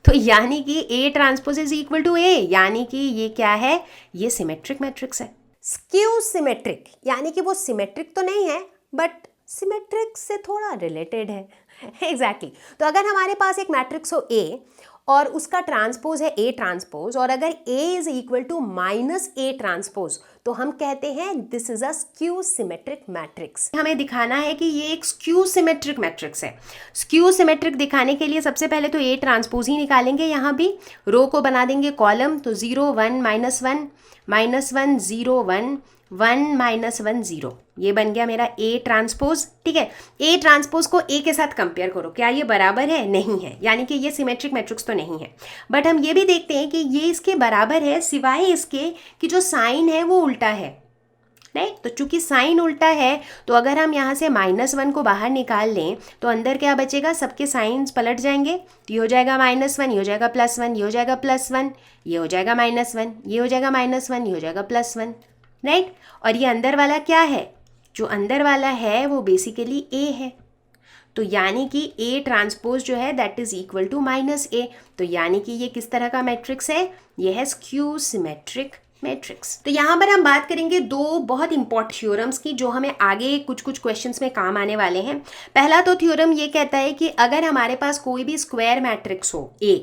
तो यानी कि A transpose is equal to A, यानी कि ये क्या है, ये सिमेट्रिक मैट्रिक्स है। स्क्यू सिमेट्रिक यानी कि वो सिमेट्रिक तो नहीं है बट सिमेट्रिक से थोड़ा रिलेटेड है। एग्जैक्टली तो अगर हमारे पास एक मैट्रिक्स हो A और उसका ट्रांसपोज है A ट्रांसपोज, और अगर A is equal to -A transpose, तो हम कहते हैं this is a skew symmetric matrix. हमें दिखाना है कि ये एक स्क्यू सिमेट्रिक मैट्रिक्स है। स्क्यू सिमेट्रिक दिखाने के लिए सबसे पहले तो A ट्रांसपोज ही निकालेंगे, यहाँ भी रो को बना देंगे कॉलम, तो 0 1 -1 -1 0 1 1 -1 0, ये बन गया मेरा A ट्रांसपोज। ठीक है, A ट्रांसपोज को A के साथ कंपेयर करो, क्या ये बराबर है, नहीं है, यानी कि ये सिमेट्रिक मैट्रिक्स तो नहीं है। बट हम ये भी देखते हैं कि ये इसके बराबर है सिवाय इसके कि जो साइन है वो उल्टा है, राइट। तो चूंकि साइन उल्टा है तो अगर हम यहाँ से -1 को बाहर निकाल लें तो अंदर क्या बचेगा, सबके साइंस पलट जाएंगे, तो ये हो जाएगा -1, ये हो जाएगा +1, ये हो जाएगा +1, ये हो जाएगा -1, ये हो जाएगा -1, ये हो जाएगा +1, राइट। और ये अंदर वाला क्या है, जो अंदर वाला है वो बेसिकली A है, तो यानी कि A ट्रांसपोज जो है that is equal to -A, तो यानी कि ये किस तरह का मैट्रिक्स है, ये है स्क्यू सिमेट्रिक मैट्रिक्स। तो यहाँ पर हम बात करेंगे दो बहुत इंपॉर्टेंट थ्योरम्स की जो हमें आगे कुछ कुछ क्वेश्चंस में काम आने वाले हैं। पहला तो थ्योरम ये कहता है कि अगर हमारे पास कोई भी स्क्वायर मैट्रिक्स हो A,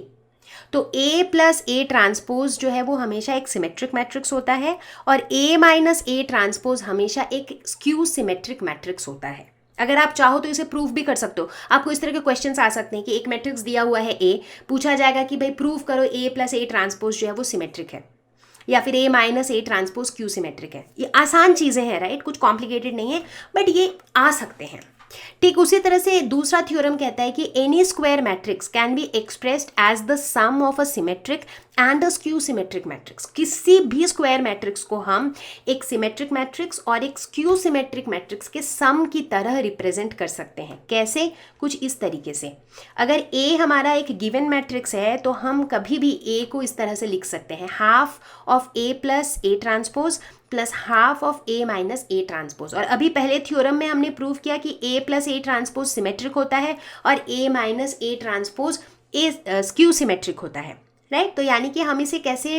तो A + A ट्रांसपोज जो है वो हमेशा एक सिमेट्रिक मैट्रिक्स होता है, और A - A ट्रांसपोज हमेशा एक स्क्यू सिमेट्रिक मैट्रिक्स होता है। अगर आप चाहो तो इसे प्रूफ भी कर सकते हो, आपको इस तरह के क्वेश्चंस आ सकते हैं कि एक मैट्रिक्स दिया हुआ है A, पूछा जाएगा कि भाई प्रूफ करो A + A ट्रांसपोज जो है वो सिमेट्रिक है, या फिर A - A transpose Q symmetric है। ये आसान चीज़ें हैं, राइट, कुछ कॉम्प्लिकेटेड नहीं है, बट ये आ सकते हैं। ठीक उसी तरह से दूसरा थ्योरम कहता है कि any square matrix can be expressed as the sum of a symmetric and a skew symmetric matrix. किसी भी स्क्वायर मैट्रिक्स को हम एक सिमेट्रिक मैट्रिक्स और एक स्क्यू सिमेट्रिक मैट्रिक्स के सम की तरह रिप्रेजेंट कर सकते हैं। कैसे, कुछ इस तरीके से, अगर A हमारा एक गिवन मैट्रिक्स है तो हम कभी भी A को इस तरह से लिख सकते हैं, ½ of A + A transpose plus ½ of A - A transpose. और अभी पहले थ्योरम में हमने प्रूव किया कि A + A ट्रांसपोज सिमेट्रिक होता है और A - A transpose skew symmetric होता है, राइट। तो यानी कि हम इसे कैसे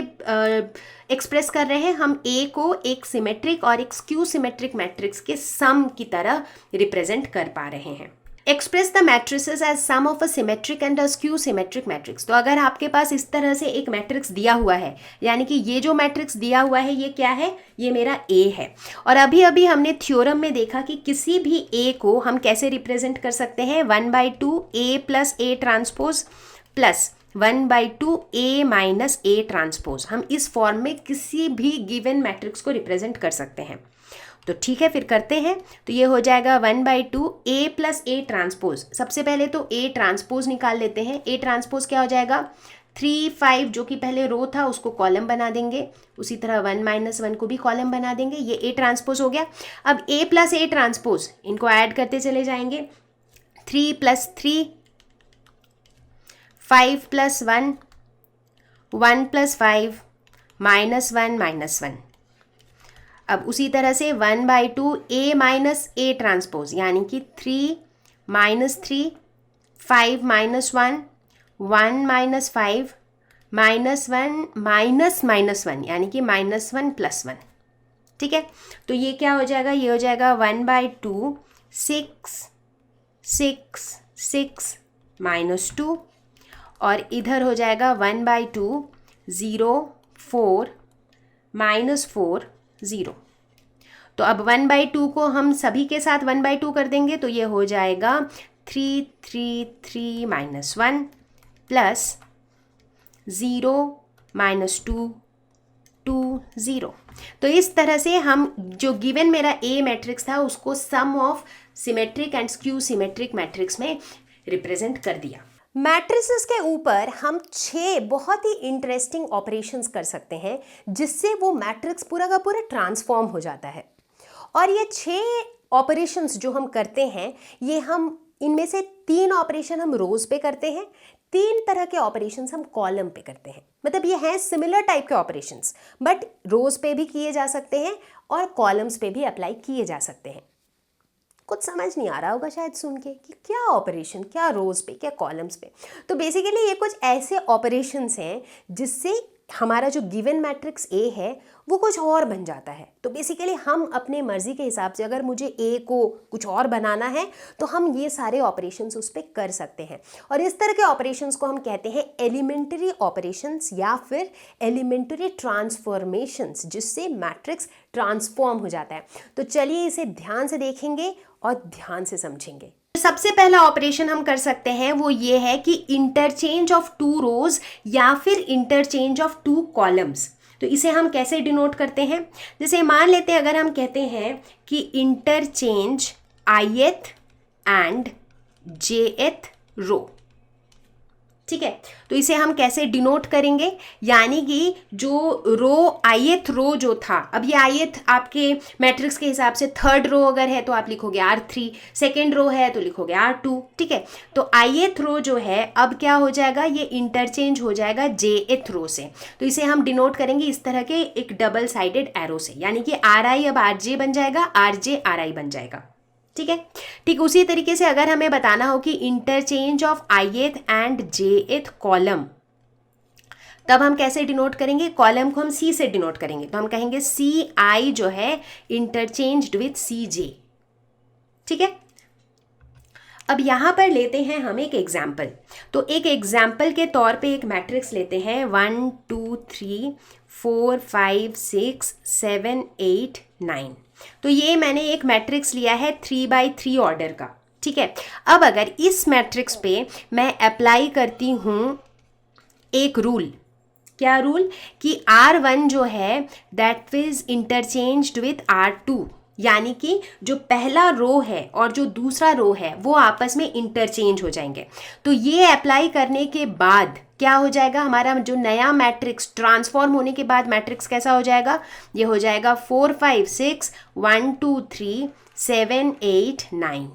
एक्सप्रेस कर रहे हैं, हम A को एक सिमेट्रिक और एक स्क्यू सिमेट्रिक मैट्रिक्स के सम की तरह रिप्रेजेंट कर पा रहे हैं। Express the matrices as sum of a symmetric and a skew symmetric matrix. तो अगर आपके पास इस तरह से एक मैट्रिक्स दिया हुआ है, यानी कि ये जो मैट्रिक्स दिया हुआ है ये क्या है, ये मेरा A है, और अभी अभी हमने थ्योरम में देखा कि किसी भी A को हम कैसे रिप्रेजेंट कर सकते हैं, 1/2 A + A transpose plus 1/2 A - A transpose. हम इस फॉर्म में किसी भी गिवन मैट्रिक्स को रिप्रेजेंट कर सकते हैं। तो ठीक है, फिर करते हैं। तो ये हो जाएगा 1/2 A + A ट्रांसपोज। सबसे पहले तो A ट्रांसपोज निकाल लेते हैं। A ट्रांसपोज क्या हो जाएगा, 3 5 जो कि पहले रो था उसको कॉलम बना देंगे, उसी तरह 1 - 1 को भी कॉलम बना देंगे, ये A ट्रांसपोज हो गया। अब A + A ट्रांसपोज, इनको ऐड करते चले जाएंगे, 3 + 3 5 + 1 1 + 5 -1 -1। अब उसी तरह से 1/2 A - A ट्रांसपोज, यानी कि 3 - 3 5 - 1 1 - 5 -1 -1 यानी कि -1 + 1। ठीक है, तो ये क्या हो जाएगा, ये हो जाएगा 1/2 6 6 6 -2 और इधर हो जाएगा 1/2 0 4 -4 0। तो अब 1/2 को हम सभी के साथ 1/2 कर देंगे तो ये हो जाएगा 3 3 3 -1 प्लस 0 -2 2 0। तो इस तरह से हम जो गिवन मेरा ए मैट्रिक्स था उसको sum of symmetric and skew symmetric matrix में रिप्रेजेंट कर दिया। मैट्रिसेस के ऊपर हम 6 बहुत ही इंटरेस्टिंग ऑपरेशंस कर सकते हैं जिससे वो मैट्रिक्स पूरा का पूरा ट्रांसफॉर्म हो जाता है। और ये 6 ऑपरेशंस जो हम करते हैं ये हम इनमें से 3 ऑपरेशन हम रोज पे करते हैं, 3 तरह के ऑपरेशंस हम कॉलम पे करते हैं। मतलब ये हैं सिमिलर टाइप के ऑपरेशंस, बट रोज पे भी किए जा सकते हैं और कॉलम्स पे भी अप्लाई किए जा सकते हैं। कुछ समझ नहीं आ रहा होगा शायद सुन के कि क्या ऑपरेशन, क्या रोज पे, क्या कॉलम्स पे। तो बेसिकली ये कुछ ऐसे ऑपरेशंस हैं जिससे हमारा जो गिवन मैट्रिक्स ए है वो कुछ और बन जाता है। तो बेसिकली हम अपने मर्जी के हिसाब से अगर मुझे ए को कुछ और बनाना है तो हम ये सारे ऑपरेशंस उस पर कर सकते हैं। और इस तरह के ऑपरेशंस को हम कहते हैं एलिमेंट्री ऑपरेशंस या फिर एलिमेंट्री ट्रांसफॉर्मेशंस, जिससे मैट्रिक्स ट्रांसफॉर्म हो जाता है। तो चलिए इसे ध्यान से देखेंगे और ध्यान से समझेंगे। सबसे पहला ऑपरेशन हम कर सकते हैं वो ये है कि इंटरचेंज ऑफ 2 रोज या फिर इंटरचेंज ऑफ 2 कॉलम्स। तो इसे हम कैसे डिनोट करते हैं? जैसे मान लेते हैं अगर हम कहते हैं कि इंटरचेंज ith एंड jth रो, ठीक है, तो इसे हम कैसे डिनोट करेंगे? यानी कि जो रो ith रो जो था, अब ये ith आपके मैट्रिक्स के हिसाब से 3rd रो अगर है तो आप लिखोगे R3, 2nd रो है तो लिखोगे R2, ठीक है। तो ith रो जो है अब क्या हो जाएगा, ये इंटरचेंज हो जाएगा jth रो से। तो इसे हम डिनोट करेंगे इस तरह के एक डबल साइडेड एरो से, यानी कि Ri अब Rj बन जाएगा, Rj Ri बन जाएगा, ठीक है। ठीक उसी तरीके से अगर हमें बताना हो कि interchange of ith and jth column, तब हम कैसे डिनोट करेंगे? कॉलम को हम C से डिनोट करेंगे, तो हम कहेंगे Ci जो है इंटरचेंज्ड विथ Cj, ठीक है। अब यहाँ पर लेते हैं हम एक एग्जाम्पल। तो एक एग्जाम्पल के तौर पे एक मैट्रिक्स लेते हैं 1 2 3 4 5 6 7 8 9। तो ये मैंने एक मैट्रिक्स लिया है 3x3 ऑर्डर का, ठीक है। अब अगर इस मैट्रिक्स पे मैं अप्लाई करती हूँ एक रूल, क्या रूल? कि R1 जो है that is interchanged with R2, यानी कि जो पहला रो है और जो दूसरा रो है वो आपस में इंटरचेंज हो जाएंगे। तो ये अप्लाई करने के बाद क्या हो जाएगा, हमारा जो नया मैट्रिक्स ट्रांसफॉर्म होने के बाद मैट्रिक्स कैसा हो जाएगा? ये हो जाएगा 4 5 6 1 2 3 7 8 9,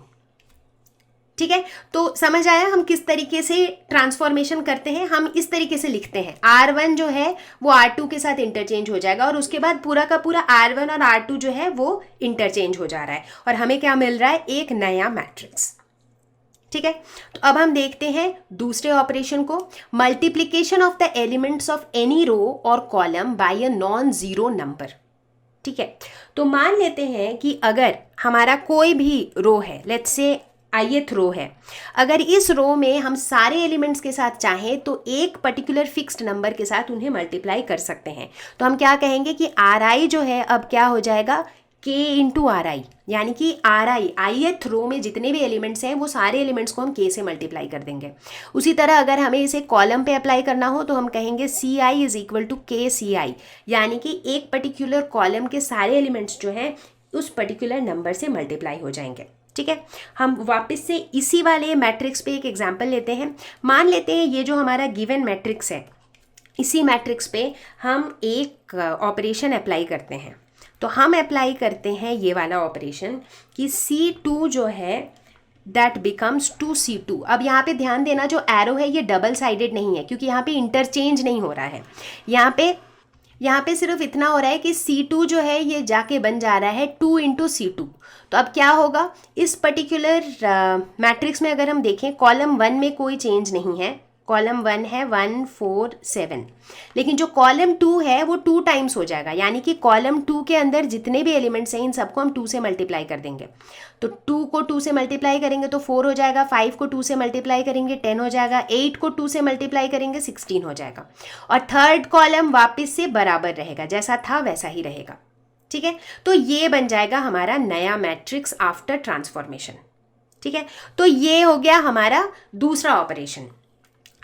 ठीक है। तो समझ आया हम किस तरीके से ट्रांसफॉर्मेशन करते हैं? हम इस तरीके से लिखते हैं, R1 जो है वो R2 के साथ इंटरचेंज हो जाएगा और उसके बाद पूरा का पूरा R1 और R2 जो है वो इंटरचेंज हो जा रहा है और हमें क्या मिल रहा है? एक नया मैट्रिक्स, ठीक है। तो अब हम देखते हैं दूसरे ऑपरेशन को, multiplication of the elements of any row और column by a non zero number, ठीक है। तो मान लेते हैं कि अगर हमारा कोई भी रो है, लेट्स से ith रो है, अगर इस रो में हम सारे एलिमेंट्स के साथ चाहें तो एक पर्टिकुलर फिक्स्ड नंबर के साथ उन्हें मल्टीप्लाई कर सकते हैं। तो हम क्या कहेंगे कि Ri जो है अब क्या हो जाएगा? K इंटू Ri, यानी कि Ri ith रो में जितने भी एलिमेंट्स हैं वो सारे एलिमेंट्स को हम K से मल्टीप्लाई कर देंगे। उसी तरह अगर हमें इसे कॉलम पे अप्लाई करना हो तो हम कहेंगे Ci is equal to KCi, यानी कि एक पर्टिकुलर कॉलम के सारे एलिमेंट्स जो हैं उस पर्टिकुलर नंबर से मल्टीप्लाई हो जाएंगे, ठीक है। हम वापस से इसी वाले मैट्रिक्स पे एक एग्जांपल लेते हैं। मान लेते हैं ये जो हमारा गिवन मैट्रिक्स है, इसी मैट्रिक्स पे हम एक ऑपरेशन अप्लाई करते हैं। तो हम अप्लाई करते हैं ये वाला ऑपरेशन कि C2 जो है दैट बिकम्स 2C2। अब यहाँ पे ध्यान देना, जो एरो है ये डबल साइडेड नहीं है क्योंकि यहाँ पे इंटरचेंज नहीं हो रहा है। यहाँ पे सिर्फ इतना हो रहा है कि C2 जो है ये जाके बन जा रहा है 2 इंटू C2। तो अब क्या होगा, इस पर्टिकुलर मैट्रिक्स में अगर हम देखें कॉलम 1 में कोई चेंज नहीं है, कॉलम 1 है 1 4 7, लेकिन जो कॉलम 2 है वो 2 टाइम्स हो जाएगा, यानी कि कॉलम 2 के अंदर जितने भी एलिमेंट्स हैं इन सबको हम 2 से मल्टीप्लाई कर देंगे। तो 2 को 2 से मल्टीप्लाई करेंगे तो 4 हो जाएगा, 5 को 2 से मल्टीप्लाई करेंगे 10 हो जाएगा, 8 को 2 से मल्टीप्लाई करेंगे 16 हो जाएगा, और थर्ड कॉलम वापस से बराबर रहेगा, जैसा था वैसा ही रहेगा। ठीक है, तो ये बन जाएगा हमारा नया मैट्रिक्स आफ्टर ट्रांसफॉर्मेशन। ठीक है, तो ये हो गया हमारा दूसरा ऑपरेशन।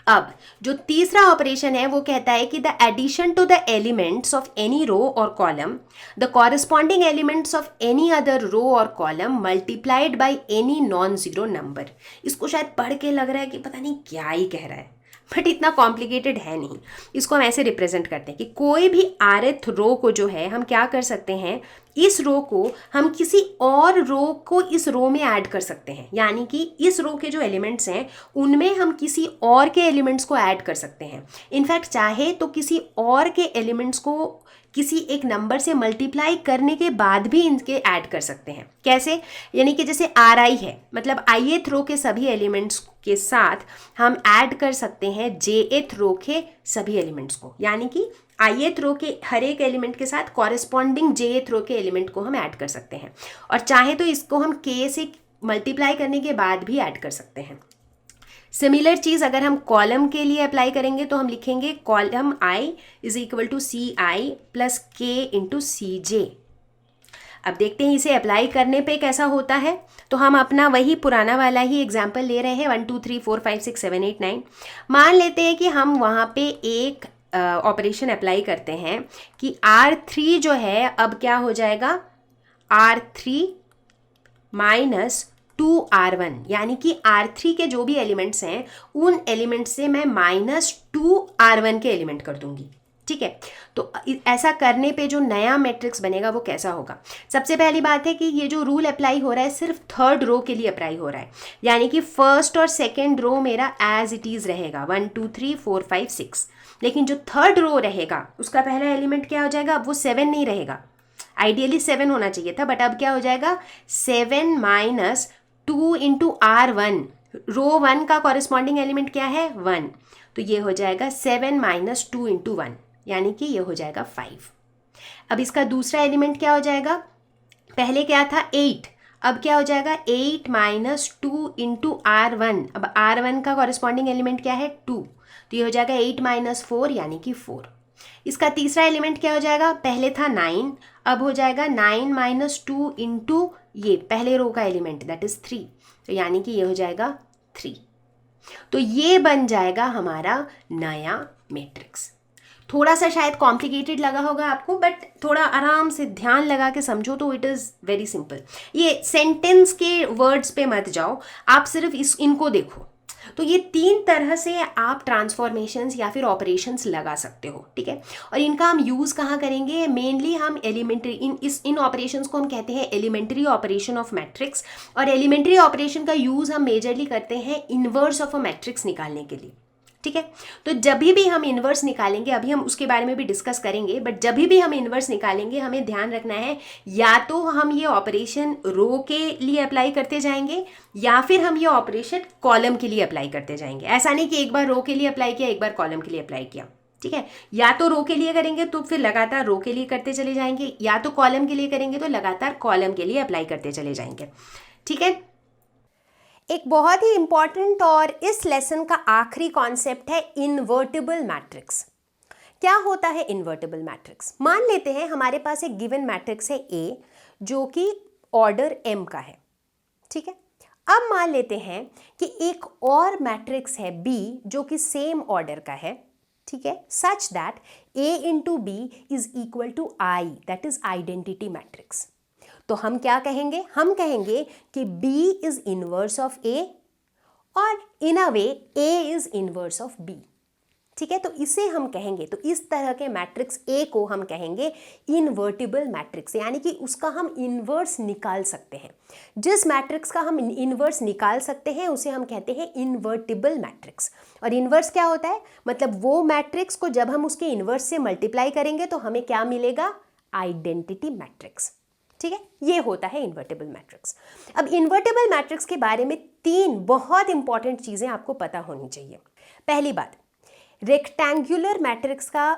अब जो तीसरा ऑपरेशन है वो कहता है कि the addition to the elements of any row और column, the corresponding elements of any other row और column multiplied by any non zero number. इसको शायद पढ़ के लग रहा है कि पता नहीं क्या ही कह रहा है, बट इतना कॉम्प्लिकेटेड है नहीं। इसको हम ऐसे रिप्रेजेंट करते हैं कि कोई भी rth रो को जो है हम क्या कर सकते हैं, इस रो को हम किसी और रो को इस रो में ऐड कर सकते हैं, यानी कि इस रो के जो एलिमेंट्स हैं उनमें हम किसी और के एलिमेंट्स को ऐड कर सकते हैं। इनफैक्ट चाहे तो किसी और के एलिमेंट्स को किसी एक नंबर से मल्टीप्लाई करने के बाद भी इनके ऐड कर सकते हैं। कैसे? यानी कि जैसे Ri है, मतलब ith रो के सभी एलिमेंट्स के साथ हम ऐड कर सकते हैं jth रो के सभी एलिमेंट्स को, यानी कि ith रो के हर एक एलिमेंट के साथ कॉरेस्पॉन्डिंग jth रो के एलिमेंट को हम ऐड कर सकते हैं, और चाहे तो इसको हम k से मल्टीप्लाई करने के बाद भी ऐड कर सकते हैं। सिमिलर चीज़ अगर हम कॉलम के लिए अप्लाई करेंगे तो हम लिखेंगे column i is equal to C I plus K into C J. अब देखते हैं इसे अप्लाई करने पे कैसा होता है। तो हम अपना वही पुराना वाला ही एग्जाम्पल ले रहे हैं, 1 2 3 4 5 6 7 8 9। मान लेते हैं कि हम वहाँ पे एक ऑपरेशन अप्लाई करते हैं कि R3 जो है अब क्या हो जाएगा, R3 माइनस 2R1, यानी कि R3 के जो भी एलिमेंट्स हैं उन एलिमेंट्स से मैं माइनस 2R1 के एलिमेंट कर दूंगी। ठीक है, तो ऐसा करने पे जो नया मैट्रिक्स बनेगा वो कैसा होगा। सबसे पहली बात है कि ये जो रूल अप्लाई हो रहा है सिर्फ थर्ड रो के लिए अप्लाई हो रहा है, यानी कि फर्स्ट और सेकेंड रो मेरा एज इट इज़ रहेगा 1 2 3 4 5 6, लेकिन जो थर्ड रो रहेगा उसका पहला एलिमेंट क्या हो जाएगा, अब वो 7 नहीं रहेगा, आइडियली 7 होना चाहिए था, बट अब क्या हो जाएगा 7 माइनस 2 इंटू R1, रो 1 का कॉरेस्पॉन्डिंग एलिमेंट क्या है 1, तो ये हो जाएगा 7 माइनस 2 इंटू 1, यानी कि ये हो जाएगा 5। अब इसका दूसरा एलिमेंट क्या हो जाएगा, पहले क्या था 8, अब क्या हो जाएगा 8 माइनस 2 इंटू R1, अब R1 का कॉरेस्पॉन्डिंग एलिमेंट क्या है 2, तो ये हो जाएगा 8 माइनस 4 यानी कि 4। इसका तीसरा एलिमेंट क्या हो जाएगा, पहले था 9, अब हो जाएगा 9 माइनस 2 इंटू ये पहले रो का एलिमेंट दैट इज 3, तो यानी कि ये हो जाएगा 3। तो ये बन जाएगा हमारा नया मैट्रिक्स। थोड़ा सा शायद कॉम्प्लिकेटेड लगा होगा आपको, बट थोड़ा आराम से ध्यान लगा के समझो तो इट इज़ वेरी सिंपल। ये सेंटेंस के वर्ड्स पे मत जाओ, आप सिर्फ इनको देखो। तो ये 3 तरह से आप ट्रांसफॉर्मेशंस या फिर ऑपरेशंस लगा सकते हो। ठीक है, और इनका हम यूज़ कहाँ करेंगे, मेनली हम एलिमेंट्री इन ऑपरेशंस को हम कहते हैं एलिमेंट्री ऑपरेशन ऑफ मैट्रिक्स, और एलिमेंट्री ऑपरेशन का यूज़ हम मेजरली करते हैं इन्वर्स ऑफ अ मैट्रिक्स निकालने के लिए। ठीक है, तो जब भी हम इन्वर्स निकालेंगे, अभी हम उसके बारे में भी डिस्कस करेंगे, बट जब भी हम इन्वर्स निकालेंगे हमें ध्यान रखना है या तो हम ये ऑपरेशन रो के लिए अप्लाई करते जाएंगे या फिर हम ये ऑपरेशन कॉलम के लिए अप्लाई करते जाएंगे। ऐसा नहीं कि एक बार रो के लिए अप्लाई किया एक बार कॉलम के लिए अप्लाई किया। ठीक है, या तो रो के लिए करेंगे तो फिर लगातार रो के लिए करते चले जाएंगे, या तो कॉलम के लिए करेंगे तो लगातार कॉलम के लिए अप्लाई करते चले जाएंगे। ठीक है, एक बहुत ही इंपॉर्टेंट और इस लेसन का आखिरी कॉन्सेप्ट है इन्वर्टिबल मैट्रिक्स। क्या होता है इन्वर्टिबल मैट्रिक्स? मान लेते हैं हमारे पास एक गिवन मैट्रिक्स है A जो कि ऑर्डर M का है। ठीक है, अब मान लेते हैं कि एक और मैट्रिक्स है B जो कि सेम ऑर्डर का है। ठीक है, such that A into B is equal to I, that is identity matrix. तो हम क्या कहेंगे, हम कहेंगे कि B is inverse of A और in a way A is inverse of B। ठीक है, तो इसे हम कहेंगे, तो इस तरह के मैट्रिक्स A को हम कहेंगे इन्वर्टिबल मैट्रिक्स, यानी कि उसका हम इन्वर्स निकाल सकते हैं। जिस मैट्रिक्स का हम इन्वर्स निकाल सकते हैं उसे हम कहते हैं इन्वर्टिबल मैट्रिक्स। और इन्वर्स क्या होता है, मतलब वो मैट्रिक्स को जब हम उसके इन्वर्स से मल्टीप्लाई करेंगे तो हमें क्या मिलेगा, आइडेंटिटी मैट्रिक्स। ठीक है, ये होता है इन्वर्टिबल मैट्रिक्स। अब इन्वर्टिबल मैट्रिक्स के बारे में 3 बहुत इंपॉर्टेंट चीज़ें आपको पता होनी चाहिए। पहली बात, रेक्टेंगुलर मैट्रिक्स का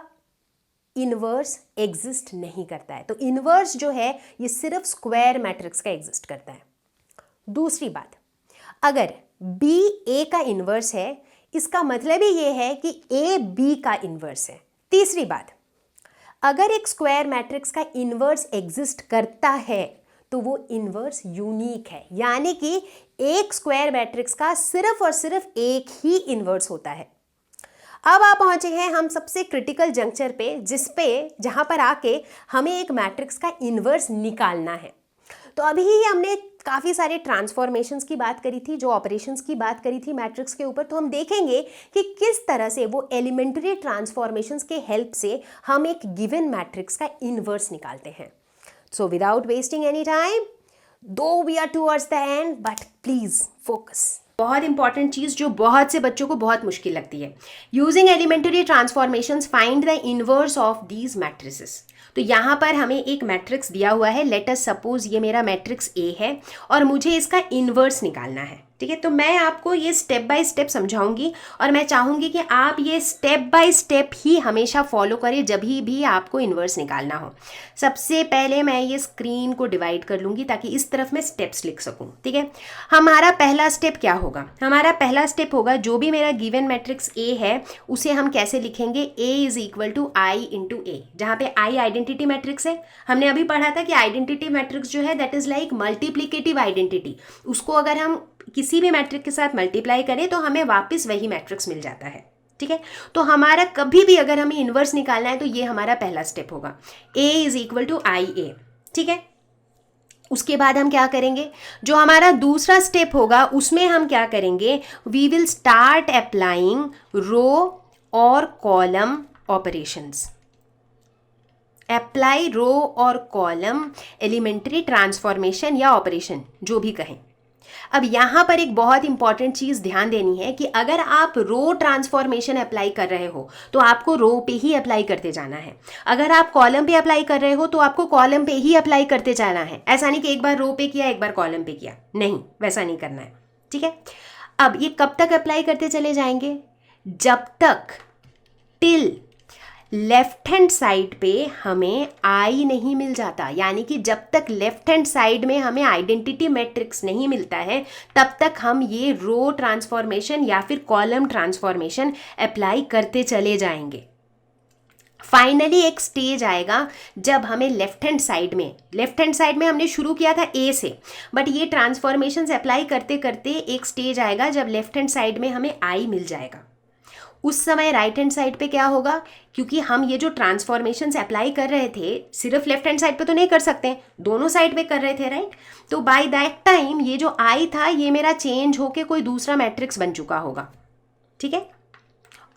इनवर्स एग्जिस्ट नहीं करता है, तो इनवर्स जो है ये सिर्फ स्क्वायर मैट्रिक्स का एग्जिस्ट करता है। दूसरी बात, अगर बी ए का इनवर्स है इसका मतलब ही ये है कि ए बी का इनवर्स है। तीसरी बात, अगर एक स्क्वायर मैट्रिक्स का इनवर्स एग्जिस्ट करता है तो वो इनवर्स यूनिक है, यानी कि एक स्क्वायर मैट्रिक्स का सिर्फ और सिर्फ एक ही इनवर्स होता है। अब आप पहुंचे हैं हम सबसे क्रिटिकल जंक्चर पे, जहां पर आके हमें एक मैट्रिक्स का इनवर्स निकालना है। तो अभी ही हमने काफ़ी सारे ट्रांसफॉर्मेशंस की बात करी थी, जो ऑपरेशंस की बात करी थी मैट्रिक्स के ऊपर, तो हम देखेंगे कि किस तरह से वो एलिमेंट्री ट्रांसफॉर्मेशंस के हेल्प से हम एक गिवन मैट्रिक्स का इनवर्स निकालते हैं। So without wasting any time, do we are towards the end, but please focus. बहुत इंपॉर्टेंट चीज जो बहुत से बच्चों को बहुत मुश्किल लगती है, using elementary transformations find the inverse of these matrices. तो यहाँ पर हमें एक मैट्रिक्स दिया हुआ है, लेट अस सपोज ये मेरा मैट्रिक्स ए है और मुझे इसका इनवर्स निकालना है, ठीक है। तो मैं आपको ये स्टेप बाय स्टेप समझाऊंगी और मैं चाहूँगी कि आप ये स्टेप बाय स्टेप ही हमेशा फॉलो करें जब भी आपको इनवर्स निकालना हो। सबसे पहले मैं ये स्क्रीन को डिवाइड कर लूँगी ताकि इस तरफ मैं स्टेप्स लिख सकूँ, ठीक है। हमारा पहला स्टेप क्या होगा? हमारा पहला स्टेप होगा, जो भी मेरा गिवन मैट्रिक्स ए है उसे हम कैसे लिखेंगे, A is equal to I into A, जहाँ पे आई आइडेंटिटी मैट्रिक्स है। हमने अभी पढ़ा था कि आइडेंटिटी मैट्रिक्स जो है that is like multiplicative identity, उसको अगर हम किसी भी मैट्रिक्स के साथ मल्टीप्लाई करें तो हमें वापस वही मैट्रिक्स मिल जाता है, ठीक है। तो हमारा कभी भी अगर हमें इनवर्स निकालना है तो ये हमारा पहला स्टेप होगा, ए इज इक्वल टू आई ए, ठीक है। उसके बाद हम क्या करेंगे, जो हमारा दूसरा स्टेप होगा उसमें हम क्या करेंगे, वी विल स्टार्ट अप्लाइंग रो और कॉलम ऑपरेशंस। अप्लाई रो और कॉलम एलिमेंट्री ट्रांसफॉर्मेशन या ऑपरेशन जो भी कहें। अब यहाँ पर एक बहुत इंपॉर्टेंट चीज़ ध्यान देनी है कि अगर आप रो ट्रांसफॉर्मेशन अप्लाई कर रहे हो तो आपको रो पे ही अप्लाई करते जाना है, अगर आप कॉलम पे अप्लाई कर रहे हो तो आपको कॉलम पे ही अप्लाई करते जाना है। ऐसा नहीं कि एक बार रो पे किया एक बार कॉलम पे किया, नहीं, वैसा नहीं करना है, ठीक है। अब ये कब तक अप्लाई करते चले जाएंगे, जब तक टिल लेफ्ट हैंड साइड पे हमें आई नहीं मिल जाता, यानी कि जब तक लेफ्ट हैंड साइड में हमें आइडेंटिटी मैट्रिक्स नहीं मिलता है तब तक हम ये रो ट्रांसफॉर्मेशन या फिर कॉलम ट्रांसफॉर्मेशन अप्लाई करते चले जाएंगे। फाइनली एक स्टेज आएगा जब हमें लेफ्ट हैंड साइड में हमने शुरू किया था ए से, बट ये ट्रांसफॉर्मेशन अप्लाई करते करते एक स्टेज आएगा जब लेफ्ट हैंड साइड में हमें आई मिल जाएगा। उस समय राइट हैंड साइड पे क्या होगा, क्योंकि हम ये जो ट्रांसफॉर्मेशंस अप्लाई कर रहे थे सिर्फ लेफ्ट हैंड साइड पे तो नहीं कर सकते, दोनों साइड पे कर रहे थे, राइट। तो बाय दैट टाइम ये जो आई था ये मेरा चेंज होके कोई दूसरा मैट्रिक्स बन चुका होगा, ठीक है।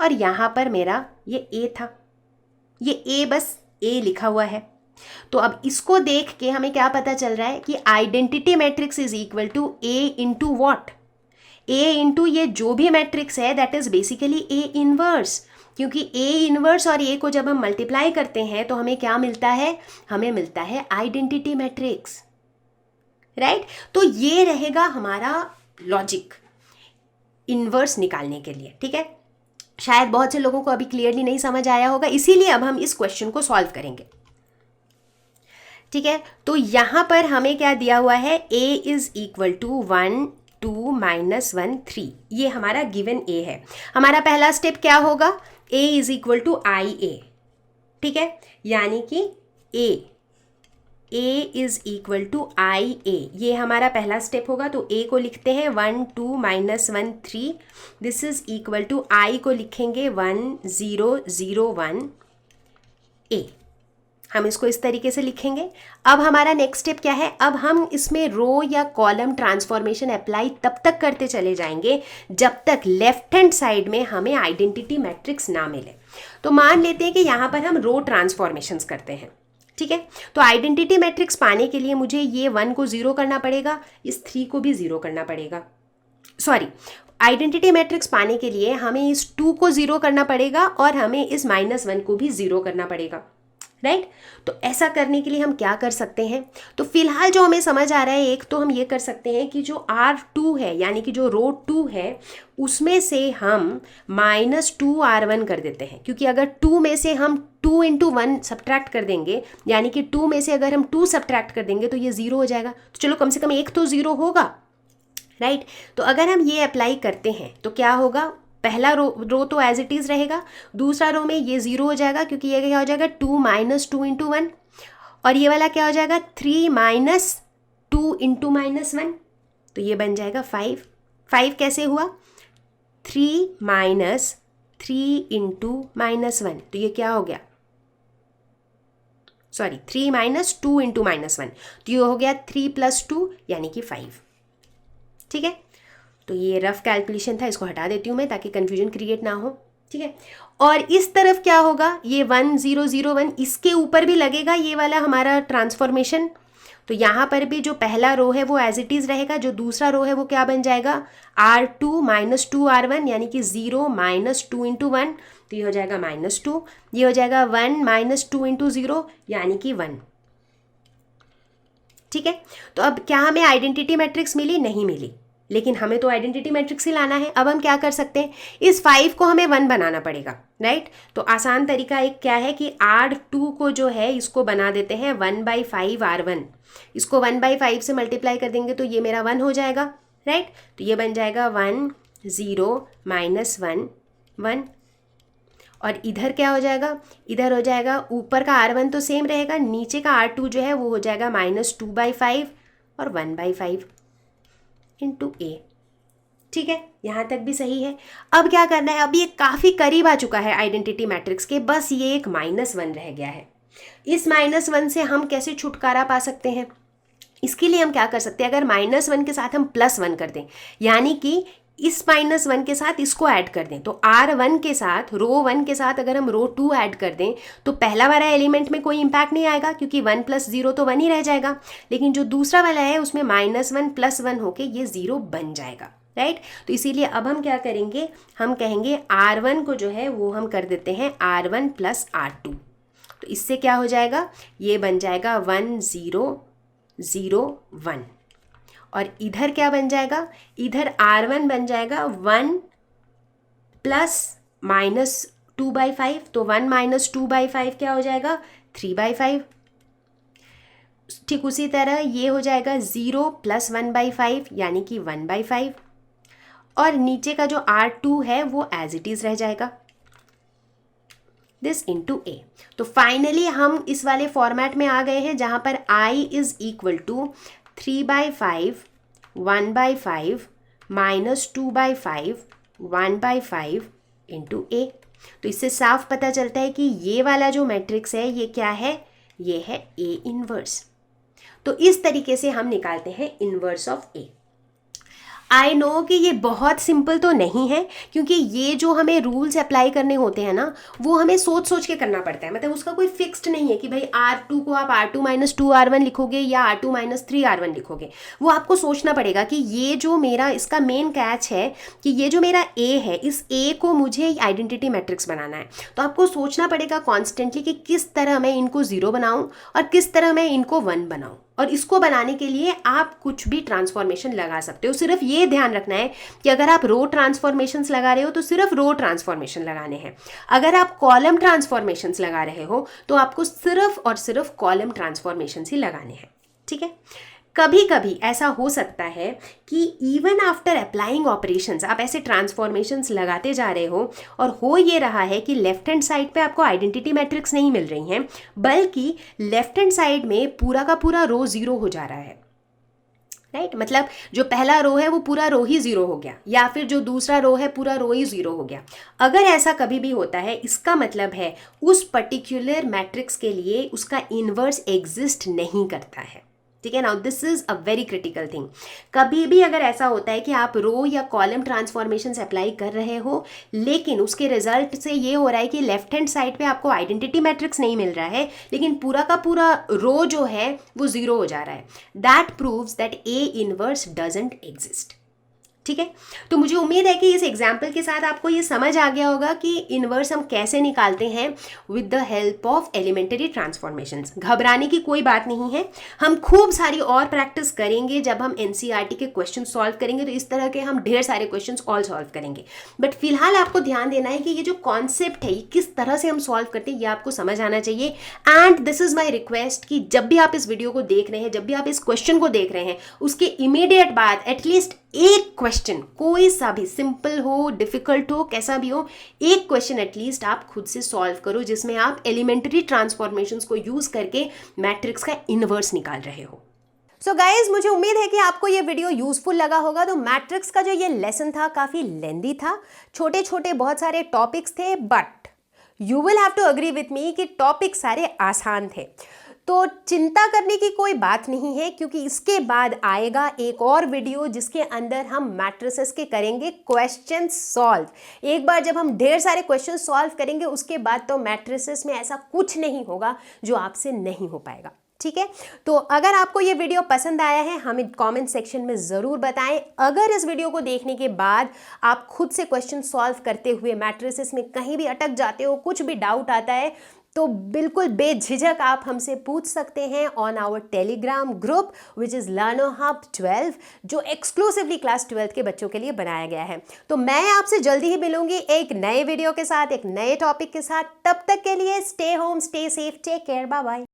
और यहाँ पर मेरा ये ए था, ये ए बस ए लिखा हुआ है। तो अब इसको देख के हमें क्या पता चल रहा है कि identity matrix is equal to A into what, A into ये जो भी मैट्रिक्स है that is basically A inverse, क्योंकि ए इनवर्स और ए को जब हम मल्टीप्लाई करते हैं तो हमें क्या मिलता है, हमें मिलता है आइडेंटिटी मैट्रिक्स, राइट। तो ये रहेगा हमारा लॉजिक इनवर्स निकालने के लिए, ठीक है। शायद बहुत से लोगों को अभी क्लियरली नहीं समझ आया होगा, इसीलिए अब हम इस क्वेश्चन को सॉल्व करेंगे, ठीक है। तो यहाँ पर हमें क्या दिया हुआ है, ए इज इक्वल टू 1 2 -1 3, ये हमारा गिवन ए है। हमारा पहला स्टेप क्या होगा, ए इज इक्वल टू आई ए, ठीक है, यानी कि ए इज इक्वल टू आई ए, ये हमारा पहला स्टेप होगा। तो ए को लिखते हैं 1 2 -1 3, दिस इज इक्वल टू आई को लिखेंगे 1 0 0 1 ए, हम इसको इस तरीके से लिखेंगे। अब हमारा नेक्स्ट स्टेप क्या है, अब हम इसमें रो या कॉलम ट्रांसफॉर्मेशन अप्लाई तब तक करते चले जाएंगे जब तक लेफ्ट हैंड साइड में हमें आइडेंटिटी मैट्रिक्स ना मिले। तो मान लेते हैं कि यहाँ पर हम रो ट्रांसफॉर्मेशंस करते हैं, ठीक है। तो आइडेंटिटी मैट्रिक्स पाने के लिए मुझे ये 1 को 0 करना पड़ेगा, इस 3 को भी 0 करना पड़ेगा, सॉरी, आइडेंटिटी मैट्रिक्स पाने के लिए हमें इस 2 को 0 करना पड़ेगा और हमें इस -1 को भी 0 करना पड़ेगा, राइट। तो ऐसा करने के लिए हम क्या कर सकते हैं, तो फिलहाल जो हमें समझ आ रहा है, एक तो हम ये कर सकते हैं कि जो R2 है यानी कि जो रो 2 है उसमें से हम -2R1 कर देते हैं, क्योंकि अगर 2 में से हम 2 × 1 सब्ट्रैक्ट कर देंगे, यानी कि 2 में से अगर हम 2 सब्ट्रैक्ट कर देंगे तो ये 0 हो जाएगा। तो चलो कम से कम एक तो 0 होगा, राइट। तो अगर हम ये अप्लाई करते हैं तो क्या होगा, पहला रो तो एज इट इज़ रहेगा, दूसरा रो में ये 0 हो जाएगा क्योंकि ये क्या हो जाएगा 2 - 2 × 1, और ये वाला क्या हो जाएगा 3 - 2 × -1, तो ये बन जाएगा 5। 5 कैसे हुआ, 3 - 3 × -1, तो ये क्या हो गया, सॉरी 3 - 2 × -1, तो ये हो गया 3 + 2 यानी कि 5। ठीक है, तो ये रफ कैलकुलेशन था, इसको हटा देती हूँ मैं ताकि कन्फ्यूजन क्रिएट ना हो। ठीक है, और इस तरफ क्या होगा, ये 1 0 0 1, इसके ऊपर भी लगेगा ये वाला हमारा ट्रांसफॉर्मेशन। तो यहाँ पर भी जो पहला रो है वो एज इट इज़ रहेगा, जो दूसरा रो है वो क्या बन जाएगा R2 - 2R1 यानी कि 0 - 2 × 1, तो ये हो जाएगा -2, ये हो जाएगा 1 - 2 × 0 यानी कि 1। ठीक है, तो अब क्या हमें आइडेंटिटी मैट्रिक्स मिली, नहीं मिली, लेकिन हमें तो आइडेंटिटी मैट्रिक्स ही लाना है। अब हम क्या कर सकते हैं, इस 5 को हमें 1 बनाना पड़ेगा, राइट। तो आसान तरीका एक क्या है कि R2 को जो है इसको बना देते हैं 1/5 R1, इसको 1/5 से मल्टीप्लाई कर देंगे तो ये मेरा 1 हो जाएगा, राइट। तो ये बन जाएगा 1 0 - 1 1, और इधर क्या हो जाएगा, इधर हो जाएगा ऊपर का R1 तो सेम रहेगा, नीचे का R2 जो है वो हो जाएगा -2/5 और 1/5 × A। ठीक है, यहाँ तक भी सही है। अब क्या करना है, अब ये काफ़ी करीब आ चुका है आइडेंटिटी मैट्रिक्स के, बस ये एक -1 रह गया है। इस -1 से हम कैसे छुटकारा पा सकते हैं, इसके लिए हम क्या कर सकते हैं, अगर -1 के साथ हम +1 कर दें, यानी कि इस -1 के साथ इसको ऐड कर दें, तो R1 के साथ रो 1 के साथ अगर हम रो 2 ऐड कर दें तो पहला वाला एलिमेंट में कोई इंपैक्ट नहीं आएगा क्योंकि 1 + 0 तो 1 ही रह जाएगा, लेकिन जो दूसरा वाला है उसमें -1 + 1 होके ये 0 बन जाएगा, राइट। तो इसीलिए अब हम क्या करेंगे, हम कहेंगे R1 को जो है वो हम कर देते हैं R1 + R2, तो इससे क्या हो जाएगा, ये बन जाएगा 1 0 0 1, और इधर क्या बन जाएगा, इधर R1 बन जाएगा 1 + -2/5, तो 1 - 2/5 क्या हो जाएगा 3/5। ठीक उसी तरह ये हो जाएगा 0 + 1/5 यानी कि 1/5, और नीचे का जो R2 है वो एज इट इज़ रह जाएगा, दिस × A। तो फाइनली हम इस वाले फॉर्मेट में आ गए हैं जहाँ पर I = 3/5 1/5 -2/5 1/5 × A। तो इससे साफ पता चलता है कि ये वाला जो मैट्रिक्स है ये क्या है, ये है A इन्वर्स। तो इस तरीके से हम निकालते हैं inverse of A। I know कि ये बहुत सिंपल तो नहीं है, क्योंकि ये जो हमें रूल्स अप्लाई करने होते हैं ना वो हमें सोच सोच के करना पड़ता है, मतलब उसका कोई फिक्स्ड नहीं है कि भाई R2 को आप R2 - 2R1 लिखोगे या R2 - 3R1 लिखोगे, वो आपको सोचना पड़ेगा कि ये जो मेरा इसका मेन कैच है कि ये जो मेरा A है, इस A को मुझे आइडेंटिटी मैट्रिक्स बनाना है, तो आपको सोचना पड़ेगा कॉन्स्टेंटली कि किस तरह मैं इनको 0 बनाऊँ और किस तरह मैं इनको 1 बनाऊँ, और इसको बनाने के लिए आप कुछ भी ट्रांसफॉर्मेशन लगा सकते हो। सिर्फ ये ध्यान रखना है कि अगर आप रो ट्रांसफॉर्मेशंस लगा रहे हो तो सिर्फ रो ट्रांसफॉर्मेशन लगाने हैं, अगर आप कॉलम ट्रांसफॉर्मेशंस लगा रहे हो तो आपको सिर्फ और सिर्फ कॉलम ट्रांसफॉर्मेशंस ही लगाने हैं। ठीक है, कभी कभी ऐसा हो सकता है कि इवन आफ्टर अप्लाइंग ऑपरेशंस आप ऐसे ट्रांसफॉर्मेशंस लगाते जा रहे हो और हो ये रहा है कि लेफ्ट हैंड साइड पे आपको आइडेंटिटी मैट्रिक्स नहीं मिल रही हैं, बल्कि लेफ्ट हैंड साइड में पूरा का पूरा रो 0 हो जा रहा है, राइट। मतलब जो पहला रो है वो पूरा रो ही 0 हो गया, या फिर जो दूसरा रो है पूरा रो ही 0 हो गया। अगर ऐसा कभी भी होता है, इसका मतलब है उस पर्टिकुलर मैट्रिक्स के लिए उसका इन्वर्स एग्जिस्ट नहीं करता है। ठीक है, now this is a very critical thing. कभी भी अगर ऐसा होता है कि आप रो या कॉलम ट्रांसफॉर्मेशंस अप्लाई कर रहे हो लेकिन उसके रिजल्ट से ये हो रहा है कि लेफ्ट हैंड साइड पे आपको आइडेंटिटी मैट्रिक्स नहीं मिल रहा है, लेकिन पूरा का पूरा रो जो है वो 0 हो जा रहा है, that proves that A inverse doesn't exist. ठीक है। तो मुझे उम्मीद है कि इस एग्जाम्पल के साथ आपको ये समझ आ गया होगा कि इन्वर्स हम कैसे निकालते हैं with the help of elementary transformations. घबराने की कोई बात नहीं है, हम खूब सारी और प्रैक्टिस करेंगे। जब हम एनसीईआरटी के क्वेश्चन सॉल्व करेंगे तो इस तरह के हम ढेर सारे क्वेश्चन ऑल सॉल्व करेंगे। बट फिलहाल आपको ध्यान देना है कि ये जो कॉन्सेप्ट है ये किस तरह से हम सॉल्व करते हैं ये आपको समझ आना चाहिए। And this is my request कि जब भी आप इस वीडियो को देख रहे हैं, जब भी आप इस क्वेश्चन को देख रहे हैं, उसके इमीडिएट बाद एटलीस्ट एक क्वेश्चन, कोई सा भी, सिंपल हो, डिफिकल्ट हो, कैसा भी हो, एक क्वेश्चन एटलीस्ट आप खुद से सॉल्व करो जिसमें आप एलिमेंट्री ट्रांसफॉर्मेशंस को यूज करके मैट्रिक्स का इनवर्स निकाल रहे हो। सो गाइज, मुझे उम्मीद है कि आपको ये वीडियो यूजफुल लगा होगा। तो मैट्रिक्स का जो ये लेसन था काफ़ी लेंदी था, छोटे छोटे बहुत सारे टॉपिक्स थे, but you will have to agree with me कि टॉपिक सारे आसान थे। तो चिंता करने की कोई बात नहीं है, क्योंकि इसके बाद आएगा एक और वीडियो जिसके अंदर हम मैट्रिसेस के करेंगे क्वेश्चन सॉल्व। एक बार जब हम ढेर सारे क्वेश्चन सॉल्व करेंगे उसके बाद तो मैट्रिसेस में ऐसा कुछ नहीं होगा जो आपसे नहीं हो पाएगा। ठीक है, तो अगर आपको ये वीडियो पसंद आया है हमें कमेंट सेक्शन में ज़रूर बताएं। अगर इस वीडियो को देखने के बाद आप खुद से क्वेश्चन सॉल्व करते हुए मैट्रिसेस में कहीं भी अटक जाते हो, कुछ भी डाउट आता है, तो बिल्कुल बेझिझक आप हमसे पूछ सकते हैं on our Telegram group which is Learner Hub 12, जो एक्सक्लूसिवली क्लास 12 के बच्चों के लिए बनाया गया है। तो मैं आपसे जल्दी ही मिलूंगी एक नए वीडियो के साथ, एक नए टॉपिक के साथ। तब तक के लिए stay home, stay safe, take care, bye bye.